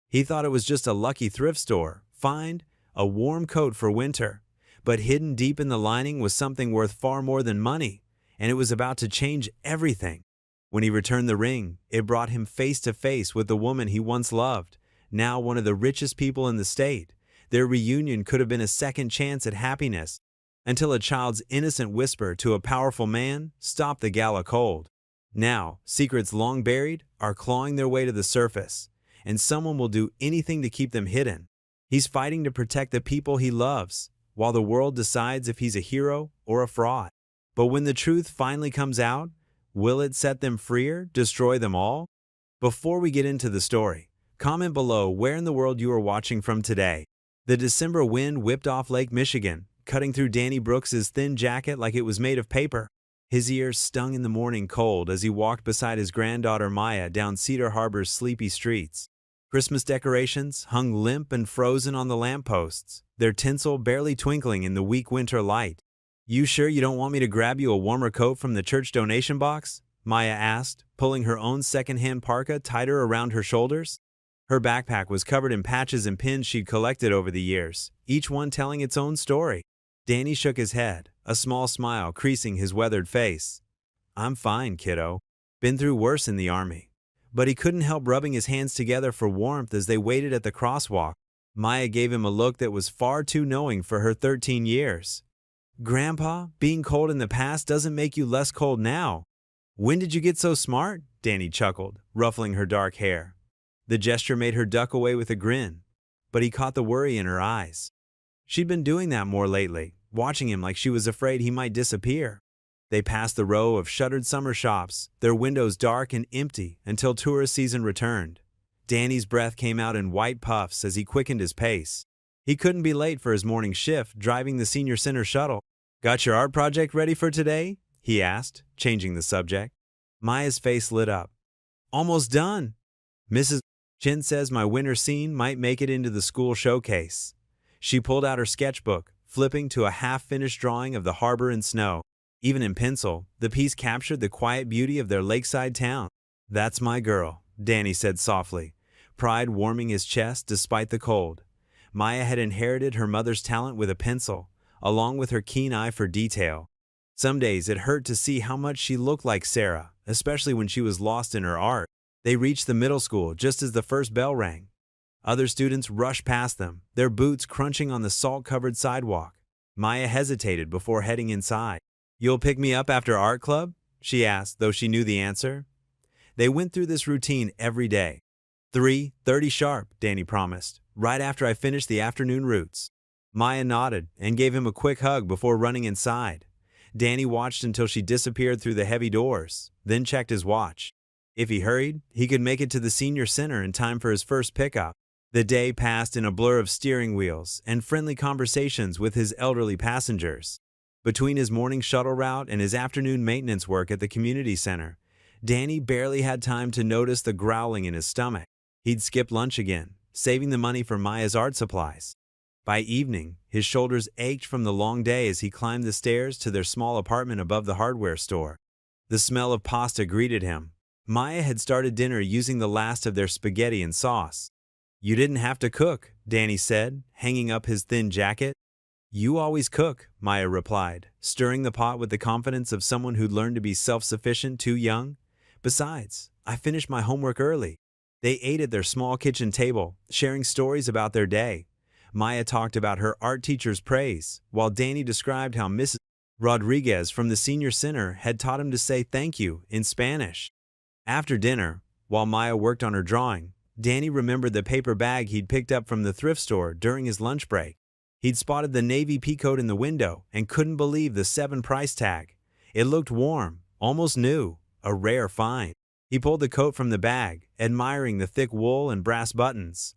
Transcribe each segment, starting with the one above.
He thought it was just a lucky thrift store find, a warm coat for winter. But hidden deep in the lining was something worth far more than money, and it was about to change everything. When he returned the ring, it brought him face to face with the woman he once loved, now one of the richest people in the state. Their reunion could have been a second chance at happiness, until a child's innocent whisper to a powerful man stopped the gala cold. Now, secrets long buried are clawing their way to the surface, and someone will do anything to keep them hidden. He's fighting to protect the people he loves, while the world decides if he's a hero or a fraud. But when the truth finally comes out, will it set them free or destroy them all? Before we get into the story, comment below where in the world you are watching from today. The December wind whipped off Lake Michigan, cutting through Danny Brooks's thin jacket like it was made of paper. His ears stung in the morning cold as he walked beside his granddaughter Maya down Cedar Harbor's sleepy streets. Christmas decorations hung limp and frozen on the lampposts, their tinsel barely twinkling in the weak winter light. "You sure you don't want me to grab you a warmer coat from the church donation box?" Maya asked, pulling her own secondhand parka tighter around her shoulders. Her backpack was covered in patches and pins she'd collected over the years, each one telling its own story. Danny shook his head, a small smile creasing his weathered face. "I'm fine, kiddo. Been through worse in the army." But he couldn't help rubbing his hands together for warmth as they waited at the crosswalk. Maya gave him a look that was far too knowing for her 13 years. "Grandpa, being cold in the past doesn't make you less cold now." "When did you get so smart?" Danny chuckled, ruffling her dark hair. The gesture made her duck away with a grin, but he caught the worry in her eyes. She'd been doing that more lately, watching him like she was afraid he might disappear. They passed the row of shuttered summer shops, their windows dark and empty until tourist season returned. Danny's breath came out in white puffs as he quickened his pace. He couldn't be late for his morning shift driving the senior center shuttle. "Got your art project ready for today?" he asked, changing the subject. Maya's face lit up. "Almost done. Mrs. Chin says my winter scene might make it into the school showcase." She pulled out her sketchbook, flipping to a half-finished drawing of the harbor and snow. Even in pencil, the piece captured the quiet beauty of their lakeside town. "That's my girl," Danny said softly, pride warming his chest despite the cold. Maya had inherited her mother's talent with a pencil, along with her keen eye for detail. Some days it hurt to see how much she looked like Sarah, especially when she was lost in her art. They reached the middle school just as the first bell rang. Other students rushed past them, their boots crunching on the salt-covered sidewalk. Maya hesitated before heading inside. "You'll pick me up after art club?" she asked, though she knew the answer. They went through this routine every day. 3:30 sharp, Danny promised, right after I finished the afternoon routes. Maya nodded and gave him a quick hug before running inside. Danny watched until she disappeared through the heavy doors, then checked his watch. If he hurried, he could make it to the senior center in time for his first pickup. The day passed in a blur of steering wheels and friendly conversations with his elderly passengers. Between his morning shuttle route and his afternoon maintenance work at the community center, Danny barely had time to notice the growling in his stomach. He'd skipped lunch again, saving the money for Maya's art supplies. By evening, his shoulders ached from the long day as he climbed the stairs to their small apartment above the hardware store. The smell of pasta greeted him. Maya had started dinner using the last of their spaghetti and sauce. "You didn't have to cook," Danny said, hanging up his thin jacket. "You always cook," Maya replied, stirring the pot with the confidence of someone who'd learned to be self-sufficient too young. "Besides, I finished my homework early." They ate at their small kitchen table, sharing stories about their day. Maya talked about her art teacher's praise, while Danny described how Mrs. Rodriguez from the senior center had taught him to say thank you in Spanish. After dinner, while Maya worked on her drawing, Danny remembered the paper bag he'd picked up from the thrift store during his lunch break. He'd spotted the navy peacoat in the window and couldn't believe the $7 price tag. It looked warm, almost new, a rare find. He pulled the coat from the bag, admiring the thick wool and brass buttons.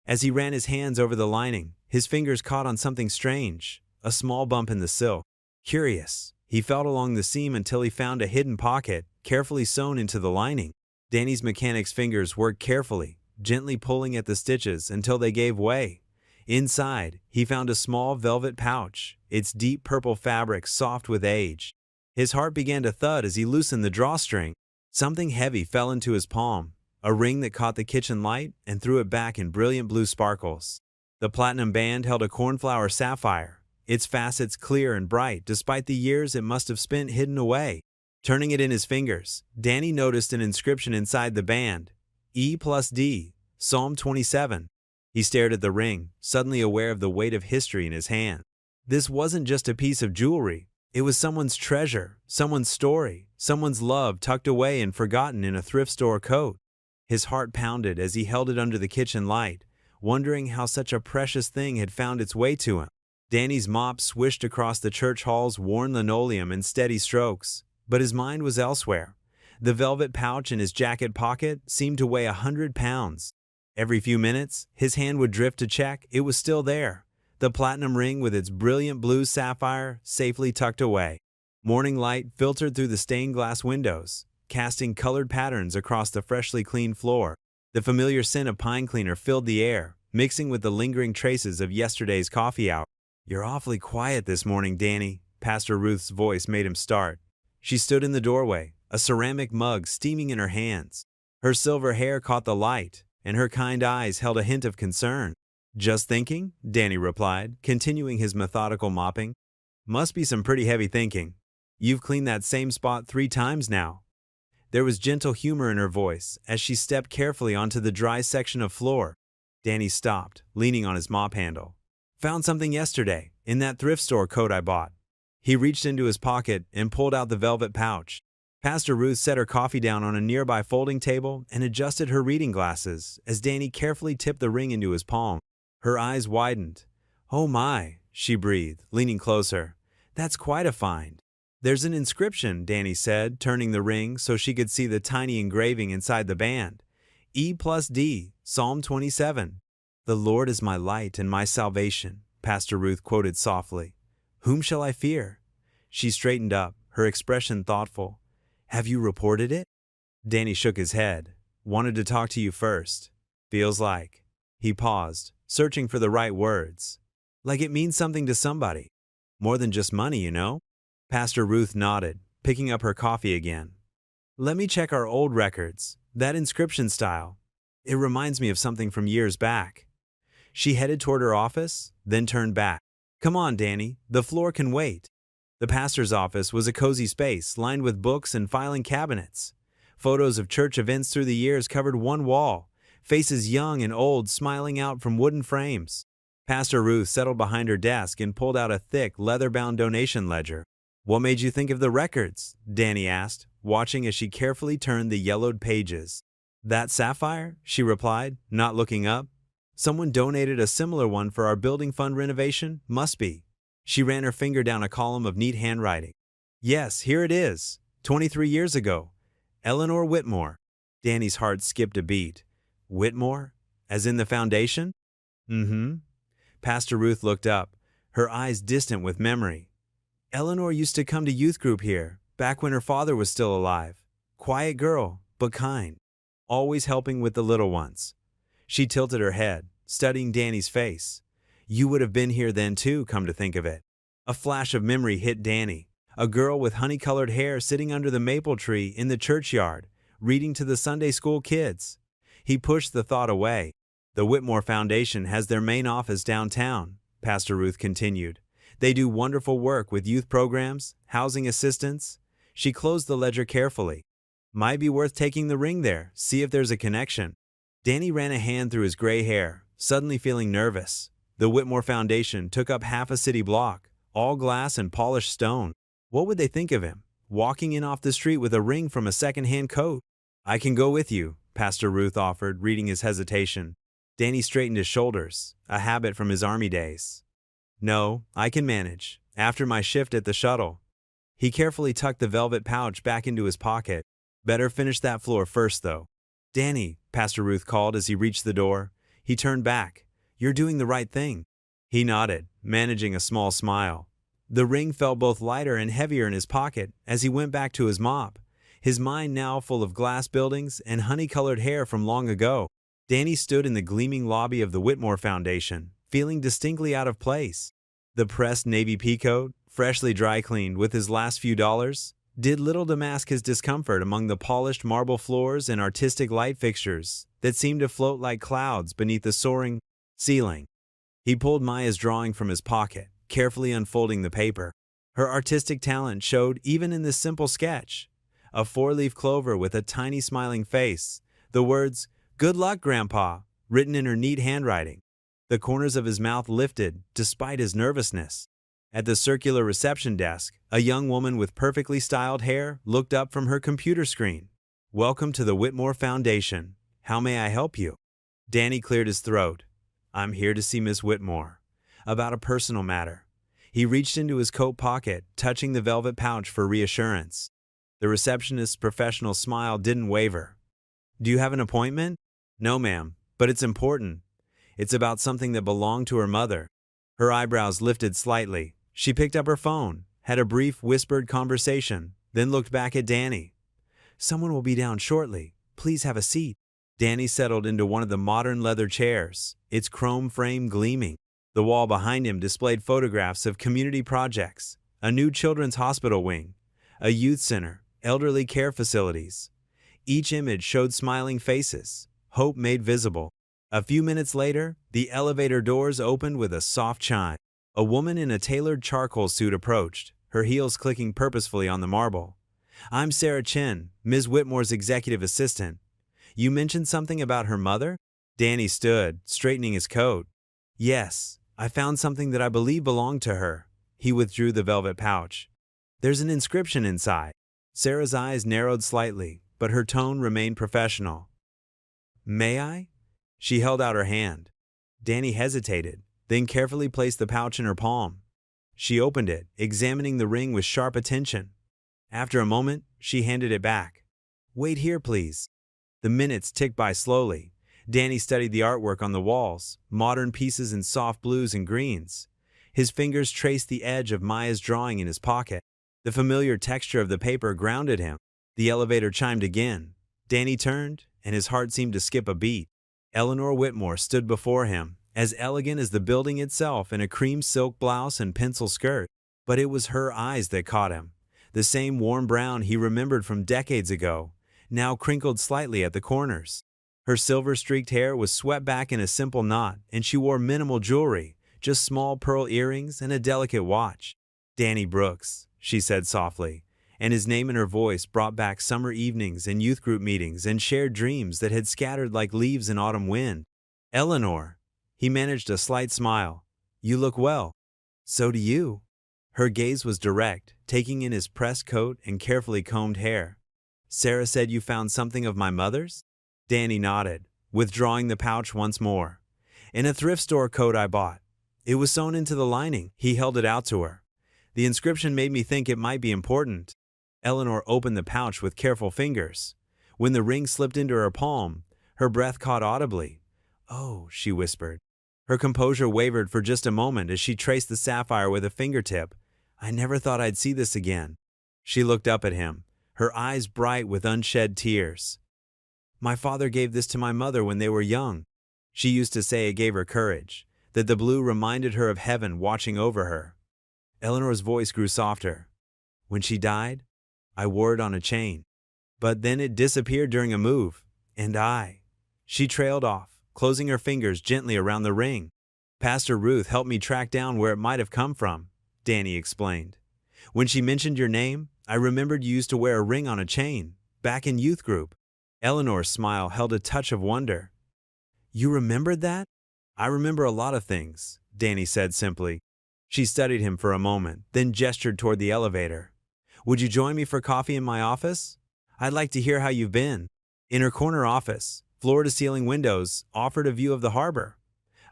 As he ran his hands over the lining, his fingers caught on something strange, a small bump in the silk. Curious, he felt along the seam until he found a hidden pocket, carefully sewn into the lining. Danny's mechanic's fingers worked carefully, gently pulling at the stitches until they gave way. Inside, he found a small velvet pouch, its deep purple fabric soft with age. His heart began to thud as he loosened the drawstring. Something heavy fell into his palm, a ring that caught the kitchen light and threw it back in brilliant blue sparkles. The platinum band held a cornflower sapphire, its facets clear and bright despite the years it must have spent hidden away. Turning it in his fingers, Danny noticed an inscription inside the band, E+D, Psalm 27. He stared at the ring, suddenly aware of the weight of history in his hand. This wasn't just a piece of jewelry. It was someone's treasure, someone's story, someone's love tucked away and forgotten in a thrift store coat. His heart pounded as he held it under the kitchen light, wondering how such a precious thing had found its way to him. Danny's mop swished across the church hall's worn linoleum in steady strokes, but his mind was elsewhere. The velvet pouch in his jacket pocket seemed to weigh 100 pounds. Every few minutes, his hand would drift to check it was still there, the platinum ring with its brilliant blue sapphire safely tucked away. Morning light filtered through the stained glass windows, casting colored patterns across the freshly cleaned floor. The familiar scent of pine cleaner filled the air, mixing with the lingering traces of yesterday's coffee hour. "You're awfully quiet this morning, Danny," Pastor Ruth's voice made him start. She stood in the doorway, a ceramic mug steaming in her hands. Her silver hair caught the light, and her kind eyes held a hint of concern. "Just thinking?" Danny replied, continuing his methodical mopping. "Must be some pretty heavy thinking. You've cleaned that same spot 3 times now." There was gentle humor in her voice as she stepped carefully onto the dry section of floor. Danny stopped, leaning on his mop handle. "Found something yesterday, in that thrift store coat I bought." He reached into his pocket and pulled out the velvet pouch. Pastor Ruth set her coffee down on a nearby folding table and adjusted her reading glasses as Danny carefully tipped the ring into his palm. Her eyes widened. "Oh my," she breathed, leaning closer. "That's quite a find." "There's an inscription," Danny said, turning the ring so she could see the tiny engraving inside the band. E+D, Psalm 27. "The Lord is my light and my salvation," Pastor Ruth quoted softly. "Whom shall I fear?" She straightened up, her expression thoughtful. "Have you reported it?" Danny shook his head. "Wanted to talk to you first. Feels like." He paused, searching for the right words. "Like it means something to somebody. More than just money, you know?" Pastor Ruth nodded, picking up her coffee again. "Let me check our old records. That inscription style. It reminds me of something from years back." She headed toward her office, then turned back. "Come on, Danny, the floor can wait." The pastor's office was a cozy space lined with books and filing cabinets. Photos of church events through the years covered one wall, faces young and old smiling out from wooden frames. Pastor Ruth settled behind her desk and pulled out a thick, leather-bound donation ledger. "What made you think of the records?" Danny asked, watching as she carefully turned the yellowed pages. "That sapphire?" she replied, not looking up. "Someone donated a similar one for our building fund renovation? Must be." She ran her finger down a column of neat handwriting. "Yes, here it is. 23 years ago. Eleanor Whitmore." Danny's heart skipped a beat. "Whitmore? As in the foundation?" "Mm-hmm." Pastor Ruth looked up, her eyes distant with memory. "Eleanor used to come to youth group here, back when her father was still alive. Quiet girl, but kind. Always helping with the little ones." She tilted her head, studying Danny's face. "You would have been here then too, come to think of it." A flash of memory hit Danny. A girl with honey-colored hair sitting under the maple tree in the churchyard, reading to the Sunday school kids. He pushed the thought away. "The Whitmore Foundation has their main office downtown," Pastor Ruth continued. "They do wonderful work with youth programs, housing assistance." She closed the ledger carefully. "Might be worth taking the ring there, see if there's a connection." Danny ran a hand through his gray hair, suddenly feeling nervous. The Whitmore Foundation took up half a city block, all glass and polished stone. What would they think of him, walking in off the street with a ring from a secondhand coat? "I can go with you," Pastor Ruth offered, reading his hesitation. Danny straightened his shoulders, a habit from his army days. "No, I can manage, after my shift at the shuttle." He carefully tucked the velvet pouch back into his pocket. "Better finish that floor first, though." "Danny," Pastor Ruth called as he reached the door. He turned back. "You're doing the right thing." He nodded, managing a small smile. The ring felt both lighter and heavier in his pocket as he went back to his mop, his mind now full of glass buildings and honey-colored hair from long ago. Danny stood in the gleaming lobby of the Whitmore Foundation, feeling distinctly out of place. The pressed navy peacoat, freshly dry-cleaned with his last few dollars, did little to mask his discomfort among the polished marble floors and artistic light fixtures that seemed to float like clouds beneath the soaring ceiling. He pulled Maya's drawing from his pocket, carefully unfolding the paper. Her artistic talent showed even in this simple sketch. A four-leaf clover with a tiny smiling face, the words, "Good luck, Grandpa," written in her neat handwriting. The corners of his mouth lifted, despite his nervousness. At the circular reception desk, a young woman with perfectly styled hair looked up from her computer screen. "Welcome to the Whitmore Foundation. How may I help you?" Danny cleared his throat. "I'm here to see Miss Whitmore. About a personal matter." He reached into his coat pocket, touching the velvet pouch for reassurance. The receptionist's professional smile didn't waver. "Do you have an appointment?" "No, ma'am, but it's important. It's about something that belonged to her mother." Her eyebrows lifted slightly. She picked up her phone, had a brief whispered conversation, then looked back at Danny. "Someone will be down shortly. Please have a seat." Danny settled into one of the modern leather chairs, its chrome frame gleaming. The wall behind him displayed photographs of community projects, a new children's hospital wing, a youth center, elderly care facilities. Each image showed smiling faces, hope made visible. A few minutes later, the elevator doors opened with a soft chime. A woman in a tailored charcoal suit approached, her heels clicking purposefully on the marble. "I'm Sarah Chin, Ms. Whitmore's executive assistant. You mentioned something about her mother?" Danny stood, straightening his coat. "Yes, I found something that I believe belonged to her." He withdrew the velvet pouch. "There's an inscription inside." Sarah's eyes narrowed slightly, but her tone remained professional. "May I?" She held out her hand. Danny hesitated, then carefully placed the pouch in her palm. She opened it, examining the ring with sharp attention. After a moment, she handed it back. "Wait here, please." The minutes ticked by slowly. Danny studied the artwork on the walls, modern pieces in soft blues and greens. His fingers traced the edge of Maya's drawing in his pocket. The familiar texture of the paper grounded him. The elevator chimed again. Danny turned, and his heart seemed to skip a beat. Eleanor Whitmore stood before him, as elegant as the building itself in a cream silk blouse and pencil skirt. But it was her eyes that caught him. The same warm brown he remembered from decades ago, now crinkled slightly at the corners. Her silver-streaked hair was swept back in a simple knot, and she wore minimal jewelry, just small pearl earrings and a delicate watch. "Danny Brooks," she said softly, and his name and her voice brought back summer evenings and youth group meetings and shared dreams that had scattered like leaves in autumn wind. "Eleanor." He managed a slight smile. "You look well." "So do you." Her gaze was direct, taking in his pressed coat and carefully combed hair. "Sarah said you found something of my mother's?" Danny nodded, withdrawing the pouch once more. "In a thrift store coat I bought. It was sewn into the lining." He held it out to her. "The inscription made me think it might be important." Eleanor opened the pouch with careful fingers. When the ring slipped into her palm, her breath caught audibly. "Oh," she whispered. Her composure wavered for just a moment as she traced the sapphire with a fingertip. "I never thought I'd see this again." She looked up at him, her eyes bright with unshed tears. "My father gave this to my mother when they were young. She used to say it gave her courage, that the blue reminded her of heaven watching over her." Eleanor's voice grew softer. "When she died, I wore it on a chain. But then it disappeared during a move, and I—" She trailed off, closing her fingers gently around the ring. "Pastor Ruth helped me track down where it might have come from," Danny explained. "When she mentioned your name, I remembered you used to wear a ring on a chain, back in youth group." Eleanor's smile held a touch of wonder. "You remembered that?" "I remember a lot of things," Danny said simply. She studied him for a moment, then gestured toward the elevator. "Would you join me for coffee in my office? I'd like to hear how you've been." In her corner office, floor-to-ceiling windows offered a view of the harbor.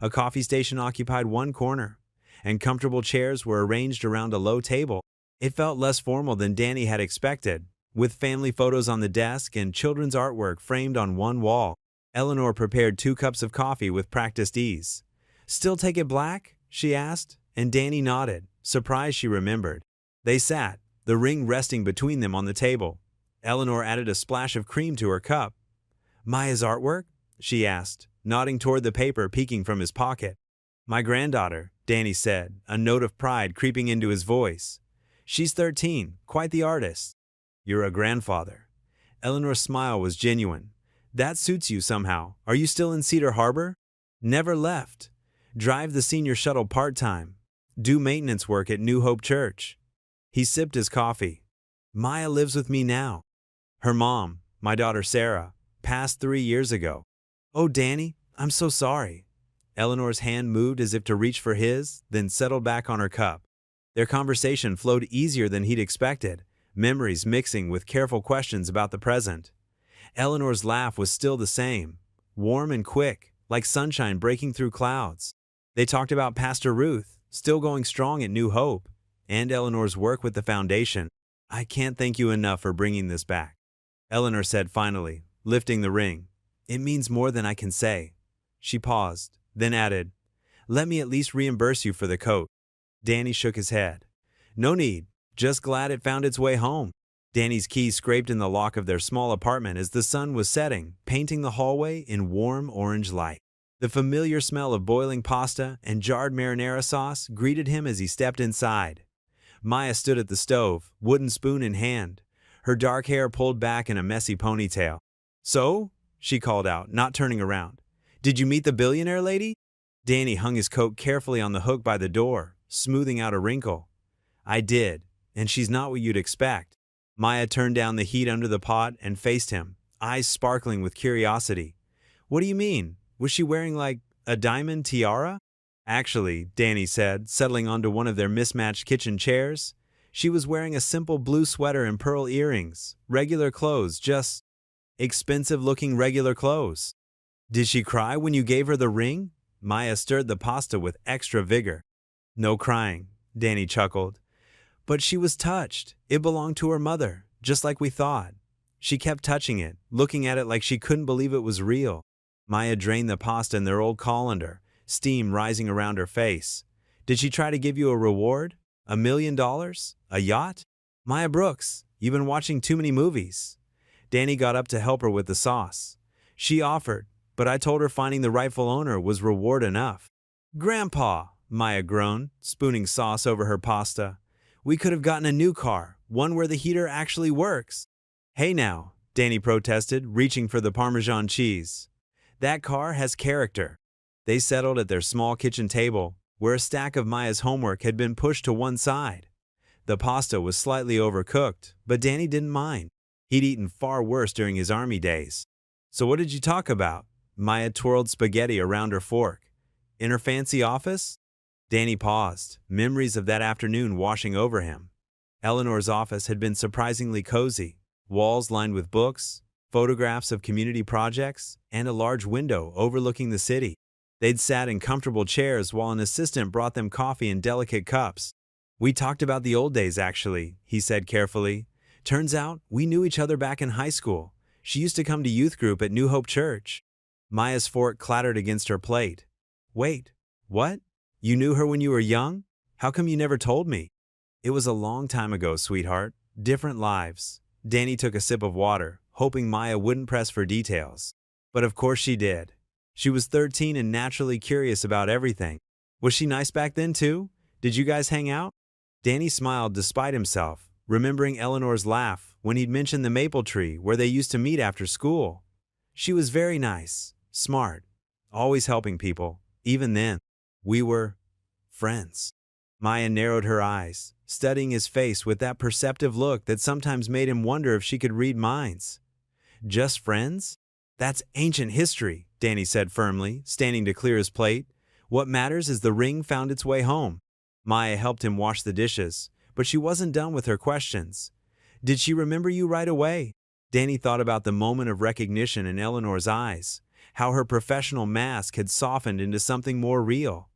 A coffee station occupied one corner, and comfortable chairs were arranged around a low table. It felt less formal than Danny had expected, with family photos on the desk and children's artwork framed on one wall. Eleanor prepared 2 cups of coffee with practiced ease. "Still take it black?" she asked, and Danny nodded, surprised she remembered. They sat, the ring resting between them on the table. Eleanor added a splash of cream to her cup. "Maya's artwork?" she asked, nodding toward the paper peeking from his pocket. "My granddaughter," Danny said, a note of pride creeping into his voice. "She's 13, quite the artist." You're a grandfather. Eleanor's smile was genuine. That suits you somehow. Are you still in Cedar Harbor? Never left. Drive the senior shuttle part-time. Do maintenance work at New Hope Church. He sipped his coffee. Maya lives with me now. Her mom, my daughter Sarah, passed 3 years ago. Oh, Danny, I'm so sorry. Eleanor's hand moved as if to reach for his, then settled back on her cup. Their conversation flowed easier than he'd expected, memories mixing with careful questions about the present. Eleanor's laugh was still the same, warm and quick, like sunshine breaking through clouds. They talked about Pastor Ruth, still going strong at New Hope, and Eleanor's work with the foundation. I can't thank you enough for bringing this back, Eleanor said finally, lifting the ring. It means more than I can say. She paused, then added, let me at least reimburse you for the coat. Danny shook his head. No need, just glad it found its way home. Danny's key scraped in the lock of their small apartment as the sun was setting, painting the hallway in warm orange light. The familiar smell of boiling pasta and jarred marinara sauce greeted him as he stepped inside. Maya stood at the stove, wooden spoon in hand, her dark hair pulled back in a messy ponytail. So? She called out, not turning around. Did you meet the billionaire lady? Danny hung his coat carefully on the hook by the door, smoothing out a wrinkle. I did, and she's not what you'd expect. Maya turned down the heat under the pot and faced him, eyes sparkling with curiosity. What do you mean? Was she wearing like a diamond tiara? Actually, Danny said, settling onto one of their mismatched kitchen chairs, she was wearing a simple blue sweater and pearl earrings, regular clothes, just expensive-looking regular clothes. Did she cry when you gave her the ring? Maya stirred the pasta with extra vigor. No crying, Danny chuckled. But she was touched. It belonged to her mother, just like we thought. She kept touching it, looking at it like she couldn't believe it was real. Maya drained the pasta in their old colander, steam rising around her face. Did she try to give you a reward? $1 million? A yacht? Maya Brooks, you've been watching too many movies. Danny got up to help her with the sauce. She offered, but I told her finding the rightful owner was reward enough. Grandpa, Maya groaned, spooning sauce over her pasta. We could have gotten a new car, one where the heater actually works. Hey now, Danny protested, reaching for the Parmesan cheese. That car has character. They settled at their small kitchen table, where a stack of Maya's homework had been pushed to one side. The pasta was slightly overcooked, but Danny didn't mind. He'd eaten far worse during his army days. So what did you talk about? Maya twirled spaghetti around her fork. In her fancy office? Danny paused, memories of that afternoon washing over him. Eleanor's office had been surprisingly cozy, walls lined with books, photographs of community projects, and a large window overlooking the city. They'd sat in comfortable chairs while an assistant brought them coffee in delicate cups. We talked about the old days, actually, he said carefully. Turns out, we knew each other back in high school. She used to come to youth group at New Hope Church. Maya's fork clattered against her plate. Wait, what? You knew her when you were young? How come you never told me? It was a long time ago, sweetheart. Different lives. Danny took a sip of water, hoping Maya wouldn't press for details. But of course she did. She was 13 and naturally curious about everything. Was she nice back then too? Did you guys hang out? Danny smiled despite himself, remembering Eleanor's laugh when he'd mentioned the maple tree where they used to meet after school. She was very nice, smart, always helping people. Even then, we were friends. Maya narrowed her eyes, studying his face with that perceptive look that sometimes made him wonder if she could read minds. Just friends? That's ancient history, Danny said firmly, standing to clear his plate. What matters is the ring found its way home. Maya helped him wash the dishes, but she wasn't done with her questions. Did she remember you right away? Danny thought about the moment of recognition in Eleanor's eyes, how her professional mask had softened into something more real.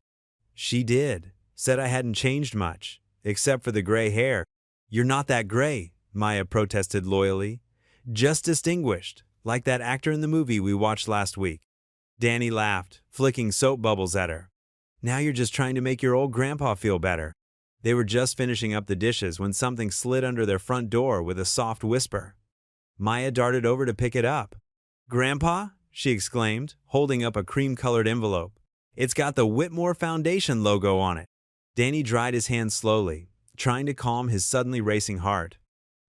She did. Said I hadn't changed much, except for the gray hair. You're not that gray, Maya protested loyally. Just distinguished, like that actor in the movie we watched last week. Danny laughed, flicking soap bubbles at her. Now you're just trying to make your old grandpa feel better. They were just finishing up the dishes when something slid under their front door with a soft whisper. Maya darted over to pick it up. Grandpa? She exclaimed, holding up a cream-colored envelope. It's got the Whitmore Foundation logo on it. Danny dried his hand slowly, trying to calm his suddenly racing heart.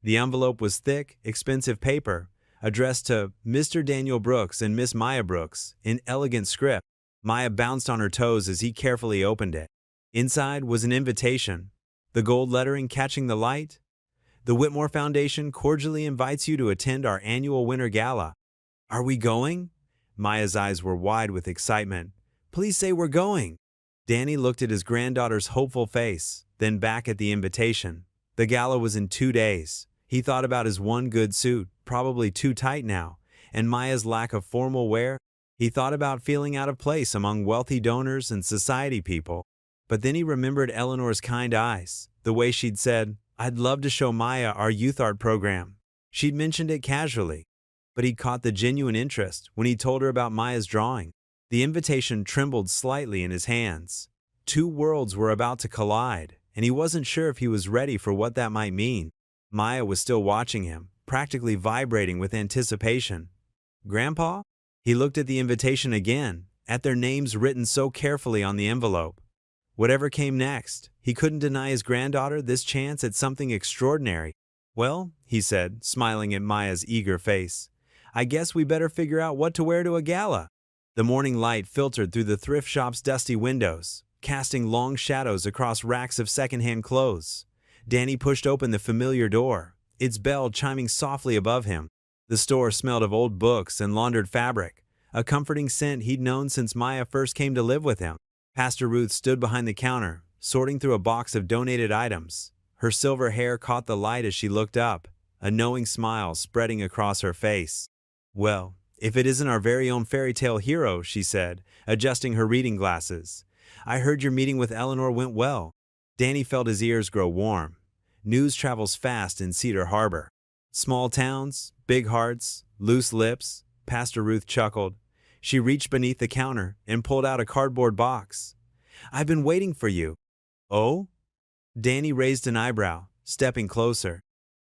The envelope was thick, expensive paper, addressed to Mr. Daniel Brooks and Miss Maya Brooks in elegant script. Maya bounced on her toes as he carefully opened it. Inside was an invitation, the gold lettering catching the light. The Whitmore Foundation cordially invites you to attend our annual Winter Gala. Are we going? Maya's eyes were wide with excitement. Please say we're going. Danny looked at his granddaughter's hopeful face, then back at the invitation. The gala was in 2 days. He thought about his one good suit, probably too tight now, and Maya's lack of formal wear. He thought about feeling out of place among wealthy donors and society people. But then he remembered Eleanor's kind eyes, the way she'd said, "I'd love to show Maya our youth art program." She'd mentioned it casually, but he'd caught the genuine interest when he told her about Maya's drawing. The invitation trembled slightly in his hands. 2 worlds were about to collide, and he wasn't sure if he was ready for what that might mean. Maya was still watching him, practically vibrating with anticipation. "Grandpa?" He looked at the invitation again, at their names written so carefully on the envelope. Whatever came next, he couldn't deny his granddaughter this chance at something extraordinary. "Well," he said, smiling at Maya's eager face, "I guess we better figure out what to wear to a gala." The morning light filtered through the thrift shop's dusty windows, casting long shadows across racks of secondhand clothes. Danny pushed open the familiar door, its bell chiming softly above him. The store smelled of old books and laundered fabric, a comforting scent he'd known since Maya first came to live with him. Pastor Ruth stood behind the counter, sorting through a box of donated items. Her silver hair caught the light as she looked up, a knowing smile spreading across her face. "Well, if it isn't our very own fairy tale hero," she said, adjusting her reading glasses. "I heard your meeting with Eleanor went well." Danny felt his ears grow warm. News travels fast in Cedar Harbor. Small towns, big hearts, loose lips. Pastor Ruth chuckled. She reached beneath the counter and pulled out a cardboard box. "I've been waiting for you." "Oh?" Danny raised an eyebrow, stepping closer.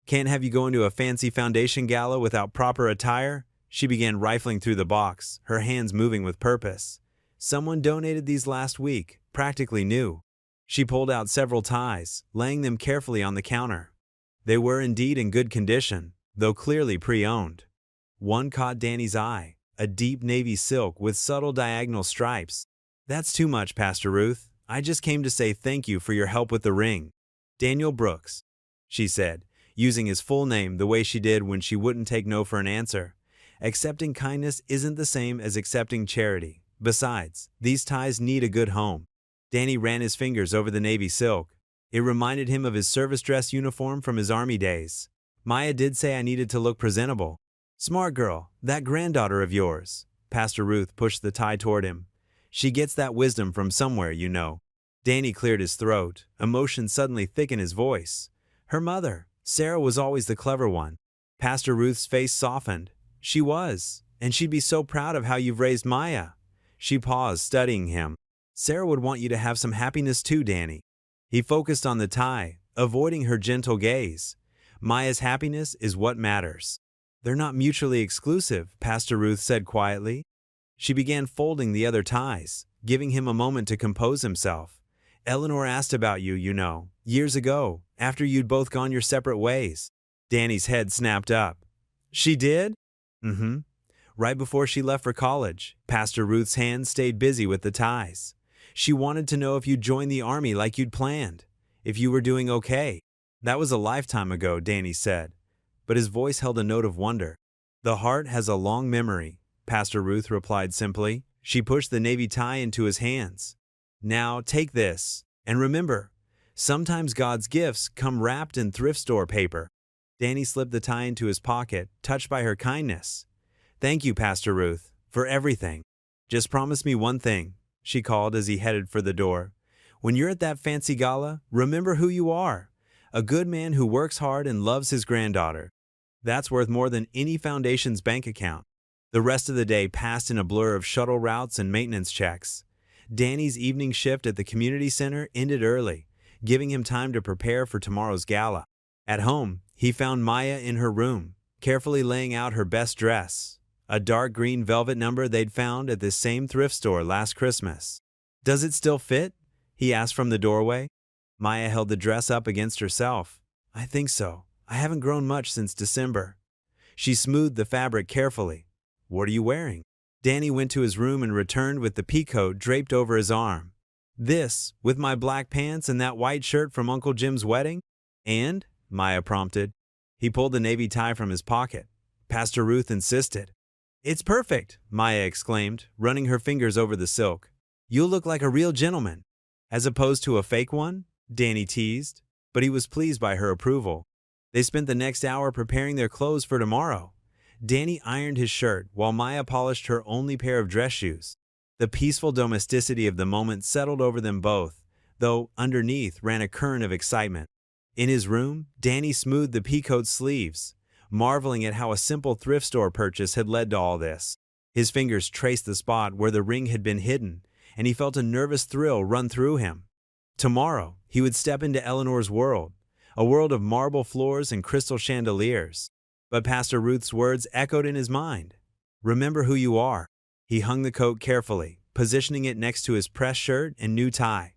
"Can't have you go into a fancy foundation gala without proper attire?" She began rifling through the box, her hands moving with purpose. "Someone donated these last week, practically new." She pulled out several ties, laying them carefully on the counter. They were indeed in good condition, though clearly pre-owned. One caught Danny's eye, a deep navy silk with subtle diagonal stripes. "That's too much, Pastor Ruth. I just came to say thank you for your help with the ring." "Daniel Brooks," she said, using his full name the way she did when she wouldn't take no for an answer. "Accepting kindness isn't the same as accepting charity. Besides, these ties need a good home." Danny ran his fingers over the navy silk. It reminded him of his service dress uniform from his army days. "Maya did say I needed to look presentable." "Smart girl, that granddaughter of yours." Pastor Ruth pushed the tie toward him. "She gets that wisdom from somewhere, you know." Danny cleared his throat, emotion suddenly thick in his voice. "Her mother, Sarah, was always the clever one." Pastor Ruth's face softened. "She was, and she'd be so proud of how you've raised Maya." She paused, studying him. "Sarah would want you to have some happiness too, Danny." He focused on the tie, avoiding her gentle gaze. "Maya's happiness is what matters." "They're not mutually exclusive," Pastor Ruth said quietly. She began folding the other ties, giving him a moment to compose himself. "Eleanor asked about you, you know, years ago, after you'd both gone your separate ways." Danny's head snapped up. "She did?" "Mm-hmm. Right before she left for college." Pastor Ruth's hand stayed busy with the ties. "She wanted to know if you'd joined the army like you'd planned, if you were doing okay." "That was a lifetime ago," Danny said, but his voice held a note of wonder. "The heart has a long memory," Pastor Ruth replied simply. She pushed the navy tie into his hands. "Now take this, and remember, sometimes God's gifts come wrapped in thrift store paper." Danny slipped the tie into his pocket, touched by her kindness. "Thank you, Pastor Ruth, for everything. Just promise me one thing," she called as he headed for the door. "When you're at that fancy gala, remember who you are. A good man who works hard and loves his granddaughter. That's worth more than any foundation's bank account." The rest of the day passed in a blur of shuttle routes and maintenance checks. Danny's evening shift at the community center ended early, giving him time to prepare for tomorrow's gala. At home, he found Maya in her room, carefully laying out her best dress, a dark green velvet number they'd found at this same thrift store last Christmas. "Does it still fit?" he asked from the doorway. Maya held the dress up against herself. "I think so. I haven't grown much since December. She smoothed the fabric carefully. What are you wearing? Danny went to his room and returned with the peacoat draped over his arm. This, with my black pants and that white shirt from Uncle Jim's wedding? And? Maya prompted. He pulled the navy tie from his pocket. Pastor Ruth insisted. It's perfect, Maya exclaimed, running her fingers over the silk. You'll look like a real gentleman. As opposed to a fake one? Danny teased, but he was pleased by her approval. They spent the next hour preparing their clothes for tomorrow. Danny ironed his shirt while Maya polished her only pair of dress shoes. The peaceful domesticity of the moment settled over them both, though underneath ran a current of excitement. In his room, Danny smoothed the peacoat's sleeves, marveling at how a simple thrift store purchase had led to all this. His fingers traced the spot where the ring had been hidden, and he felt a nervous thrill run through him. Tomorrow, he would step into Eleanor's world, a world of marble floors and crystal chandeliers. But Pastor Ruth's words echoed in his mind. Remember who you are. He hung the coat carefully, positioning it next to his pressed shirt and new tie.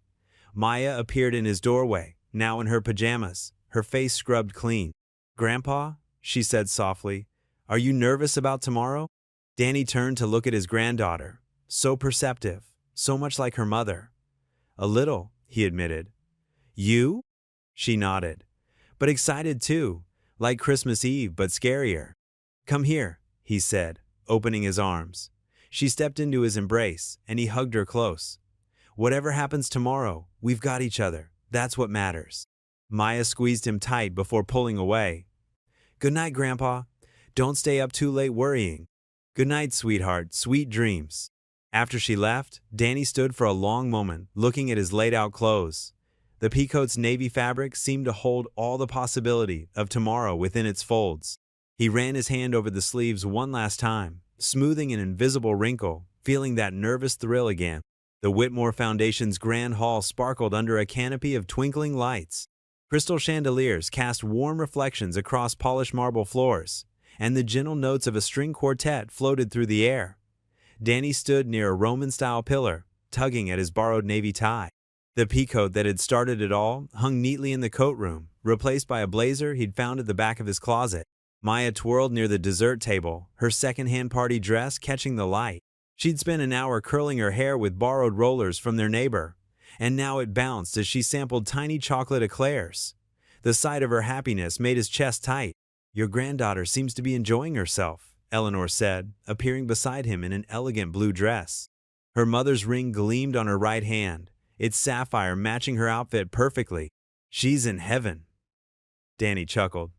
Maya appeared in his doorway, now in her pajamas, her face scrubbed clean. Grandpa, she said softly, are you nervous about tomorrow? Danny turned to look at his granddaughter, so perceptive, so much like her mother. A little, he admitted. You? She nodded. But excited too. Like Christmas Eve, but scarier. Come here, he said, opening his arms. She stepped into his embrace, and he hugged her close. Whatever happens tomorrow, we've got each other. That's what matters. Maya squeezed him tight before pulling away. Good night, Grandpa. Don't stay up too late worrying. Good night, sweetheart. Sweet dreams. After she left, Danny stood for a long moment, looking at his laid-out clothes. The peacoat's navy fabric seemed to hold all the possibility of tomorrow within its folds. He ran his hand over the sleeves one last time, smoothing an invisible wrinkle, feeling that nervous thrill again. The Whitmore Foundation's grand hall sparkled under a canopy of twinkling lights. Crystal chandeliers cast warm reflections across polished marble floors, and the gentle notes of a string quartet floated through the air. Danny stood near a Roman-style pillar, tugging at his borrowed navy tie. The peacoat that had started it all hung neatly in the coat room, replaced by a blazer he'd found at the back of his closet. Maya twirled near the dessert table, her second-hand party dress catching the light. She'd spent an hour curling her hair with borrowed rollers from their neighbor, and now it bounced as she sampled tiny chocolate eclairs. The sight of her happiness made his chest tight. Your granddaughter seems to be enjoying herself, Eleanor said, appearing beside him in an elegant blue dress. Her mother's ring gleamed on her right hand, its sapphire matching her outfit perfectly. She's in heaven. Danny chuckled.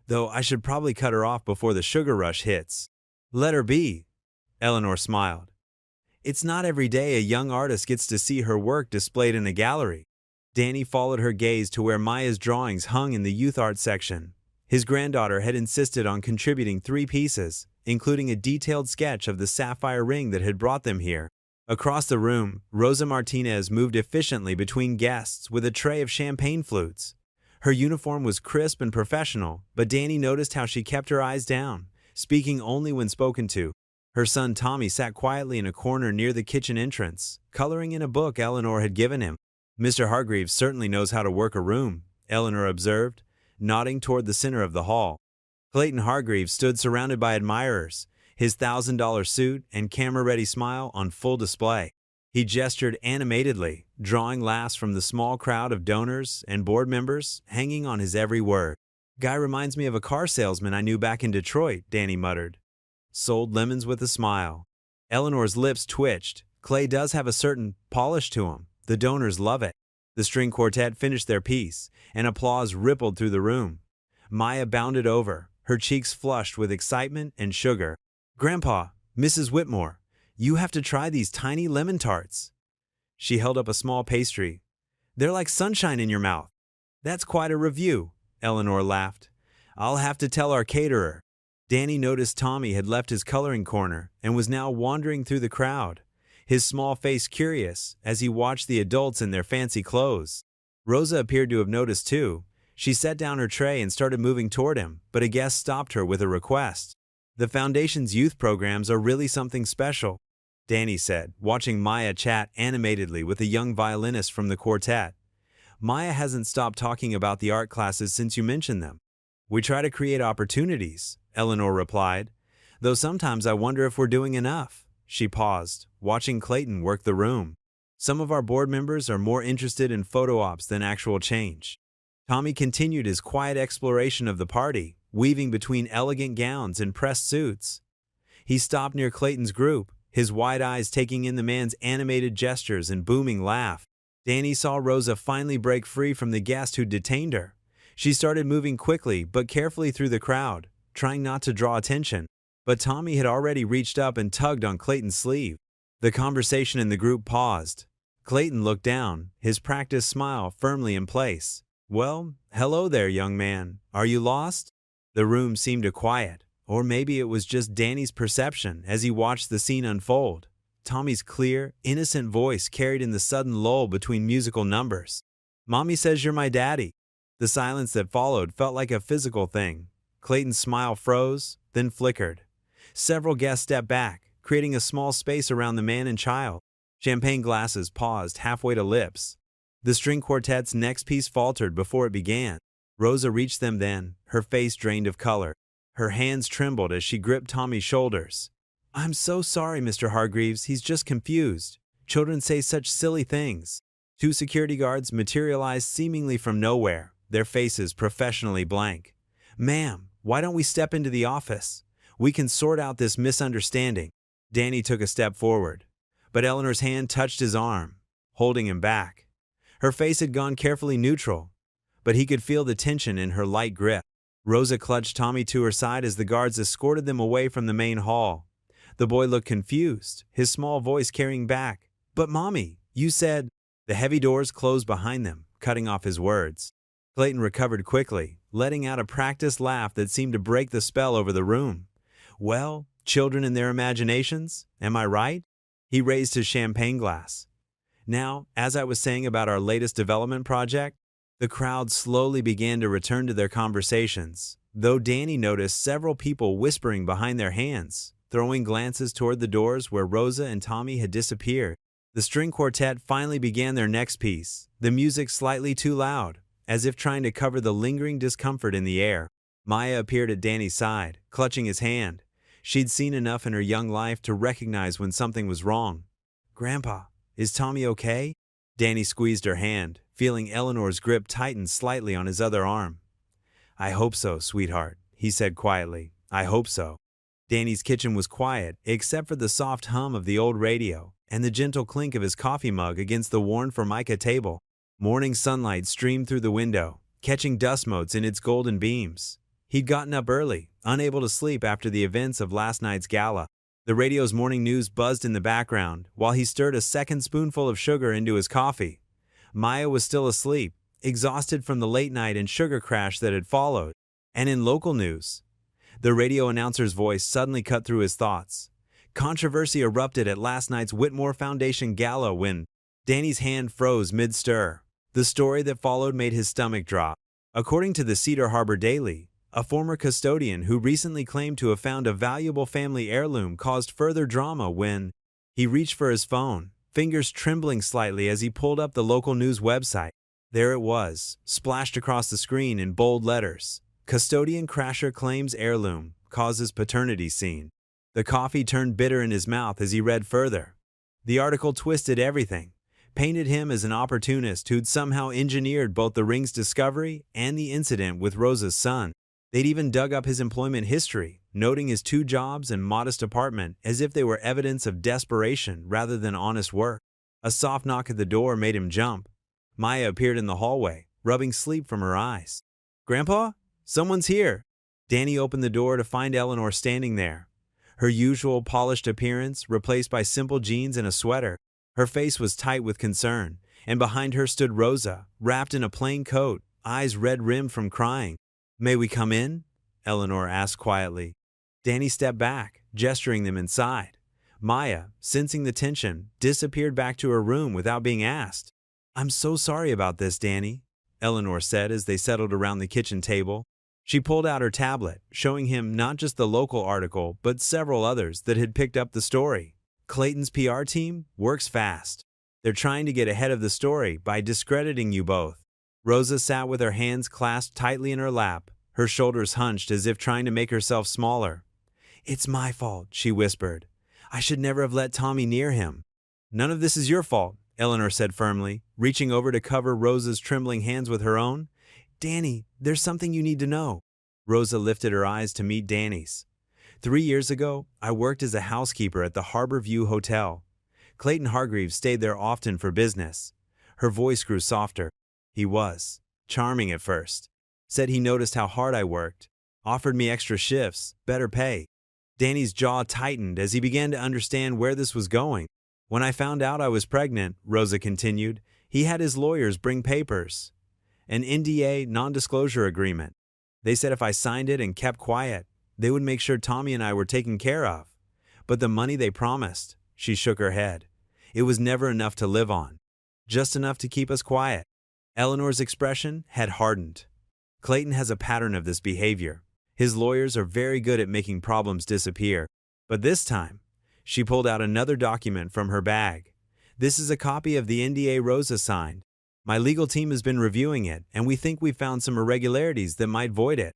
Though I should probably cut her off before the sugar rush hits. Let her be. Eleanor smiled. It's not every day a young artist gets to see her work displayed in a gallery. Danny followed her gaze to where Maya's drawings hung in the youth art section. His granddaughter had insisted on contributing 3 pieces, including a detailed sketch of the sapphire ring that had brought them here. Across the room, Rosa Martinez moved efficiently between guests with a tray of champagne flutes. Her uniform was crisp and professional, but Danny noticed how she kept her eyes down, speaking only when spoken to. Her son Tommy sat quietly in a corner near the kitchen entrance, coloring in a book Eleanor had given him. Mr. Hargreaves certainly knows how to work a room, Eleanor observed, nodding toward the center of the hall. Clayton Hargreaves stood surrounded by admirers, his $1,000 suit and camera-ready smile on full display. He gestured animatedly, drawing laughs from the small crowd of donors and board members hanging on his every word. Guy reminds me of a car salesman I knew back in Detroit, Danny muttered. Sold lemons with a smile. Eleanor's lips twitched. Clay does have a certain polish to him. The donors love it. The string quartet finished their piece, and applause rippled through the room. Maya bounded over, her cheeks flushed with excitement and sugar. Grandpa, Mrs. Whitmore, you have to try these tiny lemon tarts. She held up a small pastry. They're like sunshine in your mouth. That's quite a review, Eleanor laughed. I'll have to tell our caterer. Danny noticed Tommy had left his coloring corner and was now wandering through the crowd, his small face curious as he watched the adults in their fancy clothes. Rosa appeared to have noticed too. She set down her tray and started moving toward him, but a guest stopped her with a request. The Foundation's youth programs are really something special, Danny said, watching Maya chat animatedly with a young violinist from the quartet. Maya hasn't stopped talking about the art classes since you mentioned them. We try to create opportunities, Eleanor replied, though sometimes I wonder if we're doing enough. She paused, watching Clayton work the room. Some of our board members are more interested in photo ops than actual change. Tommy continued his quiet exploration of the party, weaving between elegant gowns and pressed suits. He stopped near Clayton's group, his wide eyes taking in the man's animated gestures and booming laugh. Danny saw Rosa finally break free from the guest who detained her. She started moving quickly but carefully through the crowd, trying not to draw attention. But Tommy had already reached up and tugged on Clayton's sleeve. The conversation in the group paused. Clayton looked down, his practiced smile firmly in place. "Well, hello there, young man. Are you lost?" The room seemed quiet, or maybe it was just Danny's perception as he watched the scene unfold. Tommy's clear, innocent voice carried in the sudden lull between musical numbers. "Mommy says you're my daddy." The silence that followed felt like a physical thing. Clayton's smile froze, then flickered. Several guests stepped back, creating a small space around the man and child. Champagne glasses paused halfway to lips. The string quartet's next piece faltered before it began. Rosa reached them then, her face drained of color. Her hands trembled as she gripped Tommy's shoulders. "I'm so sorry, Mr. Hargreaves, he's just confused. Children say such silly things." Two security guards materialized seemingly from nowhere, their faces professionally blank. "Ma'am, why don't we step into the office? We can sort out this misunderstanding." Danny took a step forward, but Eleanor's hand touched his arm, holding him back. Her face had gone carefully neutral, but he could feel the tension in her light grip. Rosa clutched Tommy to her side as the guards escorted them away from the main hall. The boy looked confused, his small voice carrying back. "But Mommy, you said—" The heavy doors closed behind them, cutting off his words. Clayton recovered quickly, letting out a practiced laugh that seemed to break the spell over the room. "Well, children and their imaginations, am I right?" He raised his champagne glass. "Now, as I was saying about our latest development project," the crowd slowly began to return to their conversations, though Danny noticed several people whispering behind their hands, throwing glances toward the doors where Rosa and Tommy had disappeared. The string quartet finally began their next piece, the music slightly too loud, as if trying to cover the lingering discomfort in the air. Maya appeared at Danny's side, clutching his hand. She'd seen enough in her young life to recognize when something was wrong. "Grandpa, is Tommy okay?" Danny squeezed her hand, feeling Eleanor's grip tighten slightly on his other arm. "I hope so, sweetheart," he said quietly. "I hope so." Danny's kitchen was quiet, except for the soft hum of the old radio and the gentle clink of his coffee mug against the worn formica table. Morning sunlight streamed through the window, catching dust motes in its golden beams. He'd gotten up early, unable to sleep after the events of last night's gala. The radio's morning news buzzed in the background while he stirred a second spoonful of sugar into his coffee. Maya was still asleep, exhausted from the late night and sugar crash that had followed. And in local news, the radio announcer's voice suddenly cut through his thoughts. Controversy erupted at last night's Whitmore Foundation gala when Danny's hand froze mid-stir. The story that followed made his stomach drop. According to the Cedar Harbor Daily, a former custodian who recently claimed to have found a valuable family heirloom caused further drama when he reached for his phone, fingers trembling slightly as he pulled up the local news website. There it was, splashed across the screen in bold letters. "Custodian Crasher claims heirloom, causes paternity scene." The coffee turned bitter in his mouth as he read further. The article twisted everything, painted him as an opportunist who'd somehow engineered both the ring's discovery and the incident with Rosa's son. They'd even dug up his employment history, noting his 2 jobs and modest apartment as if they were evidence of desperation rather than honest work. A soft knock at the door made him jump. Maya appeared in the hallway, rubbing sleep from her eyes. "Grandpa? Someone's here." Danny opened the door to find Eleanor standing there, her usual polished appearance replaced by simple jeans and a sweater. Her face was tight with concern, and behind her stood Rosa, wrapped in a plain coat, eyes red-rimmed from crying. "May we come in?" Eleanor asked quietly. Danny stepped back, gesturing them inside. Maya, sensing the tension, disappeared back to her room without being asked. "I'm so sorry about this, Danny," Eleanor said as they settled around the kitchen table. She pulled out her tablet, showing him not just the local article, but several others that had picked up the story. "Clayton's PR team works fast. They're trying to get ahead of the story by discrediting you both." Rosa sat with her hands clasped tightly in her lap, her shoulders hunched as if trying to make herself smaller. "It's my fault," she whispered. "I should never have let Tommy near him." "None of this is your fault," Eleanor said firmly, reaching over to cover Rosa's trembling hands with her own. "Danny, there's something you need to know." Rosa lifted her eyes to meet Danny's. 3 years ago, I worked as a housekeeper at the Harbor View Hotel. Clayton Hargreaves stayed there often for business. Her voice grew softer. He was charming at first. Said he noticed how hard I worked. Offered me extra shifts, better pay. Danny's jaw tightened as he began to understand where this was going. "When I found out I was pregnant," Rosa continued, "he had his lawyers bring papers. An NDA, non-disclosure agreement. They said if I signed it and kept quiet, they would make sure Tommy and I were taken care of. But the money they promised," she shook her head, "it was never enough to live on. Just enough to keep us quiet." Eleanor's expression had hardened. Clayton has a pattern of this behavior. His lawyers are very good at making problems disappear. But this time, she pulled out another document from her bag. "This is a copy of the NDA Rosa signed. My legal team has been reviewing it, and we think we've found some irregularities that might void it."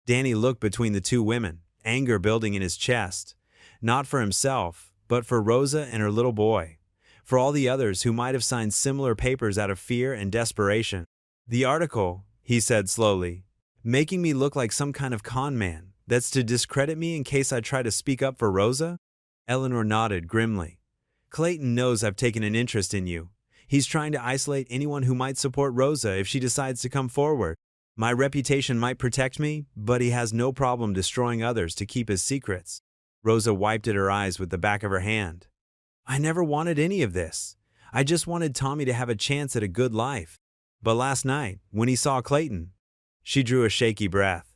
Danny looked between the two women, anger building in his chest. Not for himself, but for Rosa and her little boy. For all the others who might have signed similar papers out of fear and desperation. "The article," he said slowly, "making me look like some kind of con man, that's to discredit me in case I try to speak up for Rosa?" Eleanor nodded grimly. "Clayton knows I've taken an interest in you. He's trying to isolate anyone who might support Rosa if she decides to come forward. My reputation might protect me, but he has no problem destroying others to keep his secrets." Rosa wiped at her eyes with the back of her hand. "I never wanted any of this. I just wanted Tommy to have a chance at a good life. But last night, when he saw Clayton..." She drew a shaky breath.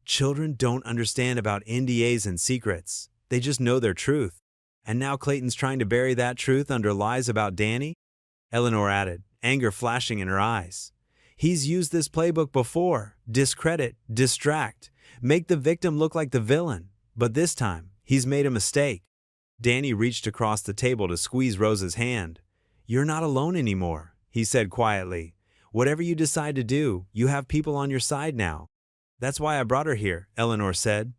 "Children don't understand about NDAs and secrets. They just know their truth. And now Clayton's trying to bury that truth under lies about Danny?" Eleanor added, anger flashing in her eyes. "He's used this playbook before. Discredit, distract, make the victim look like the villain. But this time, he's made a mistake." Danny reached across the table to squeeze Rosa's hand. "You're not alone anymore," he said quietly. "Whatever you decide to do, you have people on your side now." "That's why I brought her here," Eleanor said.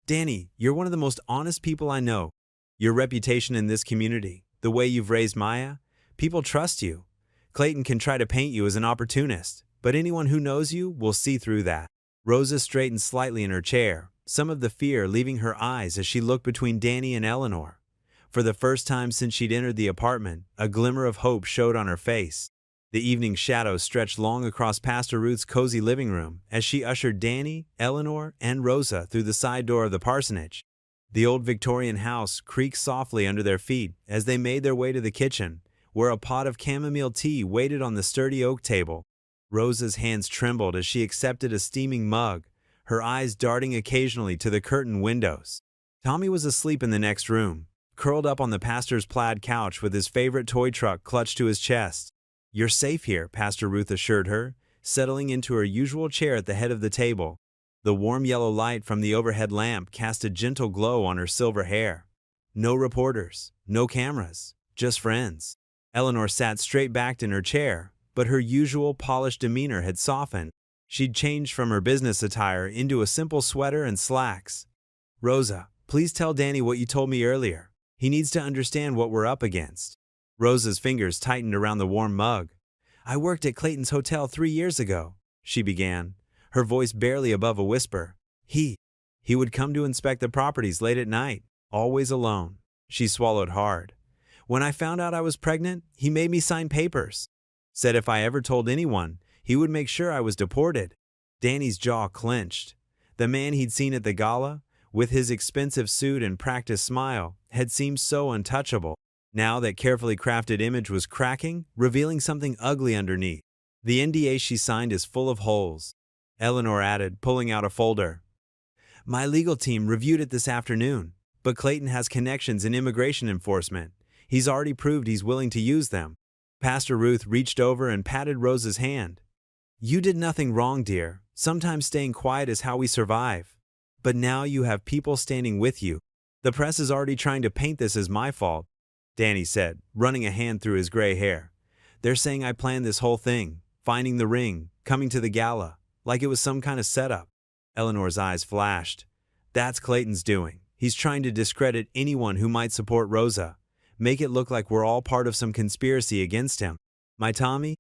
"Danny, you're one of the most honest people I know. Your reputation in this community, the way you've raised Maya, people trust you. Clayton can try to paint you as an opportunist, but anyone who knows you will see through that." Rosa straightened slightly in her chair, some of the fear leaving her eyes as she looked between Danny and Eleanor. For the first time since she'd entered the apartment, a glimmer of hope showed on her face. The evening shadows stretched long across Pastor Ruth's cozy living room as she ushered Danny, Eleanor, and Rosa through the side door of the parsonage. The old Victorian house creaked softly under their feet as they made their way to the kitchen, where a pot of chamomile tea waited on the sturdy oak table. Rosa's hands trembled as she accepted a steaming mug, her eyes darting occasionally to the curtained windows. Tommy was asleep in the next room, curled up on the pastor's plaid couch with his favorite toy truck clutched to his chest. "You're safe here," Pastor Ruth assured her, settling into her usual chair at the head of the table. The warm yellow light from the overhead lamp cast a gentle glow on her silver hair. "No reporters, no cameras, just friends." Eleanor sat straight-backed in her chair, but her usual polished demeanor had softened. She'd changed from her business attire into a simple sweater and slacks. "Rosa, please tell Danny what you told me earlier. He needs to understand what we're up against." Rosa's fingers tightened around the warm mug. "I worked at Clayton's hotel 3 years ago," she began, her voice barely above a whisper. He would come to inspect the properties late at night, always alone." She swallowed hard. "When I found out I was pregnant, he made me sign papers. Said if I ever told anyone, he would make sure I was deported." Danny's jaw clenched. The man he'd seen at the gala, with his expensive suit and practiced smile, had seemed so untouchable. Now that carefully crafted image was cracking, revealing something ugly underneath. "The NDA she signed is full of holes," Eleanor added, pulling out a folder. "My legal team reviewed it this afternoon, but Clayton has connections in immigration enforcement. He's already proved he's willing to use them." Pastor Ruth reached over and patted Rosa's hand. "You did nothing wrong, dear. Sometimes staying quiet is how we survive. But now you have people standing with you. The press is already trying to paint this as my fault," Danny said, running a hand through his gray hair. "They're saying I planned this whole thing, finding the ring, coming to the gala, like it was some kind of setup." Eleanor's eyes flashed. That's Clayton's doing. He's trying to discredit anyone who might support Rosa. Make it look like we're all part of some conspiracy against him. My Tommy?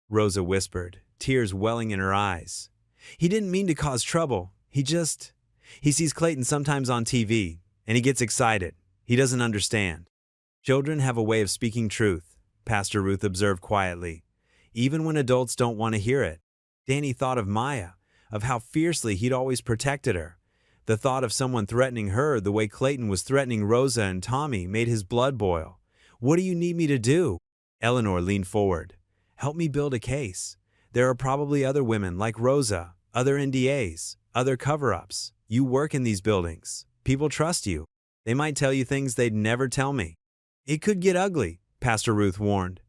Rosa whispered, tears welling in her eyes. He didn't mean to cause trouble. He sees Clayton sometimes on TV, and he gets excited. He doesn't understand. Children have a way of speaking truth, Pastor Ruth observed quietly, even when adults don't want to hear it. Danny thought of Maya, of how fiercely he'd always protected her. The thought of someone threatening her the way Clayton was threatening Rosa and Tommy made his blood boil. What do you need me to do? Eleanor leaned forward. Help me build a case. There are probably other women like Rosa, other NDAs, other cover-ups. You work in these buildings. People trust you. They might tell you things they'd never tell me. It could get ugly, Pastor Ruth warned.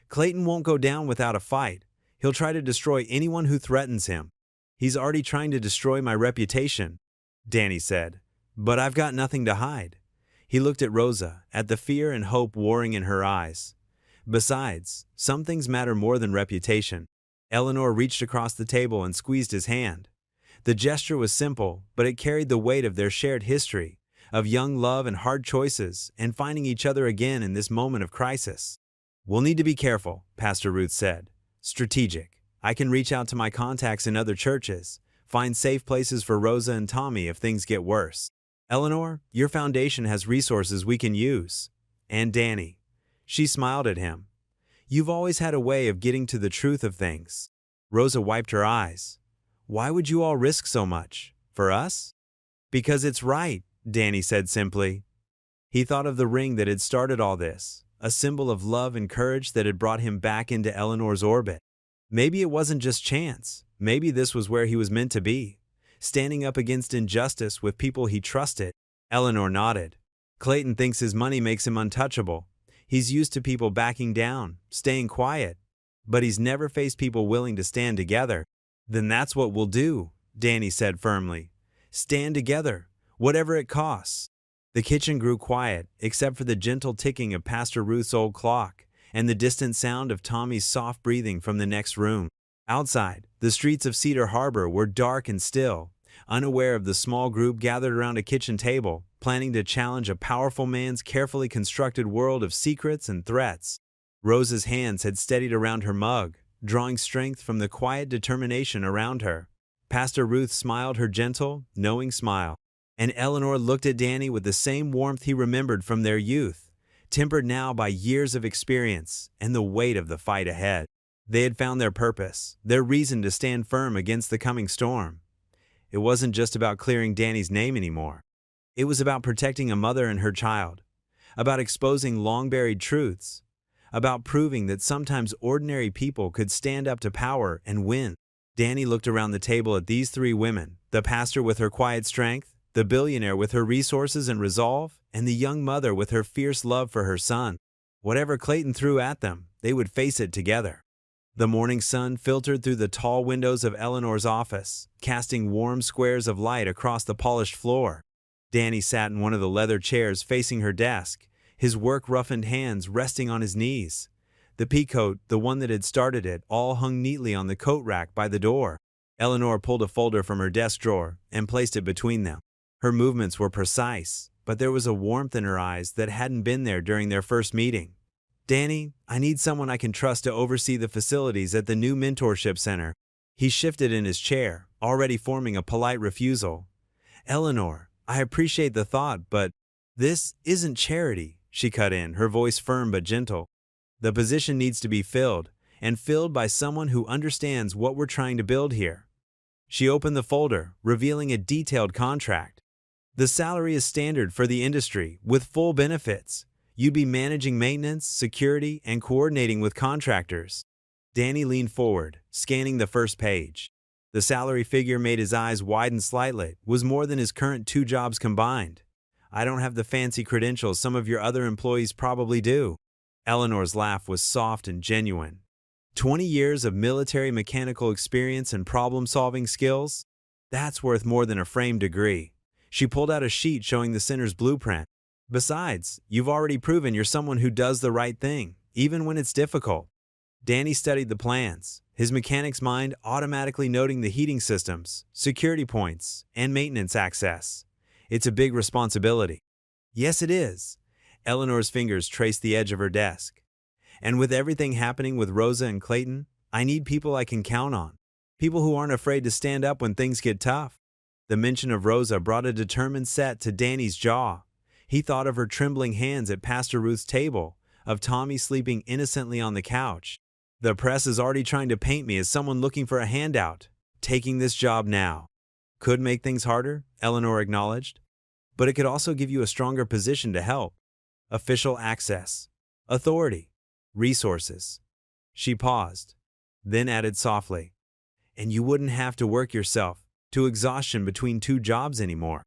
Clayton won't go down without a fight. He'll try to destroy anyone who threatens him. He's already trying to destroy my reputation, Danny said. But I've got nothing to hide. He looked at Rosa, at the fear and hope warring in her eyes. Besides, some things matter more than reputation. Eleanor reached across the table and squeezed his hand. The gesture was simple, but it carried the weight of their shared history, of young love and hard choices, and finding each other again in this moment of crisis. We'll need to be careful, Pastor Ruth said. Strategic. I can reach out to my contacts in other churches, find safe places for Rosa and Tommy if things get worse. Eleanor, your foundation has resources we can use. And Danny. She smiled at him. You've always had a way of getting to the truth of things. Rosa wiped her eyes. Why would you all risk so much? For us? Because it's right, Danny said simply. He thought of the ring that had started all this, a symbol of love and courage that had brought him back into Eleanor's orbit. Maybe it wasn't just chance. Maybe this was where he was meant to be, standing up against injustice with people he trusted. Eleanor nodded. Clayton thinks his money makes him untouchable. He's used to people backing down, staying quiet. But he's never faced people willing to stand together. Then that's what we'll do, Danny said firmly. Stand together, whatever it costs. The kitchen grew quiet, except for the gentle ticking of Pastor Ruth's old clock and the distant sound of Tommy's soft breathing from the next room. Outside, the streets of Cedar Harbor were dark and still, unaware of the small group gathered around a kitchen table, planning to challenge a powerful man's carefully constructed world of secrets and threats. Rosa's hands had steadied around her mug, drawing strength from the quiet determination around her. Pastor Ruth smiled her gentle, knowing smile, and Eleanor looked at Danny with the same warmth he remembered from their youth, tempered now by years of experience and the weight of the fight ahead. They had found their purpose, their reason to stand firm against the coming storm. It wasn't just about clearing Danny's name anymore. It was about protecting a mother and her child, about exposing long-buried truths, about proving that sometimes ordinary people could stand up to power and win. Danny looked around the table at these three women, the pastor with her quiet strength, the billionaire with her resources and resolve, and the young mother with her fierce love for her son. Whatever Clayton threw at them, they would face it together. The morning sun filtered through the tall windows of Eleanor's office, casting warm squares of light across the polished floor. Danny sat in one of the leather chairs facing her desk, his work-roughened hands resting on his knees. The peacoat, the one that had started it, all hung neatly on the coat rack by the door. Eleanor pulled a folder from her desk drawer and placed it between them. Her movements were precise, but there was a warmth in her eyes that hadn't been there during their first meeting. Danny, I need someone I can trust to oversee the facilities at the new mentorship center. He shifted in his chair, already forming a polite refusal. Eleanor, I appreciate the thought, but this isn't charity, she cut in, her voice firm but gentle. The position needs to be filled, and filled by someone who understands what we're trying to build here. She opened the folder, revealing a detailed contract. The salary is standard for the industry, with full benefits. You'd be managing maintenance, security, and coordinating with contractors. Danny leaned forward, scanning the first page. The salary figure made his eyes widen slightly, was more than his current 2 jobs combined. I don't have the fancy credentials some of your other employees probably do. Eleanor's laugh was soft and genuine. 20 years of military mechanical experience and problem-solving skills? That's worth more than a framed degree. She pulled out a sheet showing the center's blueprint. Besides, you've already proven you're someone who does the right thing, even when it's difficult. Danny studied the plans, his mechanic's mind automatically noting the heating systems, security points, and maintenance access. It's a big responsibility. Yes, it is. Eleanor's fingers traced the edge of her desk. And with everything happening with Rosa and Clayton, I need people I can count on. People who aren't afraid to stand up when things get tough. The mention of Rosa brought a determined set to Danny's jaw. He thought of her trembling hands at Pastor Ruth's table, of Tommy sleeping innocently on the couch. The press is already trying to paint me as someone looking for a handout. Taking this job now could make things harder, Eleanor acknowledged. But it could also give you a stronger position to help. Official access, authority, resources. She paused, then added softly, and you wouldn't have to work yourself to exhaustion between two jobs anymore.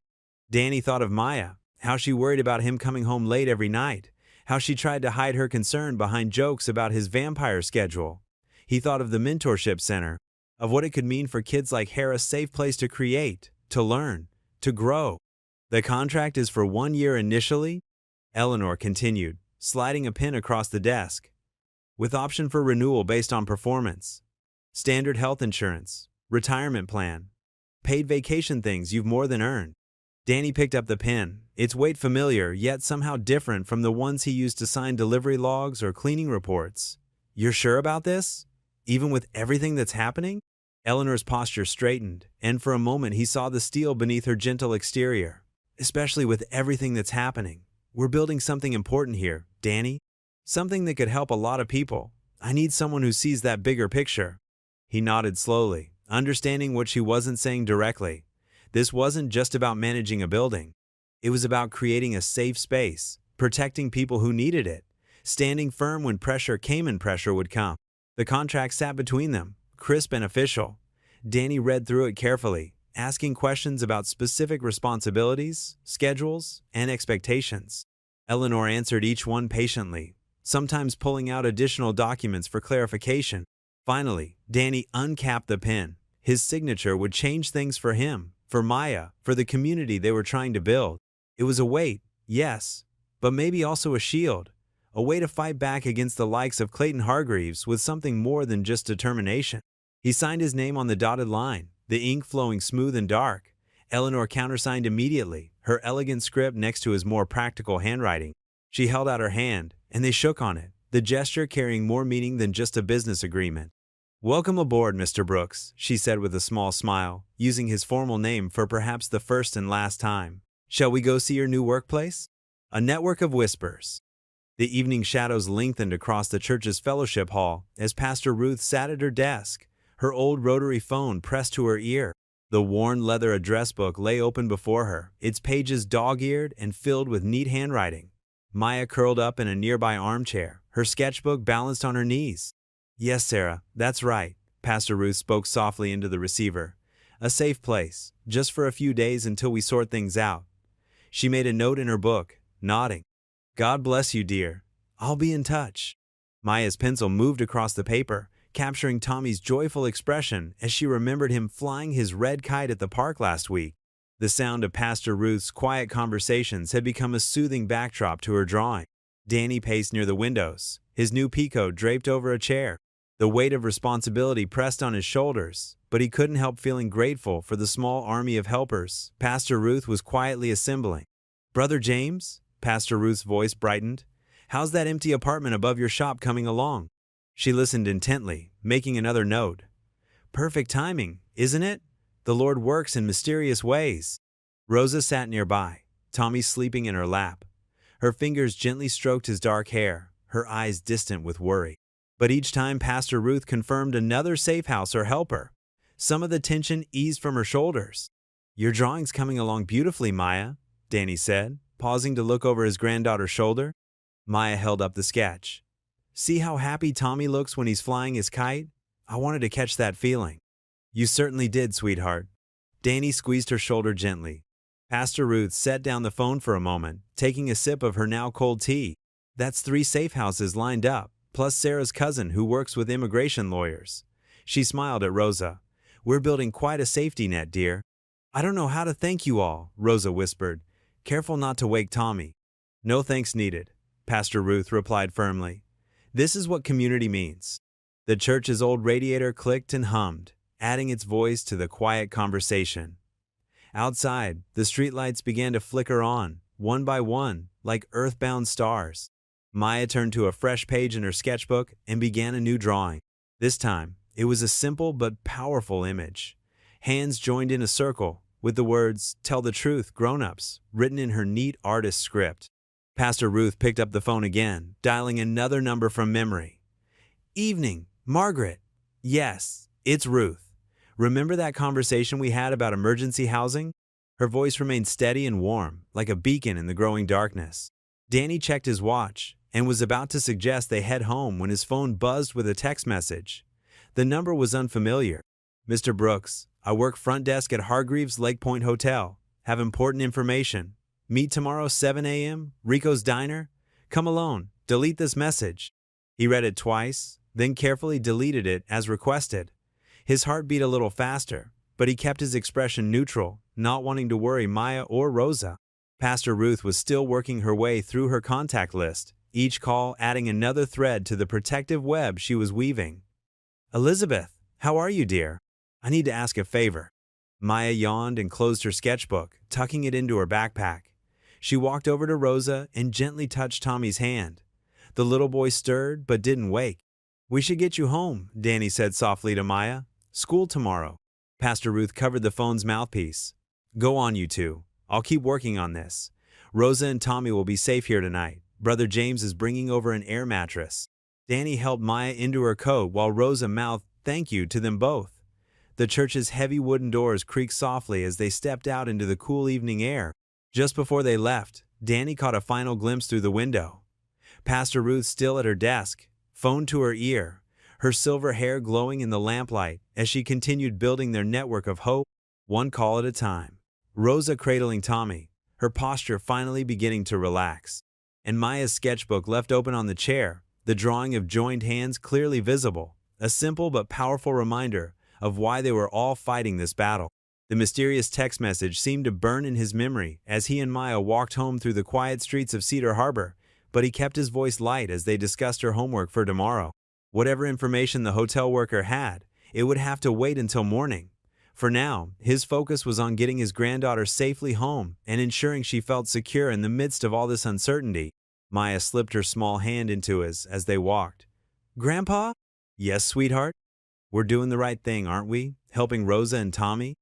Danny thought of Maya, how she worried about him coming home late every night, how she tried to hide her concern behind jokes about his vampire schedule. He thought of the mentorship center, of what it could mean for kids like Hera, a safe place to create, to learn, to grow. The contract is for 1 year initially, Eleanor continued, sliding a pen across the desk, with option for renewal based on performance. Standard health insurance, retirement plan, paid vacation, things you've more than earned. Danny picked up the pen, its weight familiar yet somehow different from the ones he used to sign delivery logs or cleaning reports. You're sure about this? Even with everything that's happening? Eleanor's posture straightened, and for a moment he saw the steel beneath her gentle exterior. Especially with everything that's happening. We're building something important here, Danny. Something that could help a lot of people. I need someone who sees that bigger picture. He nodded slowly, understanding what she wasn't saying directly. This wasn't just about managing a building. It was about creating a safe space, protecting people who needed it, standing firm when pressure came, and pressure would come. The contract sat between them, crisp and official. Danny read through it carefully, asking questions about specific responsibilities, schedules, and expectations. Eleanor answered each one patiently, sometimes pulling out additional documents for clarification. Finally, Danny uncapped the pen. His signature would change things for him, for Maya, for the community they were trying to build. It was a weight, yes, but maybe also a shield, a way to fight back against the likes of Clayton Hargreaves with something more than just determination. He signed his name on the dotted line, the ink flowing smooth and dark. Eleanor countersigned immediately, her elegant script next to his more practical handwriting. She held out her hand, and they shook on it, the gesture carrying more meaning than just a business agreement. "Welcome aboard, Mr. Brooks," she said with a small smile, using his formal name for perhaps the first and last time. "Shall we go see your new workplace?" A network of whispers. The evening shadows lengthened across the church's fellowship hall as Pastor Ruth sat at her desk, her old rotary phone pressed to her ear. The worn leather address book lay open before her, its pages dog-eared and filled with neat handwriting. Maya curled up in a nearby armchair, her sketchbook balanced on her knees. "Yes, Sarah, that's right," Pastor Ruth spoke softly into the receiver. "A safe place, just for a few days until we sort things out." She made a note in her book, nodding. "God bless you, dear. I'll be in touch." Maya's pencil moved across the paper, capturing Tommy's joyful expression as she remembered him flying his red kite at the park last week. The sound of Pastor Ruth's quiet conversations had become a soothing backdrop to her drawing. Danny paced near the windows, his new peacoat draped over a chair. The weight of responsibility pressed on his shoulders, but he couldn't help feeling grateful for the small army of helpers Pastor Ruth was quietly assembling. "Brother James?" Pastor Ruth's voice brightened. "How's that empty apartment above your shop coming along?" She listened intently, making another note. "Perfect timing, isn't it? The Lord works in mysterious ways." Rosa sat nearby, Tommy sleeping in her lap. Her fingers gently stroked his dark hair, her eyes distant with worry. But each time Pastor Ruth confirmed another safe house or helper, some of the tension eased from her shoulders. "Your drawing's coming along beautifully, Maya," Danny said, pausing to look over his granddaughter's shoulder. Maya held up the sketch. "See how happy Tommy looks when he's flying his kite? I wanted to catch that feeling." "You certainly did, sweetheart." Danny squeezed her shoulder gently. Pastor Ruth set down the phone for a moment, taking a sip of her now cold tea. "That's 3 safe houses lined up, plus Sarah's cousin who works with immigration lawyers." She smiled at Rosa. "We're building quite a safety net, dear." "I don't know how to thank you all," Rosa whispered, careful not to wake Tommy. "No thanks needed," Pastor Ruth replied firmly. "This is what community means. The church's old radiator clicked and hummed, adding its voice to the quiet conversation. Outside, the streetlights began to flicker on, one by one, like earthbound stars. Maya turned to a fresh page in her sketchbook and began a new drawing. This time, it was a simple but powerful image. Hands joined in a circle, with the words, "Tell the truth, grown-ups," written in her neat artist script. Pastor Ruth picked up the phone again, dialing another number from memory. "Evening, Margaret." "Yes, it's Ruth. Remember that conversation we had about emergency housing?" Her voice remained steady and warm, like a beacon in the growing darkness. Danny checked his watch and was about to suggest they head home when his phone buzzed with a text message. The number was unfamiliar. "Mr. Brooks, I work front desk at Hargreaves Lake Point Hotel. Have important information. Meet tomorrow 7 a.m., Rico's Diner. Come alone. Delete this message." He read it twice, then carefully deleted it as requested. His heart beat a little faster, but he kept his expression neutral, not wanting to worry Maya or Rosa. Pastor Ruth was still working her way through her contact list, each call adding another thread to the protective web she was weaving. "Elizabeth, how are you, dear? I need to ask a favor." Maya yawned and closed her sketchbook, tucking it into her backpack. She walked over to Rosa and gently touched Tommy's hand. The little boy stirred but didn't wake. "We should get you home," Danny said softly to Maya. "School tomorrow." Pastor Ruth covered the phone's mouthpiece. "Go on, you two. I'll keep working on this. Rosa and Tommy will be safe here tonight. Brother James is bringing over an air mattress." Danny helped Maya into her coat while Rosa mouthed thank you to them both. The church's heavy wooden doors creaked softly as they stepped out into the cool evening air. Just before they left, Danny caught a final glimpse through the window. Pastor Ruth still at her desk, phone to her ear, her silver hair glowing in the lamplight as she continued building their network of hope, one call at a time. Rosa cradling Tommy, her posture finally beginning to relax. And Maya's sketchbook left open on the chair, the drawing of joined hands clearly visible, a simple but powerful reminder of why they were all fighting this battle. The mysterious text message seemed to burn in his memory as he and Maya walked home through the quiet streets of Cedar Harbor, but he kept his voice light as they discussed her homework for tomorrow. Whatever information the hotel worker had, it would have to wait until morning. For now, his focus was on getting his granddaughter safely home and ensuring she felt secure in the midst of all this uncertainty. Maya slipped her small hand into his as they walked. "Grandpa?" "Yes, sweetheart? We're doing the right thing, aren't we? Helping Rosa and Tommy?"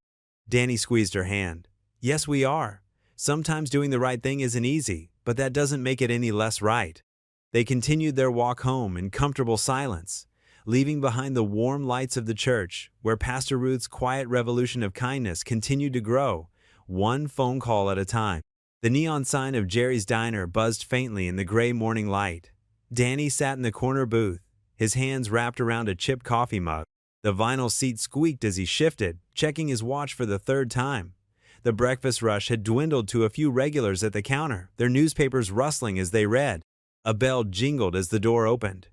Danny squeezed her hand. "Yes, we are. Sometimes doing the right thing isn't easy, but that doesn't make it any less right." They continued their walk home in comfortable silence, leaving behind the warm lights of the church, where Pastor Ruth's quiet revolution of kindness continued to grow, one phone call at a time. The neon sign of Jerry's Diner buzzed faintly in the gray morning light. Danny sat in the corner booth, his hands wrapped around a chipped coffee mug. The vinyl seat squeaked as he shifted, checking his watch for the third time. The breakfast rush had dwindled to a few regulars at the counter, their newspapers rustling as they read. A bell jingled as the door opened.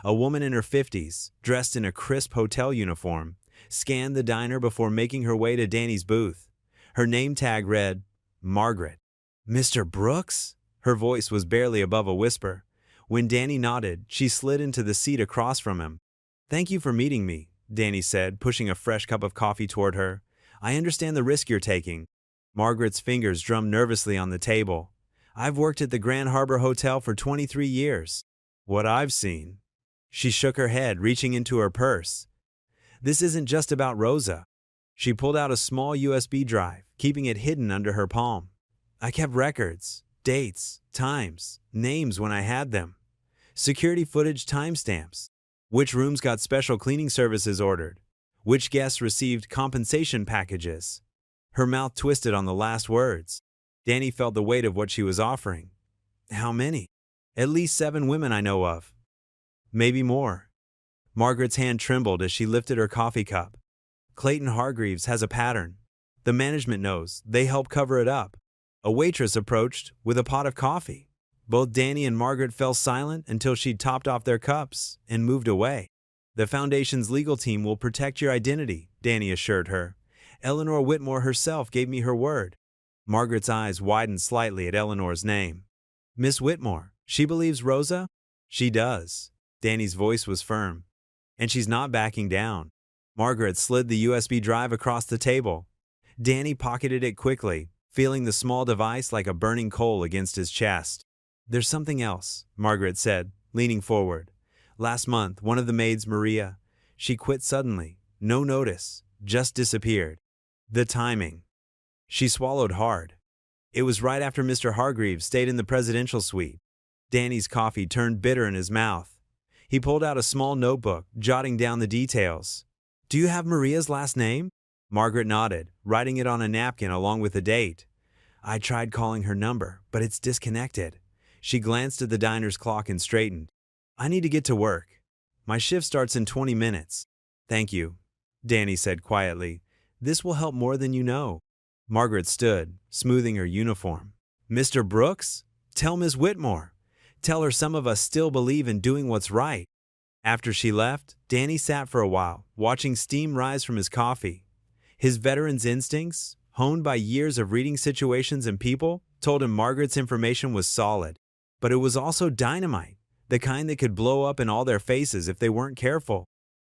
A woman in her 50s, dressed in a crisp hotel uniform, scanned the diner before making her way to Danny's booth. Her name tag read, Margaret. "Mr. Brooks?" Her voice was barely above a whisper. When Danny nodded, she slid into the seat across from him. "Thank you for meeting me," Danny said, pushing a fresh cup of coffee toward her. "I understand the risk you're taking." Margaret's fingers drummed nervously on the table. "I've worked at the Grand Harbor Hotel for 23 years. What I've seen." She shook her head, reaching into her purse. "This isn't just about Rosa." She pulled out a small USB drive, keeping it hidden under her palm. "I kept records, dates, times, names when I had them. Security footage timestamps. Which rooms got special cleaning services ordered. Which guests received compensation packages." Her mouth twisted on the last words. Danny felt the weight of what she was offering. "How many?" "At least 7 women I know of. Maybe more." Margaret's hand trembled as she lifted her coffee cup. "Clayton Hargreaves has a pattern. The management knows. They help cover it up." A waitress approached with a pot of coffee. Both Danny and Margaret fell silent until she'd topped off their cups and moved away. "The Foundation's legal team will protect your identity," Danny assured her. "Eleanor Whitmore herself gave me her word." Margaret's eyes widened slightly at Eleanor's name. "Miss Whitmore, she believes Rosa?" "She does." Danny's voice was firm. And she's not backing down. Margaret slid the USB drive across the table. Danny pocketed it quickly, feeling the small device like a burning coal against his chest. "There's something else," Margaret said, leaning forward. "Last month, one of the maids, Maria, she quit suddenly. No notice, just disappeared. The timing." She swallowed hard. It was right after Mr. Hargreaves stayed in the presidential suite. Danny's coffee turned bitter in his mouth. He pulled out a small notebook, jotting down the details. "Do you have Maria's last name?" Margaret nodded, writing it on a napkin along with the date. "I tried calling her number, but it's disconnected." She glanced at the diner's clock and straightened. "I need to get to work. My shift starts in 20 minutes. "Thank you," Danny said quietly. "This will help more than you know." Margaret stood, smoothing her uniform. "Mr. Brooks? Tell Miss Whitmore. Tell her some of us still believe in doing what's right." After she left, Danny sat for a while, watching steam rise from his coffee. His veteran's instincts, honed by years of reading situations and people, told him Margaret's information was solid. But it was also dynamite, the kind that could blow up in all their faces if they weren't careful.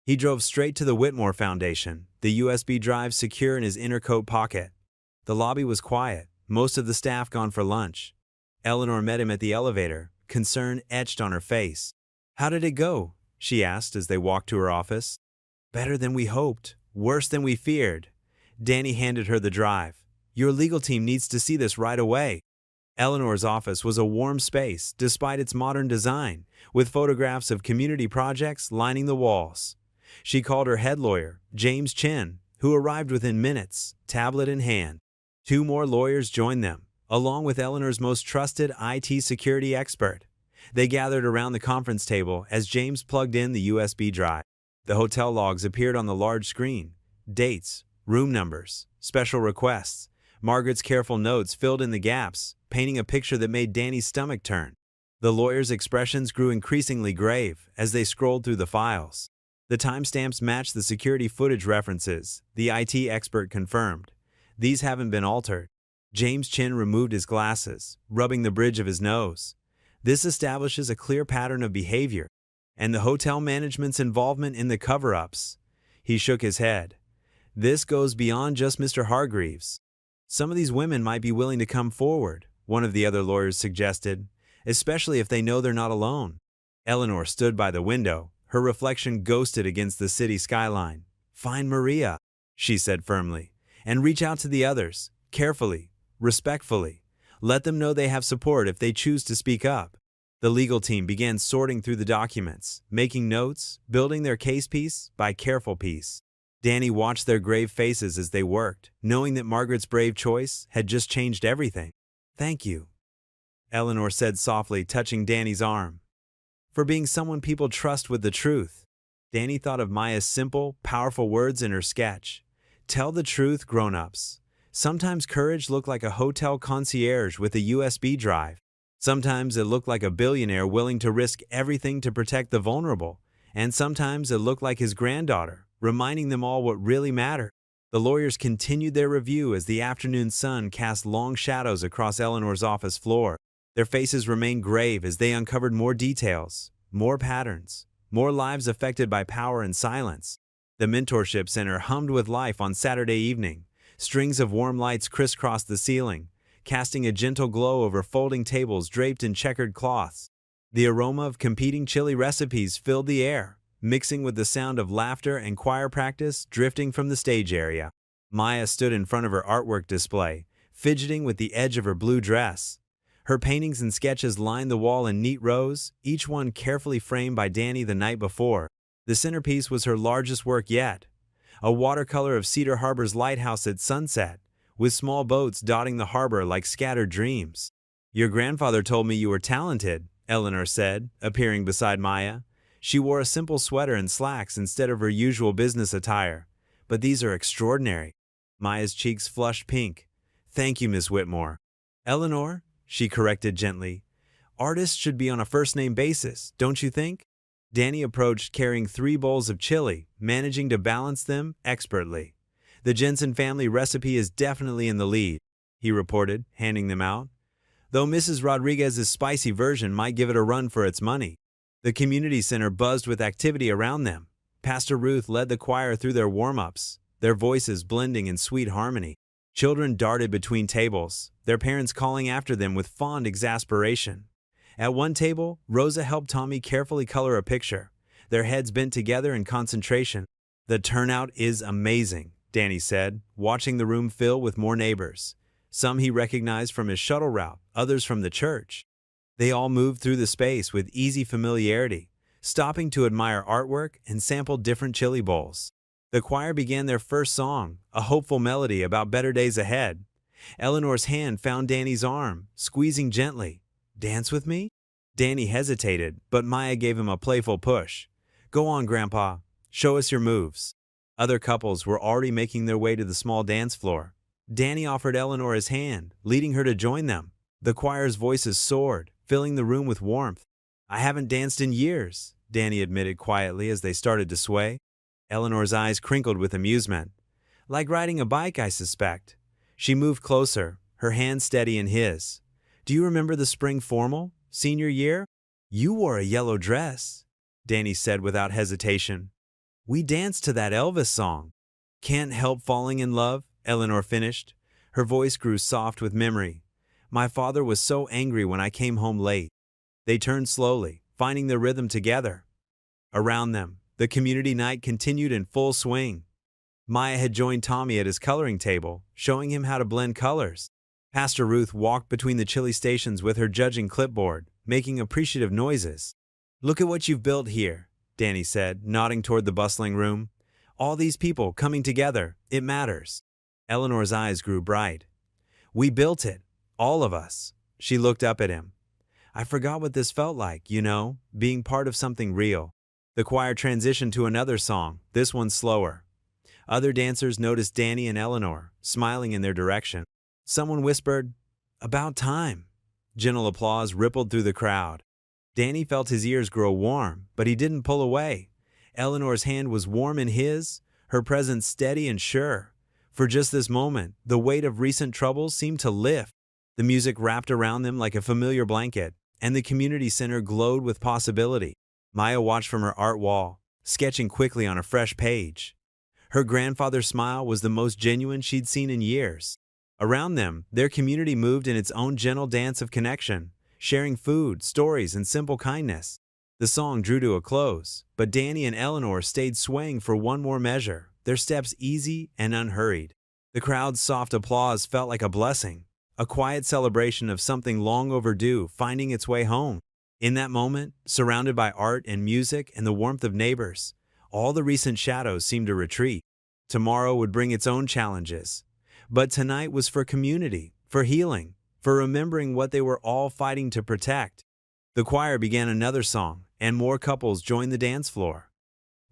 He drove straight to the Whitmore Foundation, the USB drive secure in his inner coat pocket. The lobby was quiet, most of the staff gone for lunch. Eleanor met him at the elevator, concern etched on her face. "How did it go?" she asked as they walked to her office. "Better than we hoped, worse than we feared." Danny handed her the drive. "Your legal team needs to see this right away." Eleanor's office was a warm space despite its modern design, with photographs of community projects lining the walls. She called her head lawyer, James Chin, who arrived within minutes, tablet in hand. 2 more lawyers joined them, along with Eleanor's most trusted IT security expert. They gathered around the conference table as James plugged in the USB drive. The hotel logs appeared on the large screen. Dates, room numbers, special requests. Margaret's careful notes filled in the gaps, painting a picture that made Danny's stomach turn. The lawyers' expressions grew increasingly grave as they scrolled through the files. The timestamps matched the security footage references, the IT expert confirmed. "These haven't been altered." James Chin removed his glasses, rubbing the bridge of his nose. "This establishes a clear pattern of behavior, and the hotel management's involvement in the cover-ups." He shook his head. "This goes beyond just Mr. Hargreaves. Some of these women might be willing to come forward," one of the other lawyers suggested, "especially if they know they're not alone." Eleanor stood by the window, her reflection ghosted against the city skyline. "Find Maria," she said firmly, "and reach out to the others, carefully, respectfully. Let them know they have support if they choose to speak up." The legal team began sorting through the documents, making notes, building their case piece by careful piece. Danny watched their grave faces as they worked, knowing that Margaret's brave choice had just changed everything. "Thank you," Eleanor said softly, touching Danny's arm, "for being someone people trust with the truth." Danny thought of Maya's simple, powerful words in her sketch. "Tell the truth, grown-ups." Sometimes courage looked like a hotel concierge with a USB drive. Sometimes it looked like a billionaire willing to risk everything to protect the vulnerable. And sometimes it looked like his granddaughter, reminding them all what really mattered. The lawyers continued their review as the afternoon sun cast long shadows across Eleanor's office floor. Their faces remained grave as they uncovered more details, more patterns, more lives affected by power and silence. The mentorship center hummed with life on Saturday evening. Strings of warm lights crisscrossed the ceiling, casting a gentle glow over folding tables draped in checkered cloths. The aroma of competing chili recipes filled the air, mixing with the sound of laughter and choir practice drifting from the stage area. Maya stood in front of her artwork display, fidgeting with the edge of her blue dress. Her paintings and sketches lined the wall in neat rows, each one carefully framed by Danny the night before. The centerpiece was her largest work yet, a watercolor of Cedar Harbor's lighthouse at sunset, with small boats dotting the harbor like scattered dreams. "Your grandfather told me you were talented," Eleanor said, appearing beside Maya. She wore a simple sweater and slacks instead of her usual business attire. "But these are extraordinary." Maya's cheeks flushed pink. "Thank you, Miss Whitmore." "Eleanor," she corrected gently, "artists should be on a first-name basis, don't you think?" Danny approached carrying 3 bowls of chili, managing to balance them expertly. "The Jensen family recipe is definitely in the lead," he reported, handing them out, "though Mrs. Rodriguez's spicy version might give it a run for its money." The community center buzzed with activity around them. Pastor Ruth led the choir through their warm-ups, their voices blending in sweet harmony. Children darted between tables, their parents calling after them with fond exasperation. At one table, Rosa helped Tommy carefully color a picture, their heads bent together in concentration. "The turnout is amazing," Danny said, watching the room fill with more neighbors. Some he recognized from his shuttle route, others from the church. They all moved through the space with easy familiarity, stopping to admire artwork and sample different chili bowls. The choir began their first song, a hopeful melody about better days ahead. Eleanor's hand found Danny's arm, squeezing gently. "Dance with me?" Danny hesitated, but Maya gave him a playful push. "Go on, Grandpa. Show us your moves." Other couples were already making their way to the small dance floor. Danny offered Eleanor his hand, leading her to join them. The choir's voices soared, filling the room with warmth. "I haven't danced in years," Danny admitted quietly as they started to sway. Eleanor's eyes crinkled with amusement. "Like riding a bike, I suspect." She moved closer, her hand steady in his. "Do you remember the spring formal, senior year? You wore a yellow dress," Danny said without hesitation. "We danced to that Elvis song." "Can't help falling in love," Eleanor finished. Her voice grew soft with memory. "My father was so angry when I came home late." They turned slowly, finding their rhythm together. Around them, the community night continued in full swing. Maya had joined Tommy at his coloring table, showing him how to blend colors. Pastor Ruth walked between the chili stations with her judging clipboard, making appreciative noises. "Look at what you've built here," Danny said, nodding toward the bustling room. "All these people coming together, it matters." Eleanor's eyes grew bright. "We built it, all of us." She looked up at him. "I forgot what this felt like, being part of something real." The choir transitioned to another song, this one slower. Other dancers noticed Danny and Eleanor, smiling in their direction. Someone whispered, "About time." Gentle applause rippled through the crowd. Danny felt his ears grow warm, but he didn't pull away. Eleanor's hand was warm in his, her presence steady and sure. For just this moment, the weight of recent troubles seemed to lift. The music wrapped around them like a familiar blanket, and the community center glowed with possibility. Maya watched from her art wall, sketching quickly on a fresh page. Her grandfather's smile was the most genuine she'd seen in years. Around them, their community moved in its own gentle dance of connection, sharing food, stories, and simple kindness. The song drew to a close, but Danny and Eleanor stayed swaying for one more measure, their steps easy and unhurried. The crowd's soft applause felt like a blessing, a quiet celebration of something long overdue finding its way home. In that moment, surrounded by art and music and the warmth of neighbors, all the recent shadows seemed to retreat. Tomorrow would bring its own challenges. But tonight was for community, for healing, for remembering what they were all fighting to protect. The choir began another song, and more couples joined the dance floor.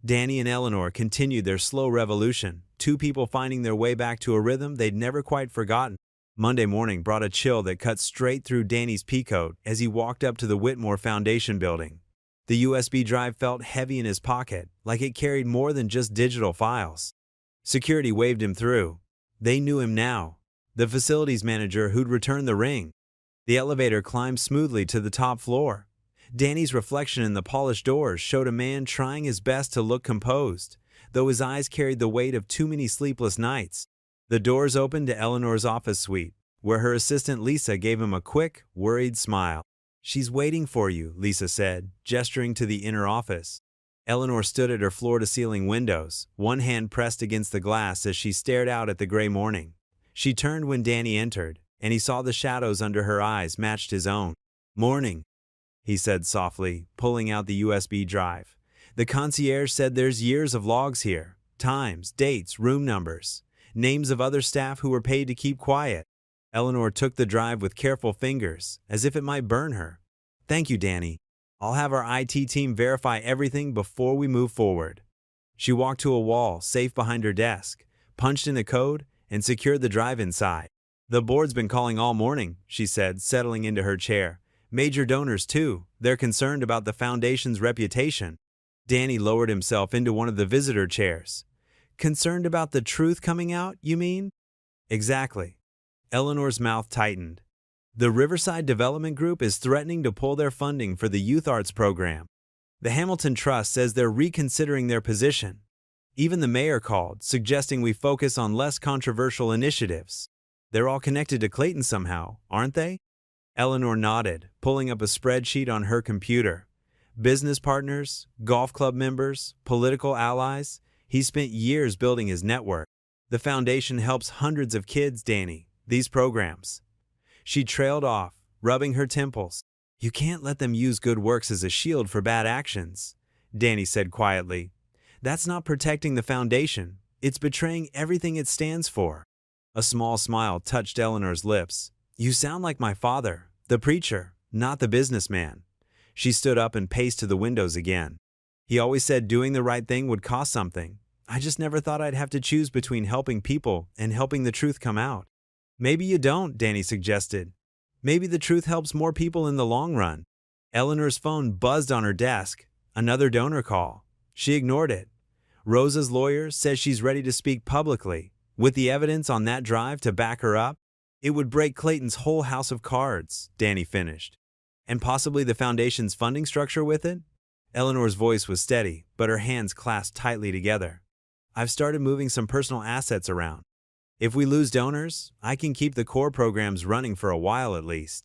Danny and Eleanor continued their slow revolution, two people finding their way back to a rhythm they'd never quite forgotten. Monday morning brought a chill that cut straight through Danny's peacoat as he walked up to the Whitmore Foundation building. The USB drive felt heavy in his pocket, like it carried more than just digital files. Security waved him through. They knew him now, the facilities manager who'd returned the ring. The elevator climbed smoothly to the top floor. Danny's reflection in the polished doors showed a man trying his best to look composed, though his eyes carried the weight of too many sleepless nights. The doors opened to Eleanor's office suite, where her assistant Lisa gave him a quick, worried smile. "She's waiting for you," Lisa said, gesturing to the inner office. Eleanor stood at her floor-to-ceiling windows, one hand pressed against the glass as she stared out at the gray morning. She turned when Danny entered, and he saw the shadows under her eyes matched his own. "Morning," he said softly, pulling out the USB drive. "The concierge said there's years of logs here, times, dates, room numbers, names of other staff who were paid to keep quiet." Eleanor took the drive with careful fingers, as if it might burn her. "Thank you, Danny. I'll have our IT team verify everything before we move forward." She walked to a wall safe behind her desk, punched in the code, and secured the drive inside. "The board's been calling all morning," she said, settling into her chair. "Major donors, too. They're concerned about the foundation's reputation." Danny lowered himself into one of the visitor chairs. "Concerned about the truth coming out, you mean?" "Exactly." Eleanor's mouth tightened. "The Riverside Development Group is threatening to pull their funding for the Youth Arts program." The Hamilton Trust says they're reconsidering their position. Even the mayor called, suggesting we focus on less controversial initiatives. They're all connected to Clayton somehow, aren't they? Eleanor nodded, pulling up a spreadsheet on her computer. Business partners, golf club members, political allies. He spent years building his network. The foundation helps hundreds of kids, Danny, these programs. She trailed off, rubbing her temples. You can't let them use good works as a shield for bad actions, Danny said quietly. That's not protecting the foundation. It's betraying everything it stands for. A small smile touched Eleanor's lips. You sound like my father, the preacher, not the businessman. She stood up and paced to the windows again. He always said doing the right thing would cost something. I just never thought I'd have to choose between helping people and helping the truth come out. Maybe you don't, Danny suggested. Maybe the truth helps more people in the long run. Eleanor's phone buzzed on her desk. Another donor call. She ignored it. Rosa's lawyer says she's ready to speak publicly. With the evidence on that drive to back her up, it would break Clayton's whole house of cards, Danny finished. And possibly the foundation's funding structure with it? Eleanor's voice was steady, but her hands clasped tightly together. I've started moving some personal assets around. If we lose donors, I can keep the core programs running for a while at least.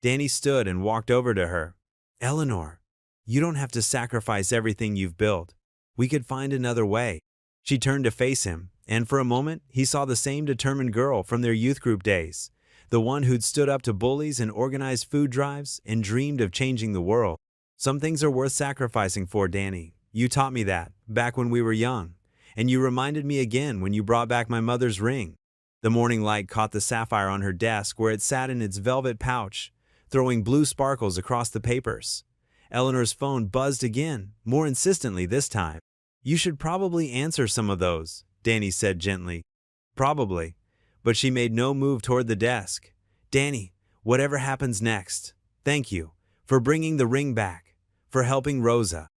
Danny stood and walked over to her. Eleanor, you don't have to sacrifice everything you've built. We could find another way. She turned to face him, and for a moment, he saw the same determined girl from their youth group days, the one who'd stood up to bullies and organized food drives and dreamed of changing the world. Some things are worth sacrificing for, Danny. You taught me that, back when we were young, and you reminded me again when you brought back my mother's ring. The morning light caught the sapphire on her desk where it sat in its velvet pouch, throwing blue sparkles across the papers. Eleanor's phone buzzed again, more insistently this time. You should probably answer some of those, Danny said gently. Probably. But she made no move toward the desk. Danny, whatever happens next, thank you for bringing the ring back, for helping Rosa,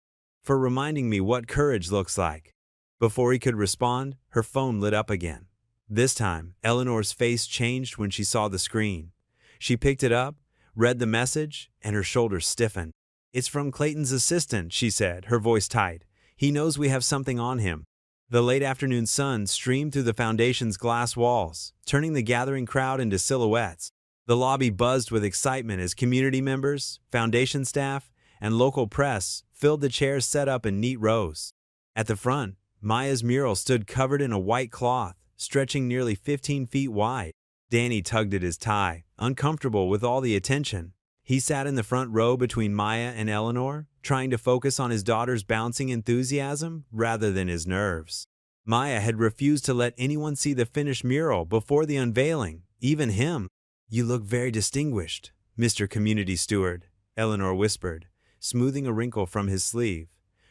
for reminding me what courage looks like. Before he could respond, her phone lit up again. This time, Eleanor's face changed when she saw the screen. She picked it up, read the message, and her shoulders stiffened. It's from Clayton's assistant, she said, her voice tight. He knows we have something on him. The late afternoon sun streamed through the foundation's glass walls, turning the gathering crowd into silhouettes. The lobby buzzed with excitement as community members, foundation staff, and local press filled the chairs set up in neat rows. At the front, Maya's mural stood covered in a white cloth, stretching nearly 15 feet wide. Danny tugged at his tie, uncomfortable with all the attention. He sat in the front row between Maya and Eleanor, trying to focus on his daughter's bouncing enthusiasm rather than his nerves. Maya had refused to let anyone see the finished mural before the unveiling, even him. You look very distinguished, Mr. Community Steward, Eleanor whispered, smoothing a wrinkle from his sleeve.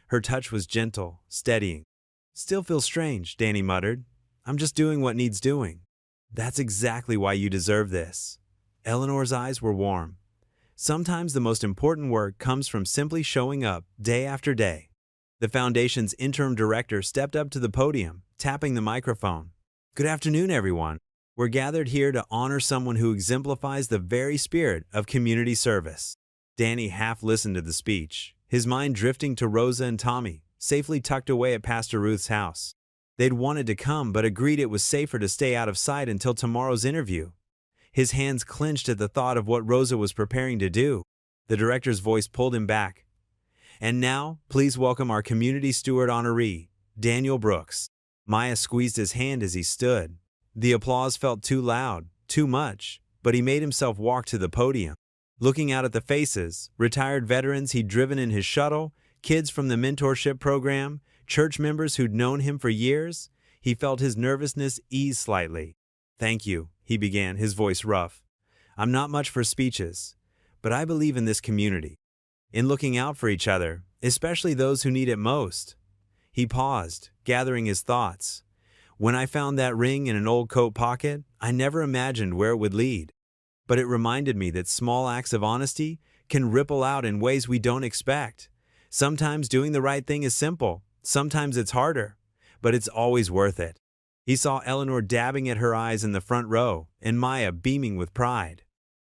Her touch was gentle, steadying. Still feels strange, Danny muttered. I'm just doing what needs doing. That's exactly why you deserve this. Eleanor's eyes were warm. Sometimes the most important work comes from simply showing up day after day. The foundation's interim director stepped up to the podium, tapping the microphone. Good afternoon, everyone. We're gathered here to honor someone who exemplifies the very spirit of community service. Danny half listened to the speech, his mind drifting to Rosa and Tommy, safely tucked away at Pastor Ruth's house. They'd wanted to come but agreed it was safer to stay out of sight until tomorrow's interview. His hands clenched at the thought of what Rosa was preparing to do. The director's voice pulled him back. And now, please welcome our community steward honoree, Daniel Brooks. Maya squeezed his hand as he stood. The applause felt too loud, too much, but he made himself walk to the podium. Looking out at the faces, retired veterans he'd driven in his shuttle, kids from the mentorship program, church members who'd known him for years, he felt his nervousness ease slightly. Thank you, he began, his voice rough. I'm not much for speeches, but I believe in this community, in looking out for each other, especially those who need it most. He paused, gathering his thoughts. When I found that ring in an old coat pocket, I never imagined where it would lead. But it reminded me that small acts of honesty can ripple out in ways we don't expect. Sometimes doing the right thing is simple, sometimes it's harder, but it's always worth it. He saw Eleanor dabbing at her eyes in the front row, and Maya beaming with pride.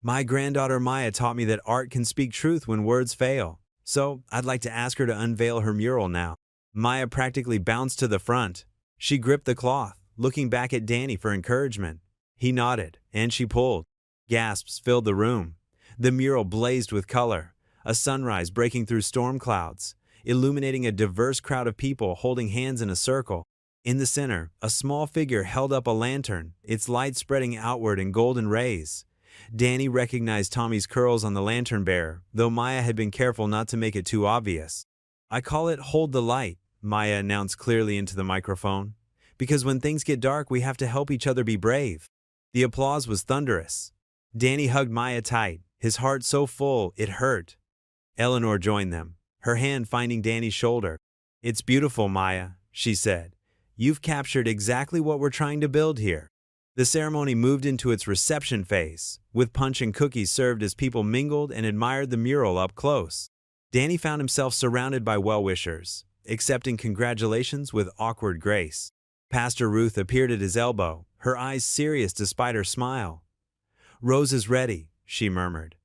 My granddaughter Maya taught me that art can speak truth when words fail, so I'd like to ask her to unveil her mural now." Maya practically bounced to the front. She gripped the cloth, looking back at Danny for encouragement. He nodded, and she pulled. Gasps filled the room. The mural blazed with color, a sunrise breaking through storm clouds, illuminating a diverse crowd of people holding hands in a circle. In the center, a small figure held up a lantern, its light spreading outward in golden rays. Danny recognized Tommy's curls on the lantern bearer, though Maya had been careful not to make it too obvious. "I call it Hold the Light," Maya announced clearly into the microphone. "Because when things get dark, we have to help each other be brave." The applause was thunderous. Danny hugged Maya tight, his heart so full it hurt. Eleanor joined them, her hand finding Danny's shoulder. "It's beautiful, Maya," she said. "You've captured exactly what we're trying to build here." The ceremony moved into its reception phase, with punch and cookies served as people mingled and admired the mural up close. Danny found himself surrounded by well-wishers, accepting congratulations with awkward grace. Pastor Ruth appeared at his elbow, her eyes serious despite her smile. "Rose is ready," she murmured.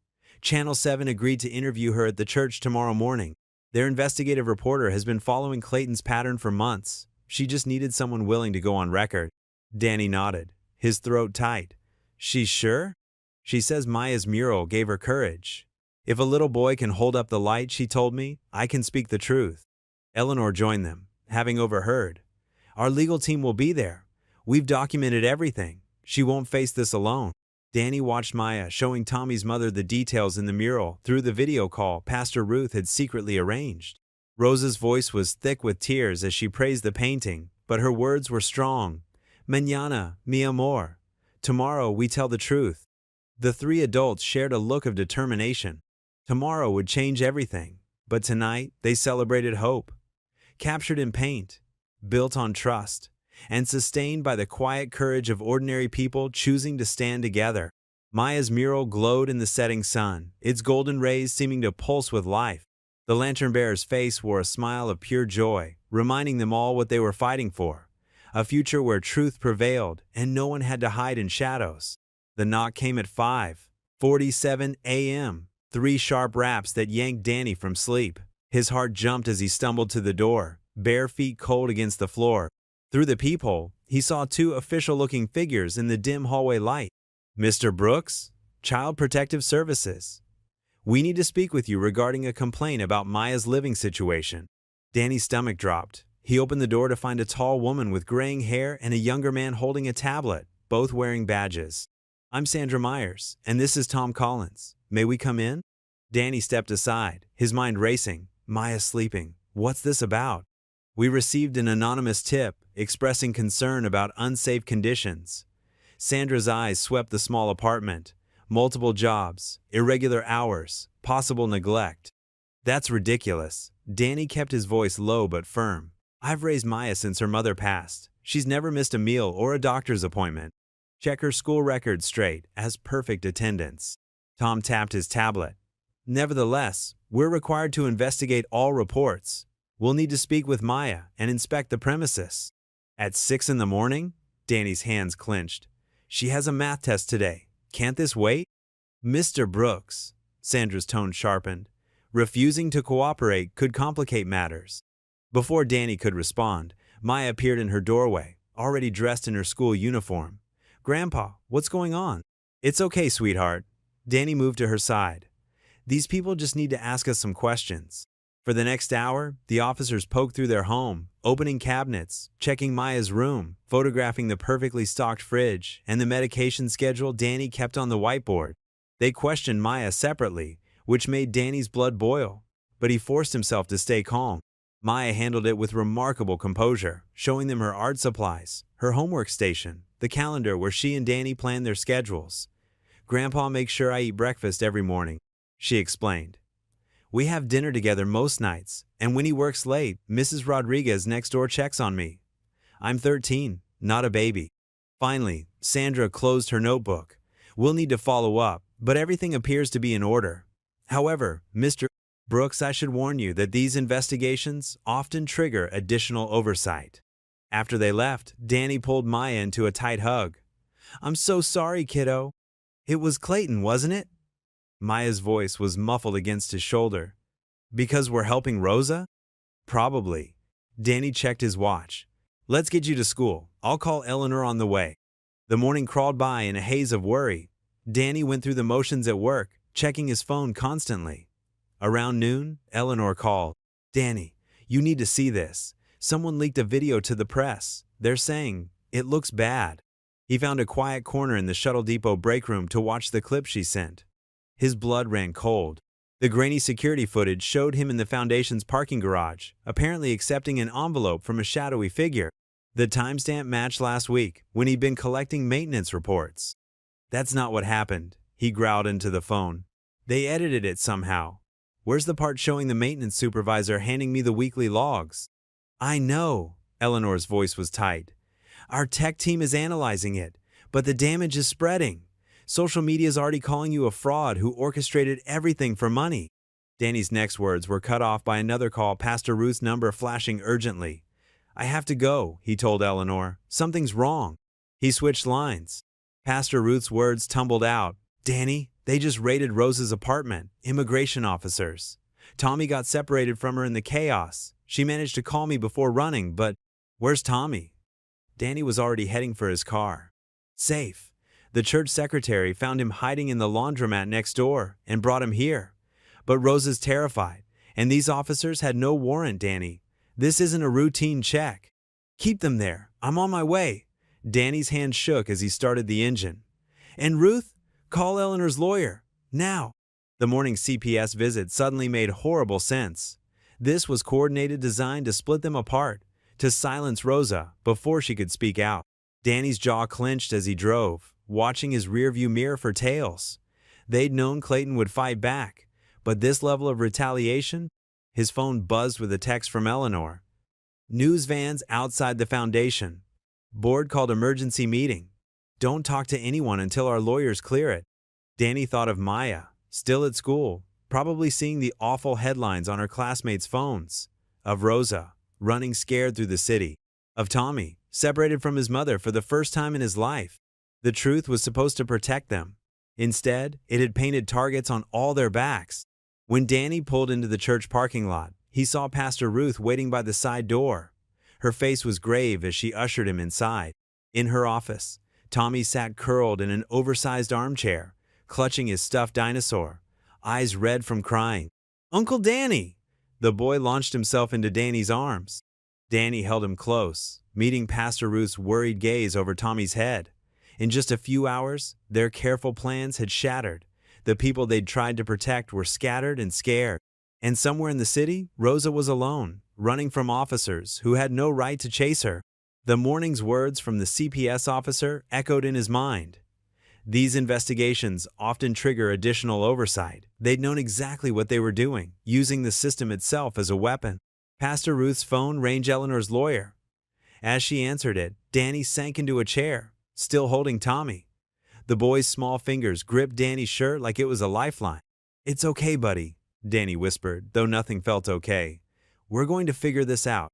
"Channel 7 agreed to interview her at the church tomorrow morning. Their investigative reporter has been following Clayton's pattern for months. She just needed someone willing to go on record." Danny nodded, his throat tight. "She's sure?" "She says Maya's mural gave her courage. If a little boy can hold up the light, she told me, I can speak the truth." Eleanor joined them, having overheard. "Our legal team will be there. We've documented everything. She won't face this alone." Danny watched Maya showing Tommy's mother the details in the mural through the video call Pastor Ruth had secretly arranged. Rose's voice was thick with tears as she praised the painting, but her words were strong. "Mañana, mi amor. Tomorrow we tell the truth." The three adults shared a look of determination. Tomorrow would change everything, but tonight they celebrated hope. Captured in paint, built on trust, and sustained by the quiet courage of ordinary people choosing to stand together. Maya's mural glowed in the setting sun, its golden rays seeming to pulse with life. The lantern bearer's face wore a smile of pure joy, reminding them all what they were fighting for. A future where truth prevailed and no one had to hide in shadows. The knock came at 5:47 a.m., 3 sharp raps that yanked Danny from sleep. His heart jumped as he stumbled to the door, bare feet cold against the floor. Through the peephole, he saw 2 official-looking figures in the dim hallway light. "Mr. Brooks, Child Protective Services. We need to speak with you regarding a complaint about Maya's living situation." Danny's stomach dropped. He opened the door to find a tall woman with graying hair and a younger man holding a tablet, both wearing badges. "I'm Sandra Myers, and this is Tom Collins. May we come in?" Danny stepped aside, his mind racing. Maya's sleeping. What's this about? "We received an anonymous tip expressing concern about unsafe conditions." Sandra's eyes swept the small apartment. Multiple jobs, irregular hours, possible neglect. "That's ridiculous." Danny kept his voice low but firm. "I've raised Maya since her mother passed. She's never missed a meal or a doctor's appointment. Check her school record straight, has perfect attendance." Tom tapped his tablet. "Nevertheless, we're required to investigate all reports. We'll need to speak with Maya and inspect the premises." "At 6 in the morning?" Danny's hands clenched. "She has a math test today. Can't this wait?" "Mr. Brooks," Sandra's tone sharpened. "Refusing to cooperate could complicate matters." Before Danny could respond, Maya appeared in her doorway, already dressed in her school uniform. "Grandpa, what's going on?" "It's okay, sweetheart." Danny moved to her side. "These people just need to ask us some questions." For the next hour, the officers poked through their home, opening cabinets, checking Maya's room, photographing the perfectly stocked fridge, and the medication schedule Danny kept on the whiteboard. They questioned Maya separately, which made Danny's blood boil, but he forced himself to stay calm. Maya handled it with remarkable composure, showing them her art supplies, her homework station, the calendar where she and Danny planned their schedules. "Grandpa makes sure I eat breakfast every morning," she explained. "We have dinner together most nights, and when he works late, Mrs. Rodriguez next door checks on me. I'm 13, not a baby." Finally, Sandra closed her notebook. "We'll need to follow up, but everything appears to be in order. However, Mr. Brooks, I should warn you that these investigations often trigger additional oversight." After they left, Danny pulled Maya into a tight hug. "I'm so sorry, kiddo. It was Clayton, wasn't it?" Maya's voice was muffled against his shoulder. Because we're helping Rosa? Probably. Danny checked his watch. Let's get you to school. I'll call Eleanor on the way. The morning crawled by in a haze of worry. Danny went through the motions at work, checking his phone constantly. Around noon, Eleanor called. Danny, you need to see this. Someone leaked a video to the press. They're saying, it looks bad. He found a quiet corner in the shuttle depot break room to watch the clip she sent. His blood ran cold. The grainy security footage showed him in the foundation's parking garage, apparently accepting an envelope from a shadowy figure. The timestamp matched last week, when he'd been collecting maintenance reports. That's not what happened, he growled into the phone. They edited it somehow. Where's the part showing the maintenance supervisor handing me the weekly logs? I know, Eleanor's voice was tight. Our tech team is analyzing it, but the damage is spreading. Social media's already calling you a fraud who orchestrated everything for money. Danny's next words were cut off by another call, Pastor Ruth's number flashing urgently. I have to go, he told Eleanor. Something's wrong. He switched lines. Pastor Ruth's words tumbled out. Danny, they just raided Rosa's apartment. Immigration officers. Tommy got separated from her in the chaos. She managed to call me before running, but where's Tommy? Danny was already heading for his car. Safe. The church secretary found him hiding in the laundromat next door and brought him here. But Rosa's terrified, and these officers had no warrant, Danny. This isn't a routine check. Keep them there. I'm on my way. Danny's hand shook as he started the engine. And Ruth, call Eleanor's lawyer. Now. The morning CPS visit suddenly made horrible sense. This was coordinated, designed to split them apart, to silence Rosa before she could speak out. Danny's jaw clenched as he drove, watching his rearview mirror for tails. They'd known Clayton would fight back, but this level of retaliation? His phone buzzed with a text from Eleanor. News vans outside the foundation. Board called emergency meeting. Don't talk to anyone until our lawyers clear it. Danny thought of Maya, still at school, probably seeing the awful headlines on her classmates' phones. Of Rosa, running scared through the city. Of Tommy, separated from his mother for the first time in his life. The truth was supposed to protect them. Instead, it had painted targets on all their backs. When Danny pulled into the church parking lot, he saw Pastor Ruth waiting by the side door. Her face was grave as she ushered him inside. In her office, Tommy sat curled in an oversized armchair, clutching his stuffed dinosaur, eyes red from crying. Uncle Danny! The boy launched himself into Danny's arms. Danny held him close, meeting Pastor Ruth's worried gaze over Tommy's head. In just a few hours, their careful plans had shattered. The people they'd tried to protect were scattered and scared. And somewhere in the city, Rosa was alone, running from officers who had no right to chase her. The morning's words from the CPS officer echoed in his mind. These investigations often trigger additional oversight. They'd known exactly what they were doing, using the system itself as a weapon. Pastor Ruth's phone rang Eleanor's lawyer. As she answered it, Danny sank into a chair, still holding Tommy. The boy's small fingers gripped Danny's shirt like it was a lifeline. It's okay, buddy, Danny whispered, though nothing felt okay. We're going to figure this out.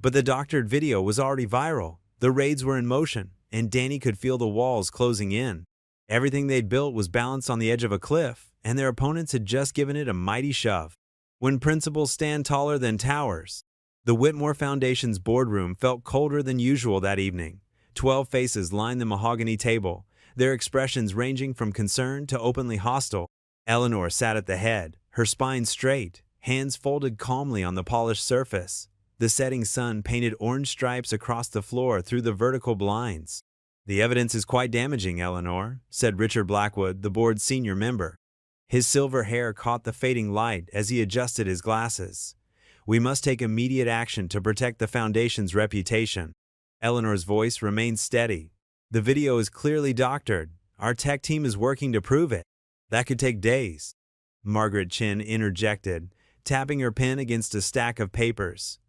But the doctored video was already viral. The raids were in motion, and Danny could feel the walls closing in. Everything they'd built was balanced on the edge of a cliff, and their opponents had just given it a mighty shove. When principles stand taller than towers. The Whitmore Foundation's boardroom felt colder than usual that evening. 12 faces lined the mahogany table, their expressions ranging from concerned to openly hostile. Eleanor sat at the head, her spine straight, hands folded calmly on the polished surface. The setting sun painted orange stripes across the floor through the vertical blinds. The evidence is quite damaging, Eleanor, said Richard Blackwood, the board's senior member. His silver hair caught the fading light as he adjusted his glasses. We must take immediate action to protect the Foundation's reputation. Eleanor's voice remained steady. The video is clearly doctored. Our tech team is working to prove it. That could take days. Margaret Chin interjected, tapping her pen against a stack of papers.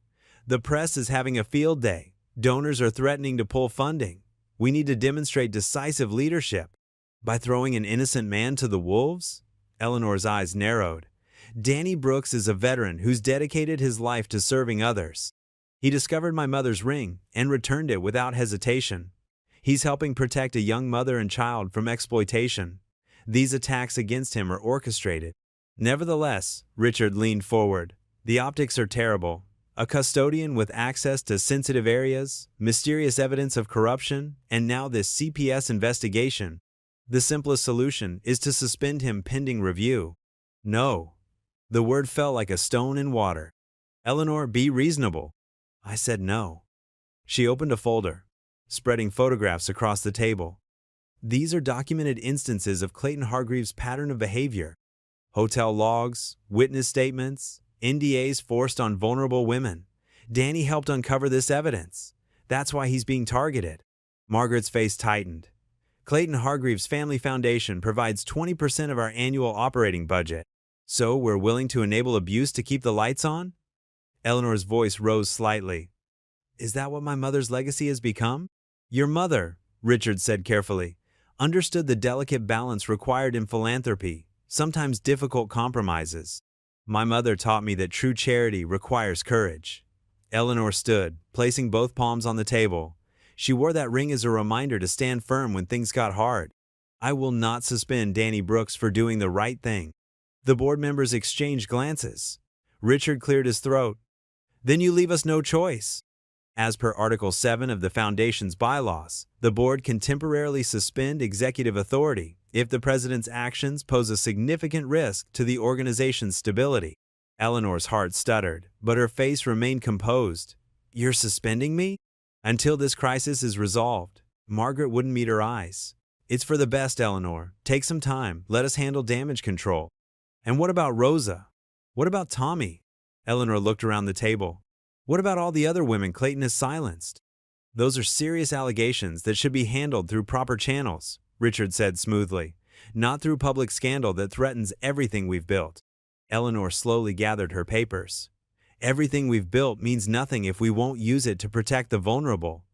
The press is having a field day. Donors are threatening to pull funding. We need to demonstrate decisive leadership. By throwing an innocent man to the wolves? Eleanor's eyes narrowed. Danny Brooks is a veteran who's dedicated his life to serving others. He discovered my mother's ring and returned it without hesitation. He's helping protect a young mother and child from exploitation. These attacks against him are orchestrated. Nevertheless, Richard leaned forward. The optics are terrible. A custodian with access to sensitive areas, mysterious evidence of corruption, and now this CPS investigation. The simplest solution is to suspend him pending review. No. The word fell like a stone in water. Eleanor, be reasonable. I said no. She opened a folder, spreading photographs across the table. These are documented instances of Clayton Hargreaves' pattern of behavior. Hotel logs, witness statements, NDAs forced on vulnerable women. Danny helped uncover this evidence. That's why he's being targeted. Margaret's face tightened. Clayton Hargreaves' Family Foundation provides 20% of our annual operating budget. So we're willing to enable abuse to keep the lights on? Eleanor's voice rose slightly. Is that what my mother's legacy has become? Your mother, Richard said carefully, understood the delicate balance required in philanthropy, sometimes difficult compromises. My mother taught me that true charity requires courage. Eleanor stood, placing both palms on the table. She wore that ring as a reminder to stand firm when things got hard. I will not suspend Danny Brooks for doing the right thing. The board members exchanged glances. Richard cleared his throat. Then you leave us no choice. As per Article 7 of the Foundation's bylaws, the board can temporarily suspend executive authority if the president's actions pose a significant risk to the organization's stability. Eleanor's heart stuttered, but her face remained composed. You're suspending me? Until this crisis is resolved. Margaret wouldn't meet her eyes. It's for the best, Eleanor. Take some time. Let us handle damage control. And what about Rosa? What about Tommy? Eleanor looked around the table. What about all the other women Clayton has silenced? Those are serious allegations that should be handled through proper channels, Richard said smoothly, not through public scandal that threatens everything we've built. Eleanor slowly gathered her papers. Everything we've built means nothing if we won't use it to protect the vulnerable.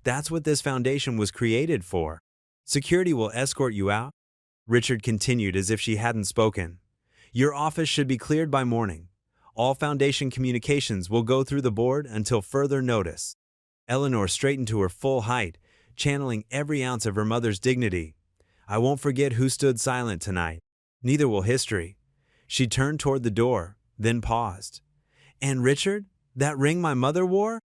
That's what this foundation was created for. Security will escort you out. Richard continued as if she hadn't spoken. Your office should be cleared by morning. All foundation communications will go through the board until further notice. Eleanor straightened to her full height, channeling every ounce of her mother's dignity. I won't forget who stood silent tonight. Neither will history. She turned toward the door, then paused. And Richard, that ring my mother wore?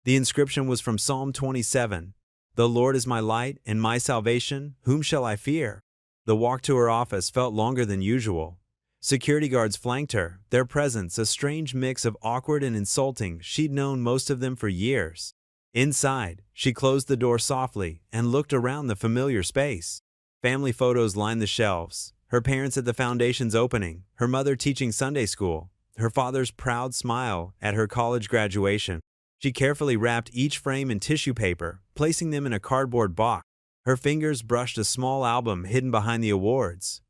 The inscription was from Psalm 27. The Lord is my light and my salvation, whom shall I fear? The walk to her office felt longer than usual. Security guards flanked her, their presence a strange mix of awkward and insulting. She'd known most of them for years. Inside, she closed the door softly and looked around the familiar space. Family photos lined the shelves. Her parents at the foundation's opening, her mother teaching Sunday school, her father's proud smile at her college graduation. She carefully wrapped each frame in tissue paper, placing them in a cardboard box. Her fingers brushed a small album hidden behind the awards.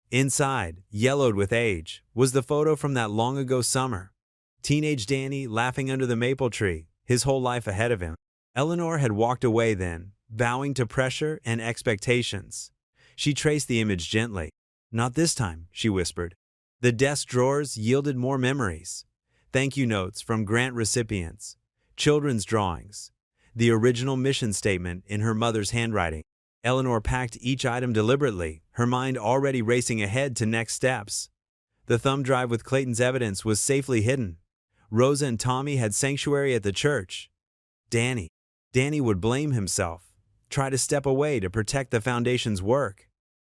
Inside, yellowed with age, was the photo from that long-ago summer. Teenage Danny laughing under the maple tree, his whole life ahead of him. Eleanor had walked away then, bowing to pressure and expectations. She traced the image gently. Not this time, she whispered. The desk drawers yielded more memories. Thank you notes from grant recipients, children's drawings, the original mission statement in her mother's handwriting. Eleanor packed each item deliberately, her mind already racing ahead to next steps. The thumb drive with Clayton's evidence was safely hidden. Rosa and Tommy had sanctuary at the church. Danny would blame himself, try to step away to protect the foundation's work.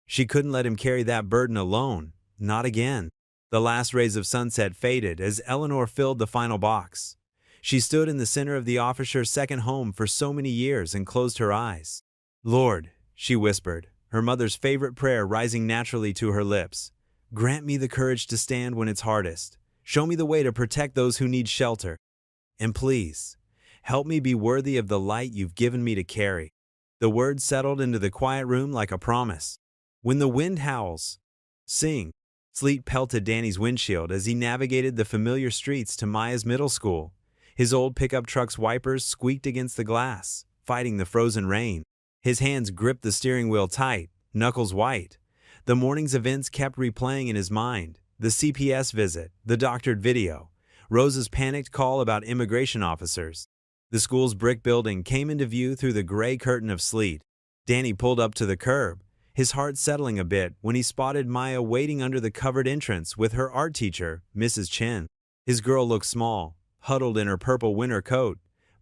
She couldn't let him carry that burden alone, not again. The last rays of sunset faded as Eleanor filled the final box. She stood in the center of the officer's second home for so many years and closed her eyes. Lord, she whispered, her mother's favorite prayer rising naturally to her lips. Grant me the courage to stand when it's hardest. Show me the way to protect those who need shelter. And please, help me be worthy of the light you've given me to carry. The words settled into the quiet room like a promise. When the wind howls, sing. Sleet pelted Danny's windshield as he navigated the familiar streets to Maya's middle school. His old pickup truck's wipers squeaked against the glass, fighting the frozen rain. His hands gripped the steering wheel tight, knuckles white. The morning's events kept replaying in his mind. The CPS visit, the doctored video, Rosa's panicked call about immigration officers. The school's brick building came into view through the gray curtain of sleet. Danny pulled up to the curb, his heart settling a bit when he spotted Maya waiting under the covered entrance with her art teacher, Mrs. Chen. His girl looked small, huddled in her purple winter coat,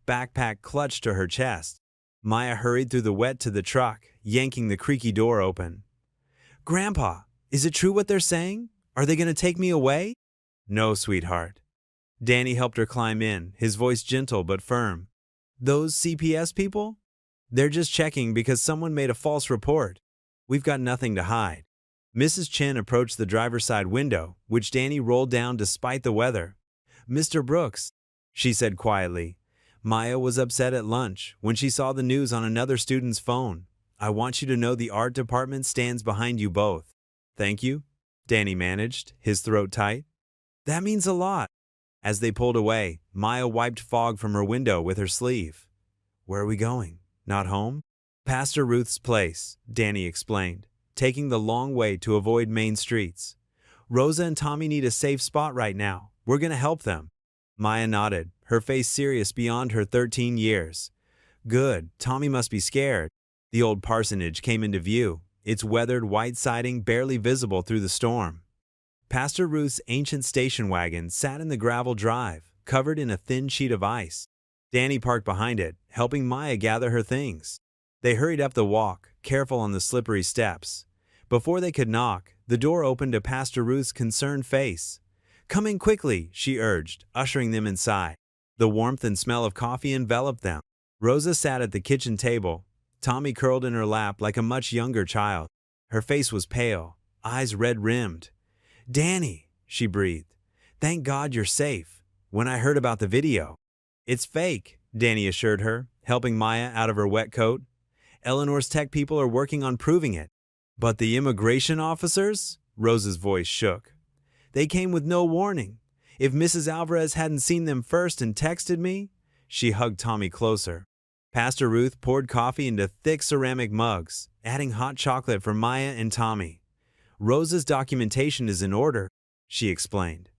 backpack clutched to her chest. Maya hurried through the wet to the truck, yanking the creaky door open. "Grandpa, is it true what they're saying? Are they going to take me away?" "No, sweetheart." Danny helped her climb in, his voice gentle but firm. "Those CPS people? They're just checking because someone made a false report. We've got nothing to hide." Mrs. Chen approached the driver's side window, which Danny rolled down despite the weather. "Mr. Brooks," she said quietly. "Maya was upset at lunch when she saw the news on another student's phone. I want you to know the art department stands behind you both." "Thank you," Danny managed, his throat tight. "That means a lot." As they pulled away, Maya wiped fog from her window with her sleeve. "Where are we going? Not home?" "Pastor Ruth's place," Danny explained, taking the long way to avoid main streets. "Rosa and Tommy need a safe spot right now. We're going to help them." Maya nodded, her face serious beyond her 13 years. "Good, Tommy must be scared." The old parsonage came into view, its weathered white siding barely visible through the storm. Pastor Ruth's ancient station wagon sat in the gravel drive, covered in a thin sheet of ice. Danny parked behind it, helping Maya gather her things. They hurried up the walk, careful on the slippery steps. Before they could knock, the door opened to Pastor Ruth's concerned face. "Come in quickly," she urged, ushering them inside. The warmth and smell of coffee enveloped them. Rosa sat at the kitchen table, Tommy curled in her lap like a much younger child. Her face was pale, eyes red-rimmed. "Danny," she breathed, "thank God you're safe. When I heard about the video—" "It's fake," Danny assured her, helping Maya out of her wet coat. "Eleanor's tech people are working on proving it." "But the immigration officers?" Rosa's voice shook. "They came with no warning. If Mrs. Alvarez hadn't seen them first and texted me—" She hugged Tommy closer. Pastor Ruth poured coffee into thick ceramic mugs, adding hot chocolate for Maya and Tommy. "Rosa's documentation is in order," she explained.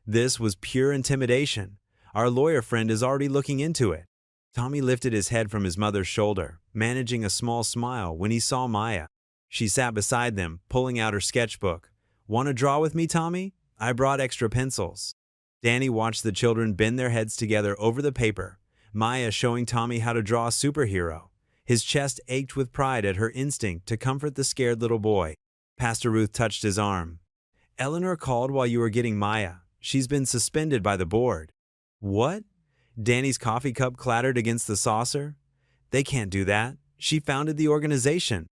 "This was pure intimidation. Our lawyer friend is already looking into it." Tommy lifted his head from his mother's shoulder, managing a small smile when he saw Maya. She sat beside them, pulling out her sketchbook. "Want to draw with me, Tommy? I brought extra pencils." Danny watched the children bend their heads together over the paper, Maya showing Tommy how to draw a superhero. His chest ached with pride at her instinct to comfort the scared little boy. Pastor Ruth touched his arm. "Eleanor called while you were getting Maya. She's been suspended by the board." "What?" Danny's coffee cup clattered against the saucer. "They can't do that. She founded the organization.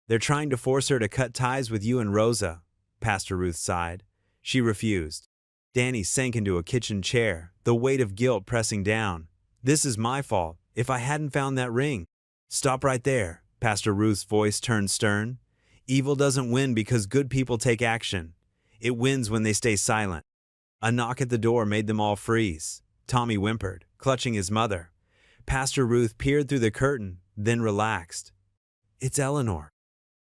They're trying to force her to cut ties with you and Rosa." Pastor Ruth sighed. She refused. Danny sank into a kitchen chair, the weight of guilt pressing down. "This is my fault, if I hadn't found that ring." "Stop right there." Pastor Ruth's voice turned stern. "Evil doesn't win because good people take action. It wins when they stay silent." A knock at the door made them all freeze. Tommy whimpered, clutching his mother. Pastor Ruth peered through the curtain, then relaxed. "It's Eleanor."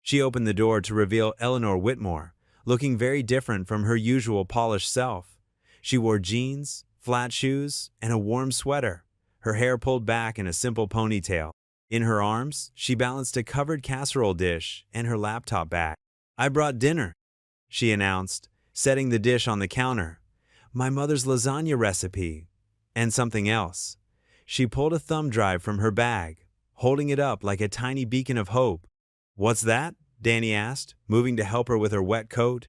She opened the door to reveal Eleanor Whitmore, looking very different from her usual polished self. She wore jeans, flat shoes, and a warm sweater, her hair pulled back in a simple ponytail. In her arms, she balanced a covered casserole dish and her laptop bag. "I brought dinner," she announced, setting the dish on the counter. "My mother's lasagna recipe, and something else." She pulled a thumb drive from her bag, holding it up like a tiny beacon of hope. "What's that?" Danny asked, moving to help her with her wet coat.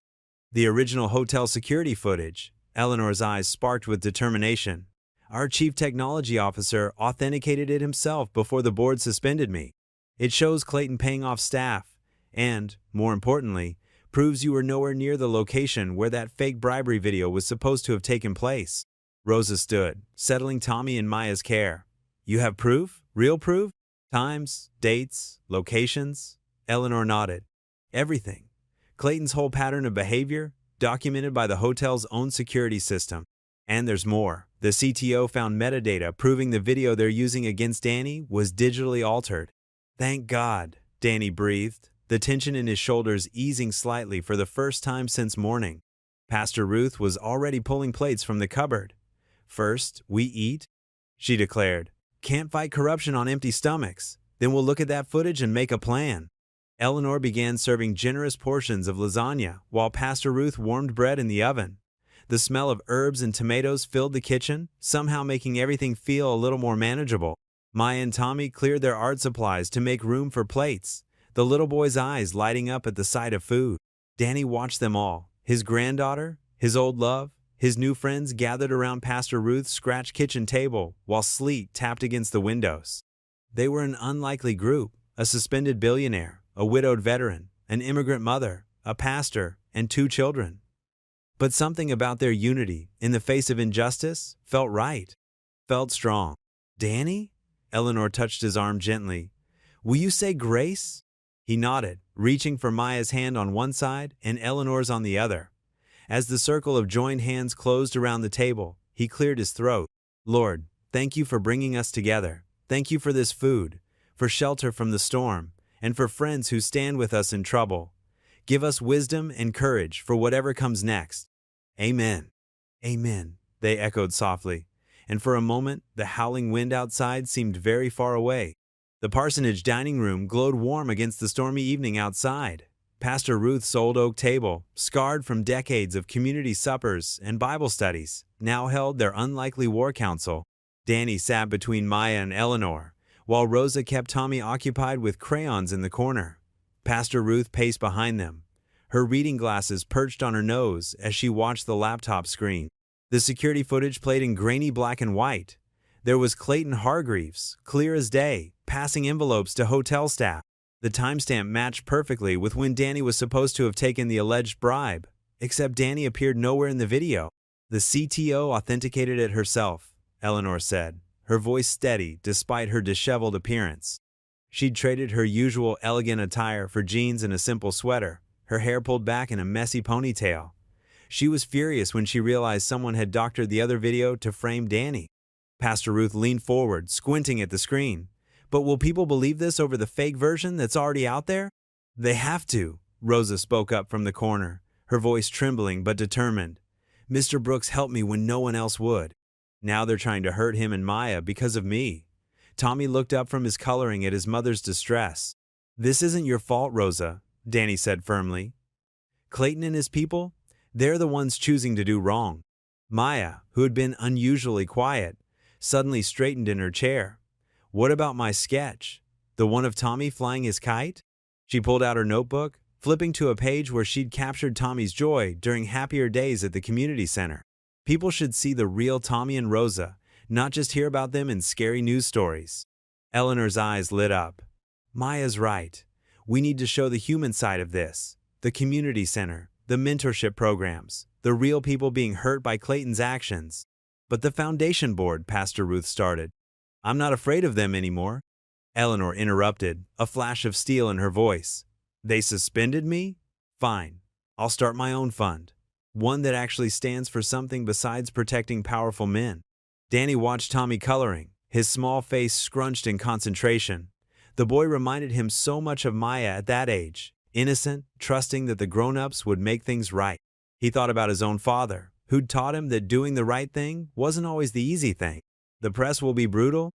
"The original hotel security footage." Eleanor's eyes sparked with determination. "Our chief technology officer authenticated it himself before the board suspended me. It shows Clayton paying off staff and, more importantly, proves you were nowhere near the location where that fake bribery video was supposed to have taken place." Rosa stood, settling Tommy in Maya's care. "You have proof? Real proof? Times, dates, locations?" Eleanor nodded. "Everything. Clayton's whole pattern of behavior, documented by the hotel's own security system. And there's more. The CTO found metadata proving the video they're using against Danny was digitally altered." "Thank God," Danny breathed, the tension in his shoulders easing slightly for the first time since morning. Pastor Ruth was already pulling plates from the cupboard. "First, we eat," she declared. "Can't fight corruption on empty stomachs. Then we'll look at that footage and make a plan." Eleanor began serving generous portions of lasagna while Pastor Ruth warmed bread in the oven. The smell of herbs and tomatoes filled the kitchen, somehow making everything feel a little more manageable. Maya and Tommy cleared their art supplies to make room for plates, the little boy's eyes lighting up at the sight of food. Danny watched them all, his granddaughter, his old love, his new friends gathered around Pastor Ruth's scratch kitchen table while sleet tapped against the windows. They were an unlikely group, a suspended billionaire, a widowed veteran, an immigrant mother, a pastor, and 2 children. But something about their unity, in the face of injustice, felt right, felt strong. "Danny?" Eleanor touched his arm gently. "Will you say grace?" He nodded, reaching for Maya's hand on one side and Eleanor's on the other. As the circle of joined hands closed around the table, he cleared his throat. "Lord, thank you for bringing us together. Thank you for this food, for shelter from the storm, and for friends who stand with us in trouble. Give us wisdom and courage for whatever comes next." "Amen." "Amen," they echoed softly, and for a moment the howling wind outside seemed very far away. The parsonage dining room glowed warm against the stormy evening outside. Pastor Ruth's old oak table, scarred from decades of community suppers and Bible studies, now held their unlikely war council. Danny sat between Maya and Eleanor, while Rosa kept Tommy occupied with crayons in the corner. Pastor Ruth paced behind them, her reading glasses perched on her nose as she watched the laptop screen. The security footage played in grainy black and white. There was Clayton Hargreaves, clear as day, passing envelopes to hotel staff. The timestamp matched perfectly with when Danny was supposed to have taken the alleged bribe, except Danny appeared nowhere in the video. "The CTO authenticated it herself," Eleanor said, her voice steady despite her disheveled appearance. She'd traded her usual elegant attire for jeans and a simple sweater, her hair pulled back in a messy ponytail. She was furious when she realized someone had doctored the other video to frame Danny. Pastor Ruth leaned forward, squinting at the screen. "But will people believe this over the fake version that's already out there?" "They have to," Rosa spoke up from the corner, her voice trembling but determined. "Mr. Brooks helped me when no one else would. Now they're trying to hurt him and Maya because of me." Tommy looked up from his coloring at his mother's distress. "This isn't your fault, Rosa," Danny said firmly. "Clayton and his people, they're the ones choosing to do wrong." Maya, who had been unusually quiet, suddenly straightened in her chair. "What about my sketch? The one of Tommy flying his kite?" She pulled out her notebook, flipping to a page where she'd captured Tommy's joy during happier days at the community center. People should see the real Tommy and Rosa, not just hear about them in scary news stories. Eleanor's eyes lit up. "Maya's right. We need to show the human side of this. The community center, the mentorship programs, the real people being hurt by Clayton's actions." "But the foundation board," Pastor Ruth started. "I'm not afraid of them anymore." Eleanor interrupted, a flash of steel in her voice. "They suspended me? Fine. I'll start my own fund. One that actually stands for something besides protecting powerful men." Danny watched Tommy coloring, his small face scrunched in concentration. The boy reminded him so much of Maya at that age, innocent, trusting that the grown-ups would make things right. He thought about his own father, who'd taught him that doing the right thing wasn't always the easy thing. "The press will be brutal,"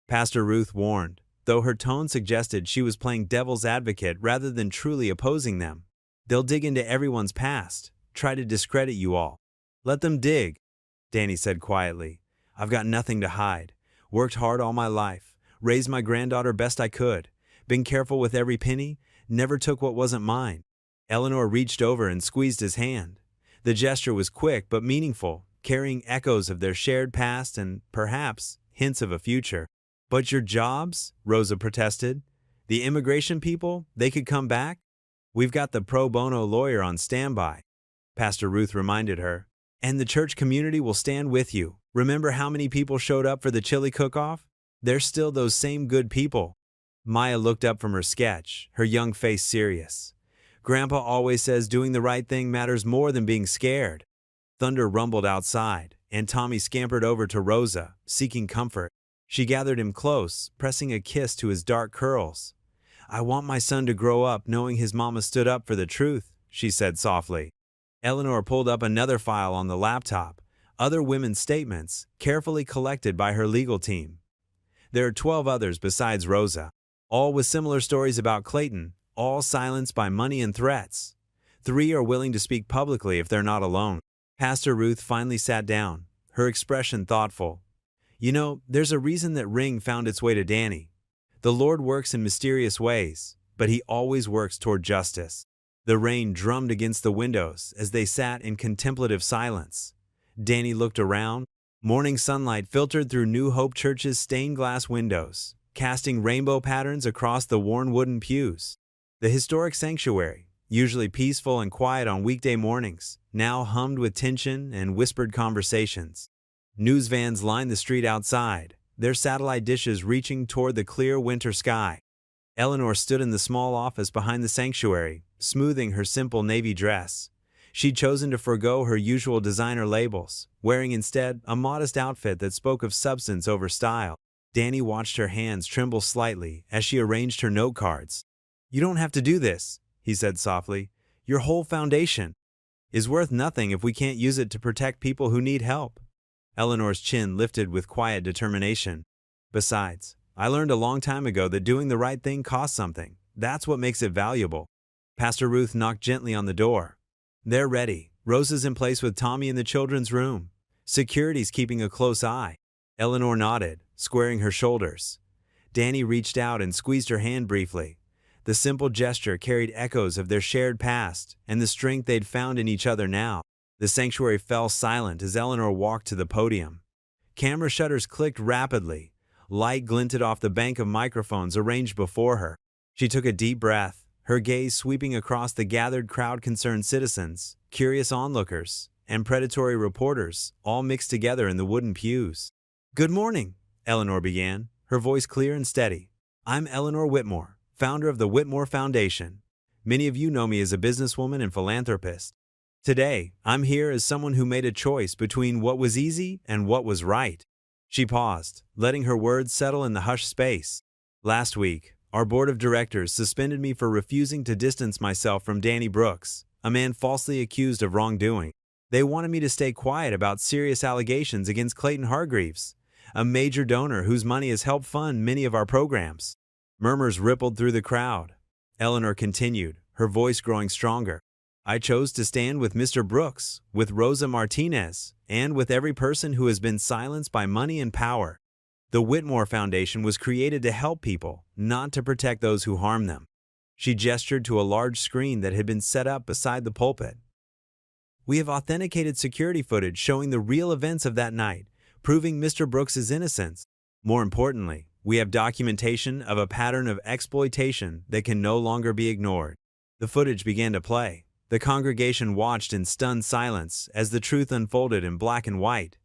Pastor Ruth warned, though her tone suggested she was playing devil's advocate rather than truly opposing them. "They'll dig into everyone's past, try to discredit you all." "Let them dig," Danny said quietly. "I've got nothing to hide. Worked hard all my life, raised my granddaughter best I could, been careful with every penny, never took what wasn't mine." Eleanor reached over and squeezed his hand. The gesture was quick but meaningful, carrying echoes of their shared past and, perhaps, hints of a future. "But your jobs?" Rosa protested. "The immigration people, they could come back?" "We've got the pro bono lawyer on standby," Pastor Ruth reminded her. "And the church community will stand with you. Remember how many people showed up for the chili cook-off? They're still those same good people." Maya looked up from her sketch, her young face serious. "Grandpa always says doing the right thing matters more than being scared." Thunder rumbled outside, and Tommy scampered over to Rosa, seeking comfort. She gathered him close, pressing a kiss to his dark curls. "I want my son to grow up knowing his mama stood up for the truth," she said softly. Eleanor pulled up another file on the laptop, other women's statements, carefully collected by her legal team. There are 12 others besides Rosa, all with similar stories about Clayton, all silenced by money and threats. 3 are willing to speak publicly if they're not alone. Pastor Ruth finally sat down, her expression thoughtful. You know, there's a reason that ring found its way to Danny. The Lord works in mysterious ways, but He always works toward justice. The rain drummed against the windows as they sat in contemplative silence. Danny looked around. Morning sunlight filtered through New Hope Church's stained glass windows, casting rainbow patterns across the worn wooden pews. The historic sanctuary, usually peaceful and quiet on weekday mornings, now hummed with tension and whispered conversations. News vans lined the street outside, their satellite dishes reaching toward the clear winter sky. Eleanor stood in the small office behind the sanctuary, smoothing her simple navy dress. She'd chosen to forego her usual designer labels, wearing instead a modest outfit that spoke of substance over style. Danny watched her hands tremble slightly as she arranged her note cards. "You don't have to do this," he said softly. "Your whole foundation is worth nothing if we can't use it to protect people who need help." Eleanor's chin lifted with quiet determination. "Besides, I learned a long time ago that doing the right thing costs something. That's what makes it valuable." Pastor Ruth knocked gently on the door. "They're ready. Rosa's in place with Tommy in the children's room. Security's keeping a close eye." Eleanor nodded, squaring her shoulders. Danny reached out and squeezed her hand briefly. The simple gesture carried echoes of their shared past and the strength they'd found in each other now. The sanctuary fell silent as Eleanor walked to the podium. Camera shutters clicked rapidly. Light glinted off the bank of microphones arranged before her. She took a deep breath, her gaze sweeping across the gathered crowd. Concerned citizens, curious onlookers, and predatory reporters, all mixed together in the wooden pews. "Good morning," Eleanor began, her voice clear and steady. "I'm Eleanor Whitmore, founder of the Whitmore Foundation. Many of you know me as a businesswoman and philanthropist. Today, I'm here as someone who made a choice between what was easy and what was right." She paused, letting her words settle in the hushed space. "Last week, our board of directors suspended me for refusing to distance myself from Danny Brooks, a man falsely accused of wrongdoing. They wanted me to stay quiet about serious allegations against Clayton Hargreaves, a major donor whose money has helped fund many of our programs." Murmurs rippled through the crowd. Eleanor continued, her voice growing stronger. "I chose to stand with Mr. Brooks, with Rosa Martinez, and with every person who has been silenced by money and power. The Whitmore Foundation was created to help people, not to protect those who harm them." She gestured to a large screen that had been set up beside the pulpit. "We have authenticated security footage showing the real events of that night, proving Mr. Brooks' innocence. More importantly, we have documentation of a pattern of exploitation that can no longer be ignored." The footage began to play. The congregation watched in stunned silence as the truth unfolded in black and white.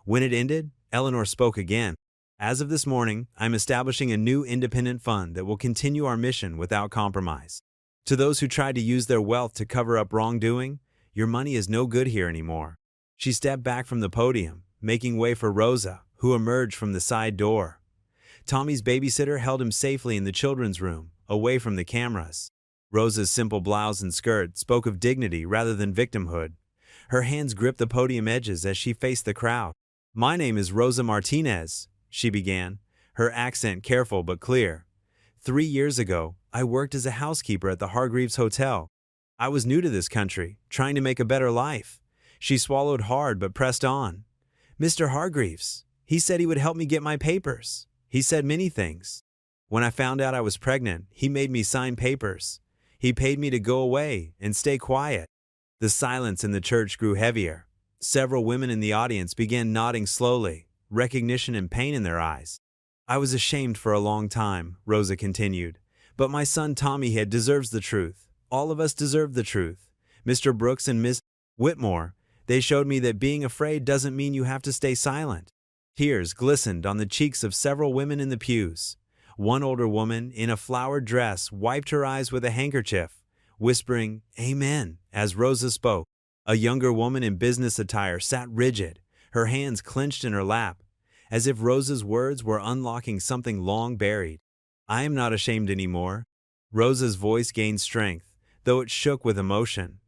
When it ended, Eleanor spoke again. "As of this morning, I'm establishing a new independent fund that will continue our mission without compromise. To those who tried to use their wealth to cover up wrongdoing, your money is no good here anymore." She stepped back from the podium, making way for Rosa, who emerged from the side door. Tommy's babysitter held him safely in the children's room, away from the cameras. Rosa's simple blouse and skirt spoke of dignity rather than victimhood. Her hands gripped the podium edges as she faced the crowd. "My name is Rosa Martinez," she began, her accent careful but clear. 3 years ago, I worked as a housekeeper at the Hargreaves Hotel. I was new to this country, trying to make a better life." She swallowed hard but pressed on. "Mr. Hargreaves, he said he would help me get my papers. He said many things. When I found out I was pregnant, he made me sign papers. He paid me to go away and stay quiet." The silence in the church grew heavier. Several women in the audience began nodding slowly, recognition and pain in their eyes. "I was ashamed for a long time," Rosa continued. "But my son Tommy had deserves the truth. All of us deserve the truth. Mr. Brooks and Miss Whitmore, they showed me that being afraid doesn't mean you have to stay silent." Tears glistened on the cheeks of several women in the pews. One older woman, in a flowered dress, wiped her eyes with a handkerchief, whispering, "Amen," as Rosa spoke. A younger woman in business attire sat rigid, her hands clenched in her lap, as if Rosa's words were unlocking something long buried. "I am not ashamed anymore." Rosa's voice gained strength, though it shook with emotion.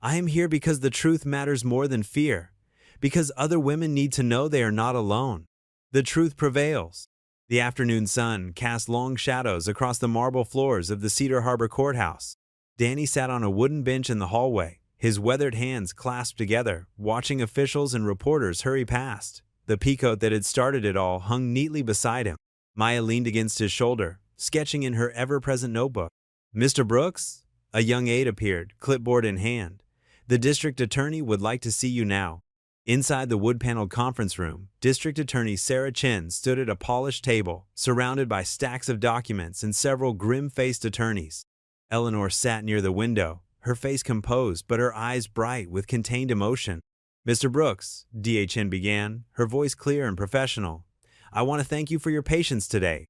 "I am here because the truth matters more than fear, because other women need to know they are not alone. The truth prevails." The afternoon sun cast long shadows across the marble floors of the Cedar Harbor Courthouse. Danny sat on a wooden bench in the hallway, his weathered hands clasped together, watching officials and reporters hurry past. The peacoat that had started it all hung neatly beside him. Maya leaned against his shoulder, sketching in her ever-present notebook. "Mr. Brooks?" A young aide appeared, clipboard in hand. "The district attorney would like to see you now." Inside the wood-paneled conference room, District Attorney Sarah Chin stood at a polished table, surrounded by stacks of documents and several grim-faced attorneys. Eleanor sat near the window, her face composed but her eyes bright with contained emotion. "Mr. Brooks," Chin began, her voice clear and professional, "I want to thank you for your patience today.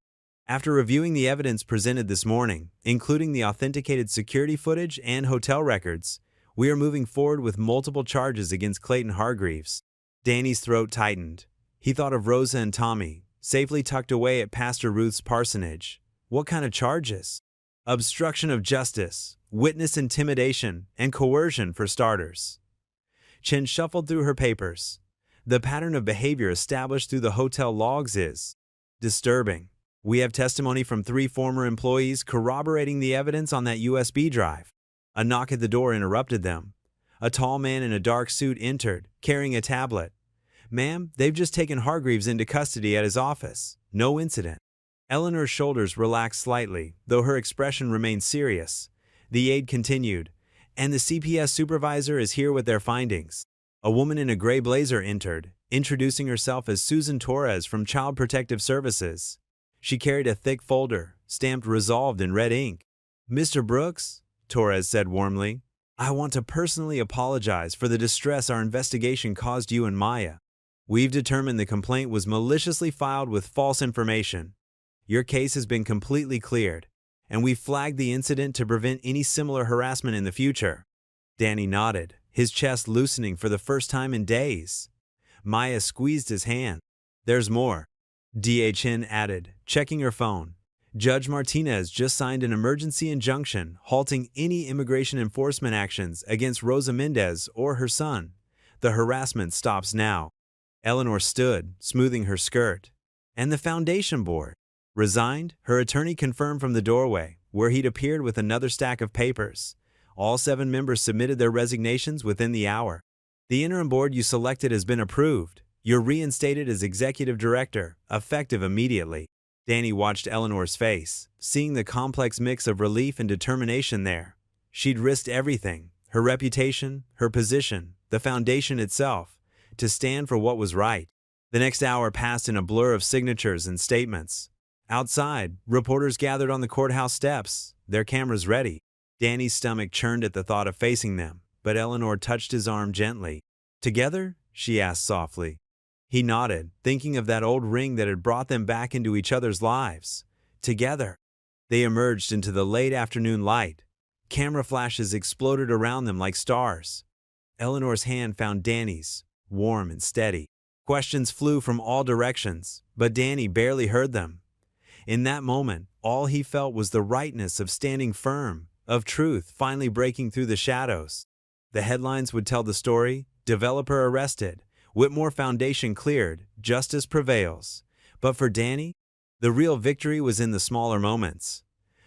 After reviewing the evidence presented this morning, including the authenticated security footage and hotel records, we are moving forward with multiple charges against Clayton Hargreaves." Danny's throat tightened. He thought of Rosa and Tommy, safely tucked away at Pastor Ruth's parsonage. What kind of charges? Obstruction of justice, witness intimidation, and coercion for starters. Chen shuffled through her papers. "The pattern of behavior established through the hotel logs is disturbing. We have testimony from 3 former employees corroborating the evidence on that USB drive." A knock at the door interrupted them. A tall man in a dark suit entered, carrying a tablet. "Ma'am, they've just taken Hargreaves into custody at his office. No incident." Eleanor's shoulders relaxed slightly, though her expression remained serious. The aide continued, "And the CPS supervisor is here with their findings." A woman in a gray blazer entered, introducing herself as Susan Torres from Child Protective Services. She carried a thick folder, stamped "Resolved" in red ink. "Mr. Brooks," Torres said warmly, "I want to personally apologize for the distress our investigation caused you and Maya. We've determined the complaint was maliciously filed with false information. Your case has been completely cleared, and we've flagged the incident to prevent any similar harassment in the future." Danny nodded, his chest loosening for the first time in days. Maya squeezed his hand. "There's more," Chin added, checking her phone. "Judge Martinez just signed an emergency injunction halting any immigration enforcement actions against Rosa Mendez or her son. The harassment stops now." Eleanor stood, smoothing her skirt. "And the foundation board?" "Resigned," her attorney confirmed from the doorway, where he'd appeared with another stack of papers. "All 7 members submitted their resignations within the hour. The interim board you selected has been approved. You're reinstated as executive director, effective immediately." Danny watched Eleanor's face, seeing the complex mix of relief and determination there. She'd risked everything, her reputation, her position, the foundation itself, to stand for what was right. The next hour passed in a blur of signatures and statements. Outside, reporters gathered on the courthouse steps, their cameras ready. Danny's stomach churned at the thought of facing them, but Eleanor touched his arm gently. "Together?" she asked softly. He nodded, thinking of that old ring that had brought them back into each other's lives. Together. They emerged into the late afternoon light. Camera flashes exploded around them like stars. Eleanor's hand found Danny's, warm and steady. Questions flew from all directions, but Danny barely heard them. In that moment, all he felt was the rightness of standing firm, of truth finally breaking through the shadows. The headlines would tell the story: developer arrested, Whitmore Foundation cleared, justice prevails. But for Danny, the real victory was in the smaller moments.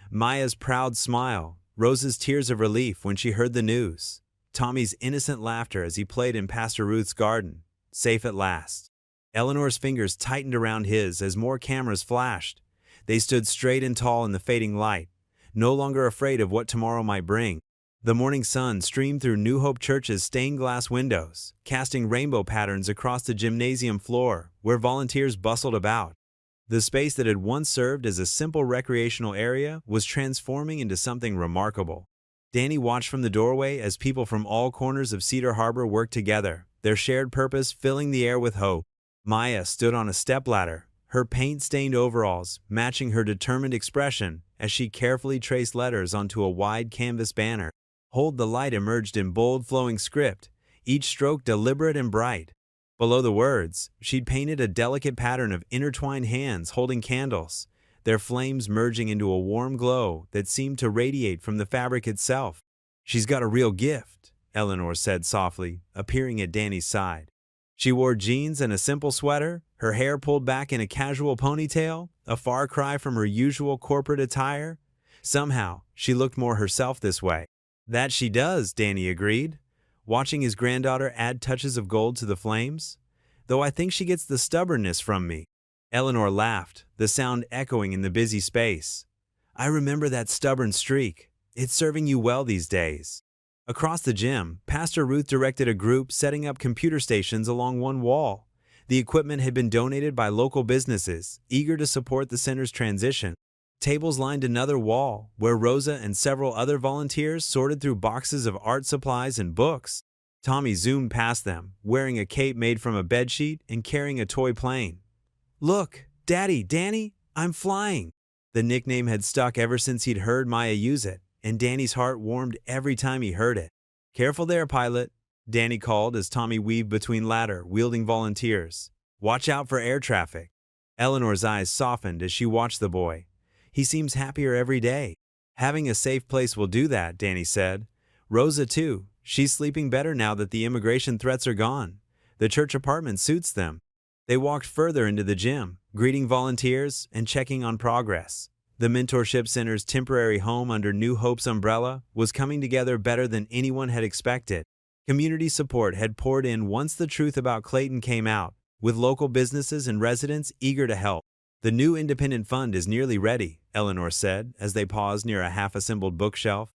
Maya's proud smile, Rose's tears of relief when she heard the news, Tommy's innocent laughter as he played in Pastor Ruth's garden, safe at last. Eleanor's fingers tightened around his as more cameras flashed. They stood straight and tall in the fading light, no longer afraid of what tomorrow might bring. The morning sun streamed through New Hope Church's stained glass windows, casting rainbow patterns across the gymnasium floor, where volunteers bustled about. The space that had once served as a simple recreational area was transforming into something remarkable. Danny watched from the doorway as people from all corners of Cedar Harbor worked together, their shared purpose filling the air with hope. Maya stood on a stepladder, her paint-stained overalls matching her determined expression as she carefully traced letters onto a wide canvas banner. "Hold the Light" emerged in bold, flowing script, each stroke deliberate and bright. Below the words, she'd painted a delicate pattern of intertwined hands holding candles, their flames merging into a warm glow that seemed to radiate from the fabric itself. "She's got a real gift," Eleanor said softly, appearing at Danny's side. She wore jeans and a simple sweater, her hair pulled back in a casual ponytail, a far cry from her usual corporate attire. Somehow, she looked more herself this way. That she does, Danny agreed, watching his granddaughter add touches of gold to the flames. Though I think she gets the stubbornness from me. Eleanor laughed, the sound echoing in the busy space. I remember that stubborn streak. It's serving you well these days. Across the gym, Pastor Ruth directed a group setting up computer stations along one wall. The equipment had been donated by local businesses, eager to support the center's transition. Tables lined another wall, where Rosa and several other volunteers sorted through boxes of art supplies and books. Tommy zoomed past them, wearing a cape made from a bedsheet and carrying a toy plane. Look, Daddy, Danny, I'm flying. The nickname had stuck ever since he'd heard Maya use it, and Danny's heart warmed every time he heard it. Careful there, pilot, Danny called as Tommy weaved between ladder-wielding volunteers. Watch out for air traffic. Eleanor's eyes softened as she watched the boy. He seems happier every day. Having a safe place will do that, Danny said. Rosa, too. She's sleeping better now that the immigration threats are gone. The church apartment suits them. They walked further into the gym, greeting volunteers and checking on progress. The Mentorship Center's temporary home under New Hope's umbrella was coming together better than anyone had expected. Community support had poured in once the truth about Clayton came out, with local businesses and residents eager to help. The new independent fund is nearly ready, Eleanor said as they paused near a half-assembled bookshelf.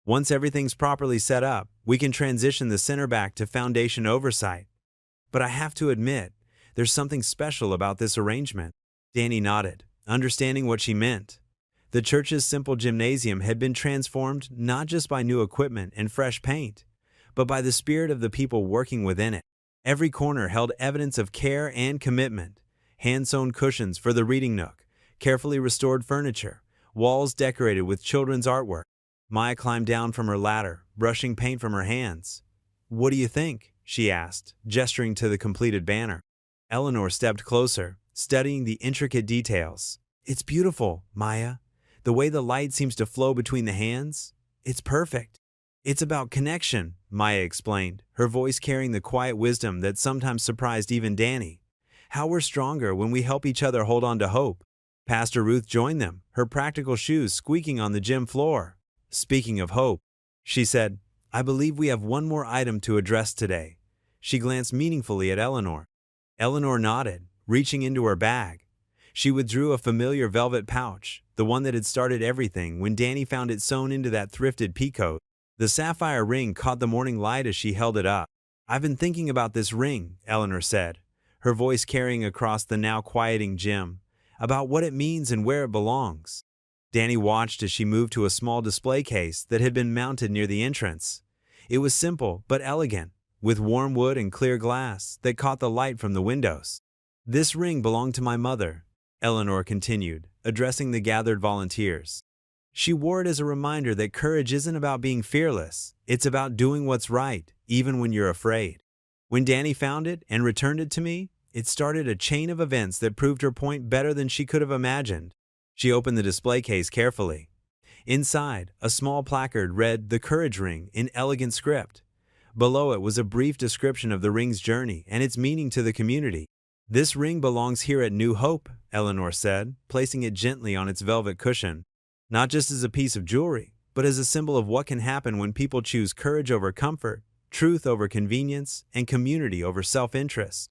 Once everything's properly set up, we can transition the center back to foundation oversight. But I have to admit, there's something special about this arrangement. Danny nodded, understanding what she meant. The church's simple gymnasium had been transformed not just by new equipment and fresh paint, but by the spirit of the people working within it. Every corner held evidence of care and commitment. Hand-sewn cushions for the reading nook, carefully restored furniture, walls decorated with children's artwork. Maya climbed down from her ladder, brushing paint from her hands. What do you think? She asked, gesturing to the completed banner. Eleanor stepped closer, studying the intricate details. It's beautiful, Maya. The way the light seems to flow between the hands, it's perfect. It's about connection, Maya explained, her voice carrying the quiet wisdom that sometimes surprised even Danny. How we're stronger when we help each other hold on to hope. Pastor Ruth joined them, her practical shoes squeaking on the gym floor. Speaking of hope, she said, I believe we have one more item to address today. She glanced meaningfully at Eleanor. Eleanor nodded, reaching into her bag. She withdrew a familiar velvet pouch, the one that had started everything when Danny found it sewn into that thrifted peacoat. The sapphire ring caught the morning light as she held it up. I've been thinking about this ring, Eleanor said, her voice carrying across the now quieting gym, about what it means and where it belongs. Danny watched as she moved to a small display case that had been mounted near the entrance. It was simple but elegant, with warm wood and clear glass that caught the light from the windows. This ring belonged to my mother, Eleanor continued, addressing the gathered volunteers. She wore it as a reminder that courage isn't about being fearless, it's about doing what's right, even when you're afraid. When Danny found it and returned it to me, it started a chain of events that proved her point better than she could have imagined. She opened the display case carefully. Inside, a small placard read "The Courage Ring" in elegant script. Below it was a brief description of the ring's journey and its meaning to the community. This ring belongs here at New Hope, Eleanor said, placing it gently on its velvet cushion. Not just as a piece of jewelry, but as a symbol of what can happen when people choose courage over comfort, truth over convenience, and community over self-interest.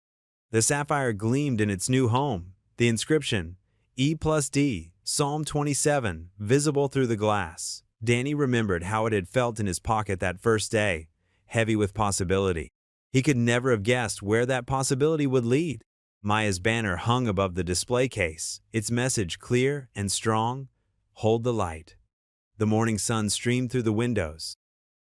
The sapphire gleamed in its new home, the inscription, E+D, Psalm 27, visible through the glass. Danny remembered how it had felt in his pocket that first day, heavy with possibility. He could never have guessed where that possibility would lead. Maya's banner hung above the display case, its message clear and strong, hold the light. The morning sun streamed through the windows,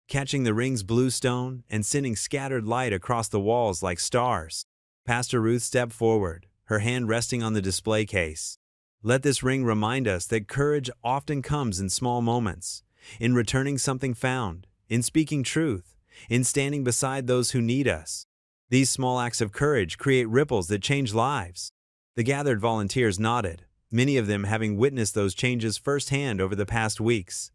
catching the ring's blue stone and sending scattered light across the walls like stars. Pastor Ruth stepped forward, her hand resting on the display case. Let this ring remind us that courage often comes in small moments, in returning something found, in speaking truth, in standing beside those who need us. These small acts of courage create ripples that change lives. The gathered volunteers nodded, many of them having witnessed those changes firsthand over the past weeks.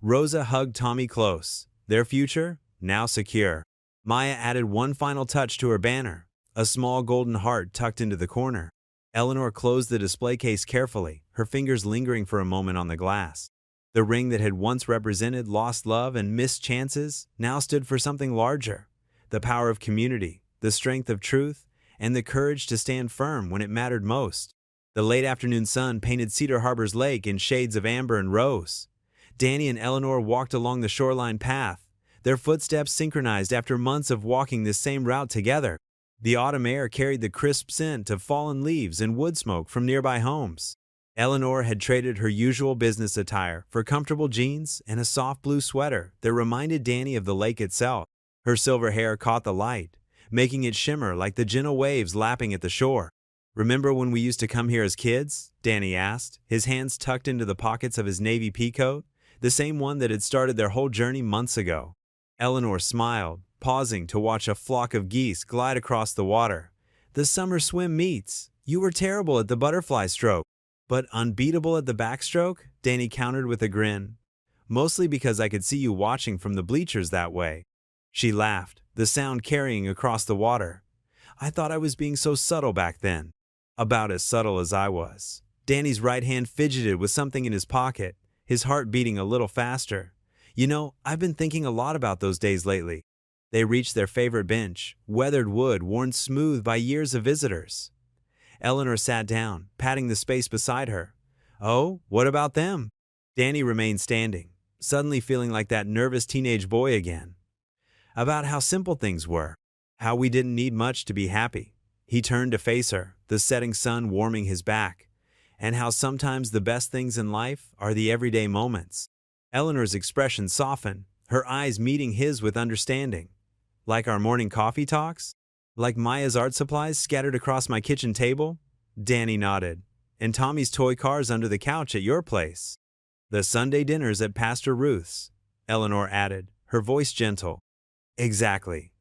Rosa hugged Tommy close, their future now secure. Maya added one final touch to her banner, a small golden heart tucked into the corner. Eleanor closed the display case carefully, her fingers lingering for a moment on the glass. The ring that had once represented lost love and missed chances now stood for something larger: the power of community, the strength of truth, and the courage to stand firm when it mattered most. The late afternoon sun painted Cedar Harbor's lake in shades of amber and rose. Danny and Eleanor walked along the shoreline path, their footsteps synchronized after months of walking this same route together. The autumn air carried the crisp scent of fallen leaves and wood smoke from nearby homes. Eleanor had traded her usual business attire for comfortable jeans and a soft blue sweater that reminded Danny of the lake itself. Her silver hair caught the light, making it shimmer like the gentle waves lapping at the shore. "Remember when we used to come here as kids?" Danny asked, his hands tucked into the pockets of his navy peacoat, the same one that had started their whole journey months ago. Eleanor smiled, pausing to watch a flock of geese glide across the water. "The summer swim meets. You were terrible at the butterfly stroke, but unbeatable at the backstroke," Danny countered with a grin. "Mostly because I could see you watching from the bleachers that way." She laughed, the sound carrying across the water. "I thought I was being so subtle back then." About as subtle as I was. Danny's right hand fidgeted with something in his pocket, his heart beating a little faster. "You know, I've been thinking a lot about those days lately." They reached their favorite bench, weathered wood worn smooth by years of visitors. Eleanor sat down, patting the space beside her. "Oh, what about them?" Danny remained standing, suddenly feeling like that nervous teenage boy again. "About how simple things were, how we didn't need much to be happy." He turned to face her, the setting sun warming his back, "and how sometimes the best things in life are the everyday moments." Eleanor's expression softened, her eyes meeting his with understanding. "Like our morning coffee talks? Like Maya's art supplies scattered across my kitchen table?" Danny nodded. "And Tommy's toy cars under the couch at your place." "The Sunday dinners at Pastor Ruth's," Eleanor added, her voice gentle. "Exactly."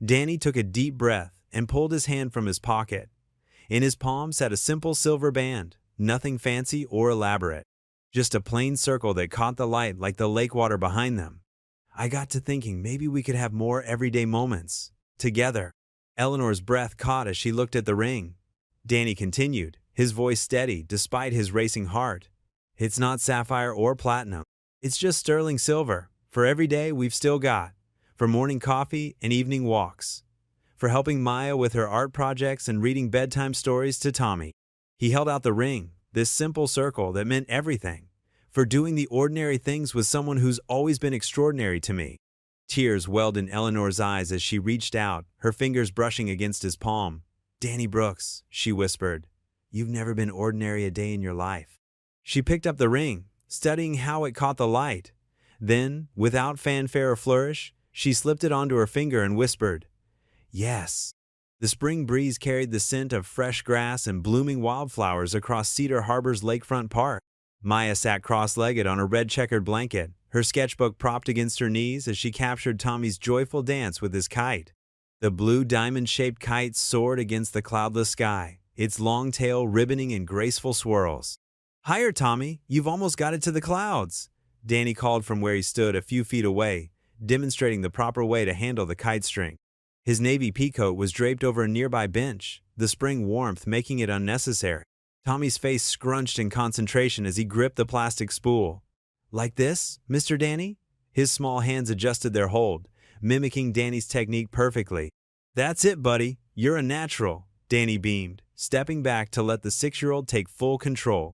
Danny took a deep breath and pulled his hand from his pocket. In his palm sat a simple silver band, nothing fancy or elaborate. Just a plain circle that caught the light like the lake water behind them. "I got to thinking maybe we could have more everyday moments. Together." Eleanor's breath caught as she looked at the ring. Danny continued, his voice steady despite his racing heart. "It's not sapphire or platinum. It's just sterling silver. For every day we've still got. For morning coffee and evening walks. For helping Maya with her art projects and reading bedtime stories to Tommy." He held out the ring, this simple circle that meant everything. "For doing the ordinary things with someone who's always been extraordinary to me." Tears welled in Eleanor's eyes as she reached out, her fingers brushing against his palm. "Danny Brooks," she whispered, "you've never been ordinary a day in your life." She picked up the ring, studying how it caught the light. Then, without fanfare or flourish, she slipped it onto her finger and whispered, "Yes." The spring breeze carried the scent of fresh grass and blooming wildflowers across Cedar Harbor's lakefront park. Maya sat cross-legged on a red checkered blanket, her sketchbook propped against her knees as she captured Tommy's joyful dance with his kite. The blue diamond-shaped kite soared against the cloudless sky, its long tail ribboning in graceful swirls. "Higher, Tommy, you've almost got it to the clouds," Danny called from where he stood a few feet away, demonstrating the proper way to handle the kite string. His navy peacoat was draped over a nearby bench, the spring warmth making it unnecessary. Tommy's face scrunched in concentration as he gripped the plastic spool. "Like this, Mr. Danny?" His small hands adjusted their hold, mimicking Danny's technique perfectly. "That's it, buddy. You're a natural," Danny beamed, stepping back to let the 6-year-old take full control.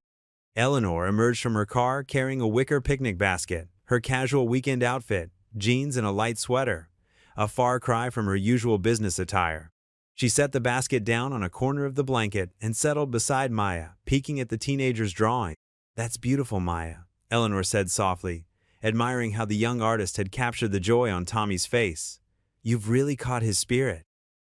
Eleanor emerged from her car carrying a wicker picnic basket, her casual weekend outfit, jeans and a light sweater, a far cry from her usual business attire. She set the basket down on a corner of the blanket and settled beside Maya, peeking at the teenager's drawing. "That's beautiful, Maya," Eleanor said softly, admiring how the young artist had captured the joy on Tommy's face. "You've really caught his spirit."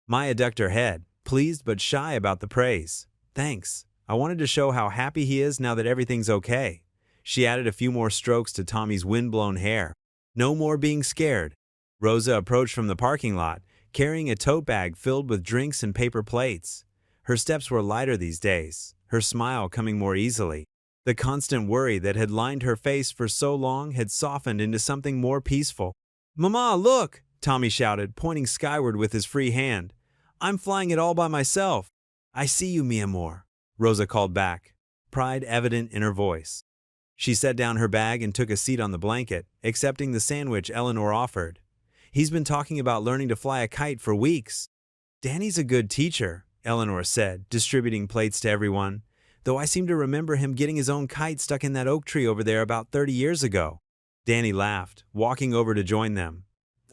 Maya ducked her head, pleased but shy about the praise. "Thanks. I wanted to show how happy he is now that everything's okay." She added a few more strokes to Tommy's wind-blown hair. "No more being scared." Rosa approached from the parking lot, carrying a tote bag filled with drinks and paper plates. Her steps were lighter these days, her smile coming more easily. The constant worry that had lined her face for so long had softened into something more peaceful. "Mama, look!" Tommy shouted, pointing skyward with his free hand. I'm flying it all by myself. I see you, mi amor, Rosa called back, pride evident in her voice. She set down her bag and took a seat on the blanket, accepting the sandwich Eleanor offered. He's been talking about learning to fly a kite for weeks. Danny's a good teacher, Eleanor said, distributing plates to everyone, though I seem to remember him getting his own kite stuck in that oak tree over there about 30 years ago. Danny laughed, walking over to join them.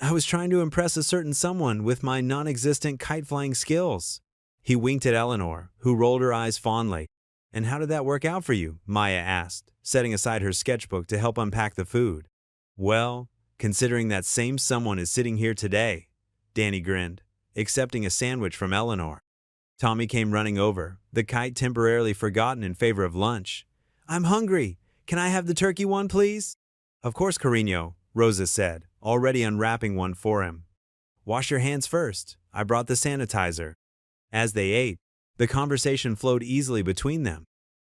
I was trying to impress a certain someone with my non-existent kite-flying skills. He winked at Eleanor, who rolled her eyes fondly. And how did that work out for you? Maya asked, setting aside her sketchbook to help unpack the food. Well, considering that same someone is sitting here today, Danny grinned, accepting a sandwich from Eleanor. Tommy came running over, the kite temporarily forgotten in favor of lunch. I'm hungry. Can I have the turkey one, please? Of course, Carino, Rosa said, already unwrapping one for him. Wash your hands first. I brought the sanitizer. As they ate, the conversation flowed easily between them,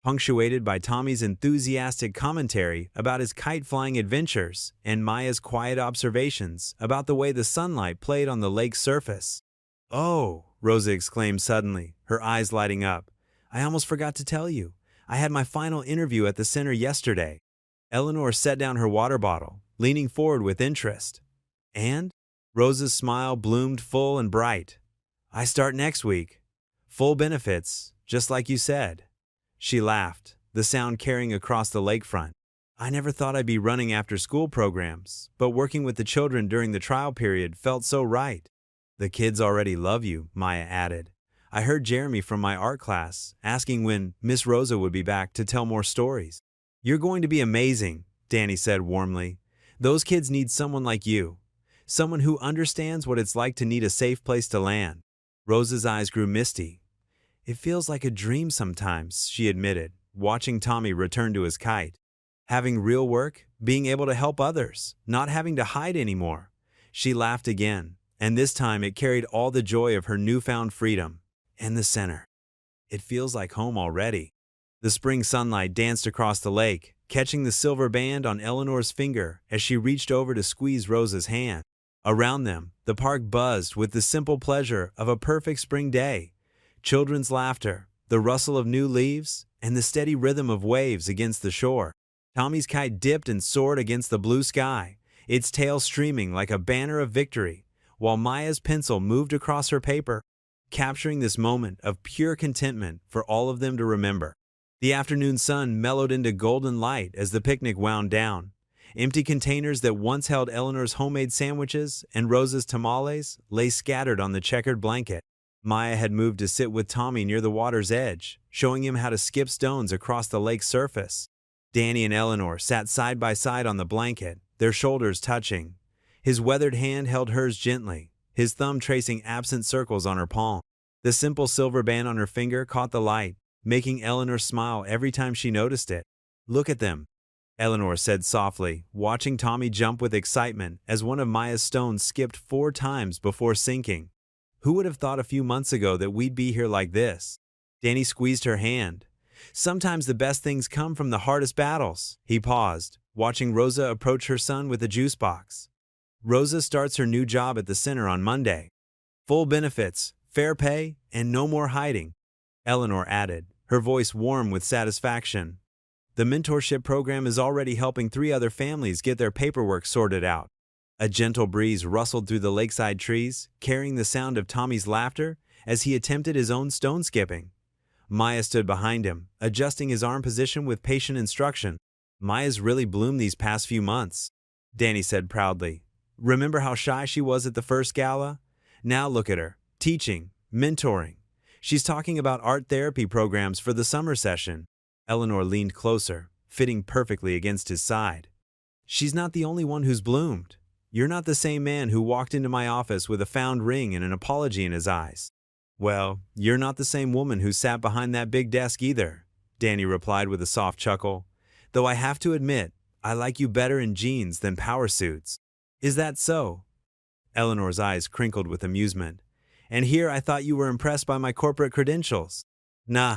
punctuated by Tommy's enthusiastic commentary about his kite-flying adventures and Maya's quiet observations about the way the sunlight played on the lake's surface. Oh, Rosa exclaimed suddenly, her eyes lighting up. I almost forgot to tell you. I had my final interview at the center yesterday. Eleanor set down her water bottle, leaning forward with interest. And? Rosa's smile bloomed full and bright. I start next week. Full benefits, just like you said. She laughed, the sound carrying across the lakefront. I never thought I'd be running after-school programs, but working with the children during the trial period felt so right. The kids already love you, Maya added. I heard Jeremy from my art class asking when Miss Rosa would be back to tell more stories. You're going to be amazing, Danny said warmly. Those kids need someone like you. Someone who understands what it's like to need a safe place to land. Rosa's eyes grew misty. It feels like a dream sometimes, she admitted, watching Tommy return to his kite. Having real work, being able to help others, not having to hide anymore. She laughed again, and this time it carried all the joy of her newfound freedom. And the center. It feels like home already. The spring sunlight danced across the lake, catching the silver band on Eleanor's finger as she reached over to squeeze Rosa's hand. Around them, the park buzzed with the simple pleasure of a perfect spring day. Children's laughter, the rustle of new leaves, and the steady rhythm of waves against the shore. Tommy's kite dipped and soared against the blue sky, its tail streaming like a banner of victory, while Maya's pencil moved across her paper, capturing this moment of pure contentment for all of them to remember. The afternoon sun mellowed into golden light as the picnic wound down. Empty containers that once held Eleanor's homemade sandwiches and Rosa's tamales lay scattered on the checkered blanket. Maya had moved to sit with Tommy near the water's edge, showing him how to skip stones across the lake's surface. Danny and Eleanor sat side by side on the blanket, their shoulders touching. His weathered hand held hers gently, his thumb tracing absent circles on her palm. The simple silver band on her finger caught the light, making Eleanor smile every time she noticed it. Look at them, Eleanor said softly, watching Tommy jump with excitement as one of Maya's stones skipped 4 times before sinking. Who would have thought a few months ago that we'd be here like this? Danny squeezed her hand. Sometimes the best things come from the hardest battles. He paused, watching Rosa approach her son with a juice box. Rosa starts her new job at the center on Monday. Full benefits, fair pay, and no more hiding, Eleanor added, her voice warm with satisfaction. The mentorship program is already helping 3 other families get their paperwork sorted out. A gentle breeze rustled through the lakeside trees, carrying the sound of Tommy's laughter as he attempted his own stone skipping. Maya stood behind him, adjusting his arm position with patient instruction. Maya's really bloomed these past few months, Danny said proudly. Remember how shy she was at the first gala? Now look at her, teaching, mentoring. She's talking about art therapy programs for the summer session. Eleanor leaned closer, fitting perfectly against his side. She's not the only one who's bloomed. You're not the same man who walked into my office with a found ring and an apology in his eyes. Well, you're not the same woman who sat behind that big desk either, Danny replied with a soft chuckle. Though I have to admit, I like you better in jeans than power suits. Is that so? Eleanor's eyes crinkled with amusement. And here I thought you were impressed by my corporate credentials. Nah.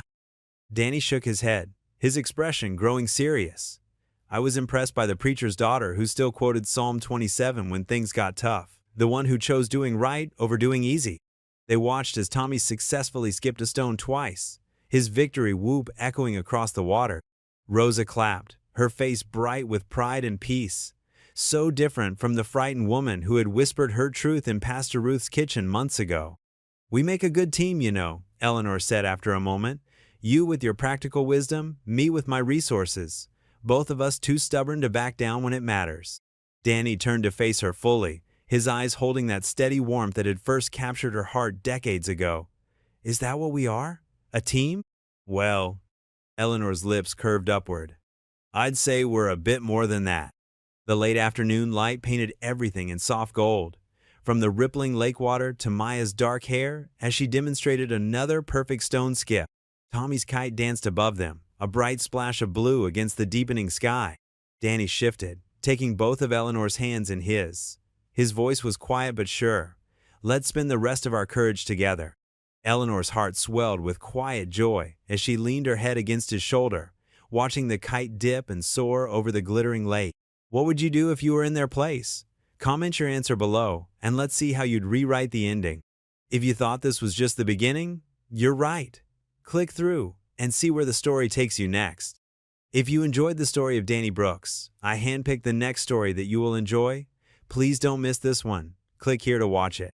Danny shook his head, his expression growing serious. I was impressed by the preacher's daughter who still quoted Psalm 27 when things got tough, the one who chose doing right over doing easy. They watched as Tommy successfully skipped a stone twice, his victory whoop echoing across the water. Rosa clapped, her face bright with pride and peace. So different from the frightened woman who had whispered her truth in Pastor Ruth's kitchen months ago. "We make a good team, you know," Eleanor said after a moment. "You with your practical wisdom, me with my resources. Both of us too stubborn to back down when it matters." Danny turned to face her fully, his eyes holding that steady warmth that had first captured her heart decades ago. "Is that what we are? A team?" "Well," Eleanor's lips curved upward, "I'd say we're a bit more than that." The late afternoon light painted everything in soft gold, from the rippling lake water to Maya's dark hair as she demonstrated another perfect stone skip. Tommy's kite danced above them, a bright splash of blue against the deepening sky. Danny shifted, taking both of Eleanor's hands in his. His voice was quiet but sure. "Let's spend the rest of our courage together." Eleanor's heart swelled with quiet joy as she leaned her head against his shoulder, watching the kite dip and soar over the glittering lake. What would you do if you were in their place? Comment your answer below, and let's see how you'd rewrite the ending. If you thought this was just the beginning, you're right. Click through and see where the story takes you next. If you enjoyed the story of Danny Brooks, I handpicked the next story that you will enjoy. Please don't miss this one. Click here to watch it.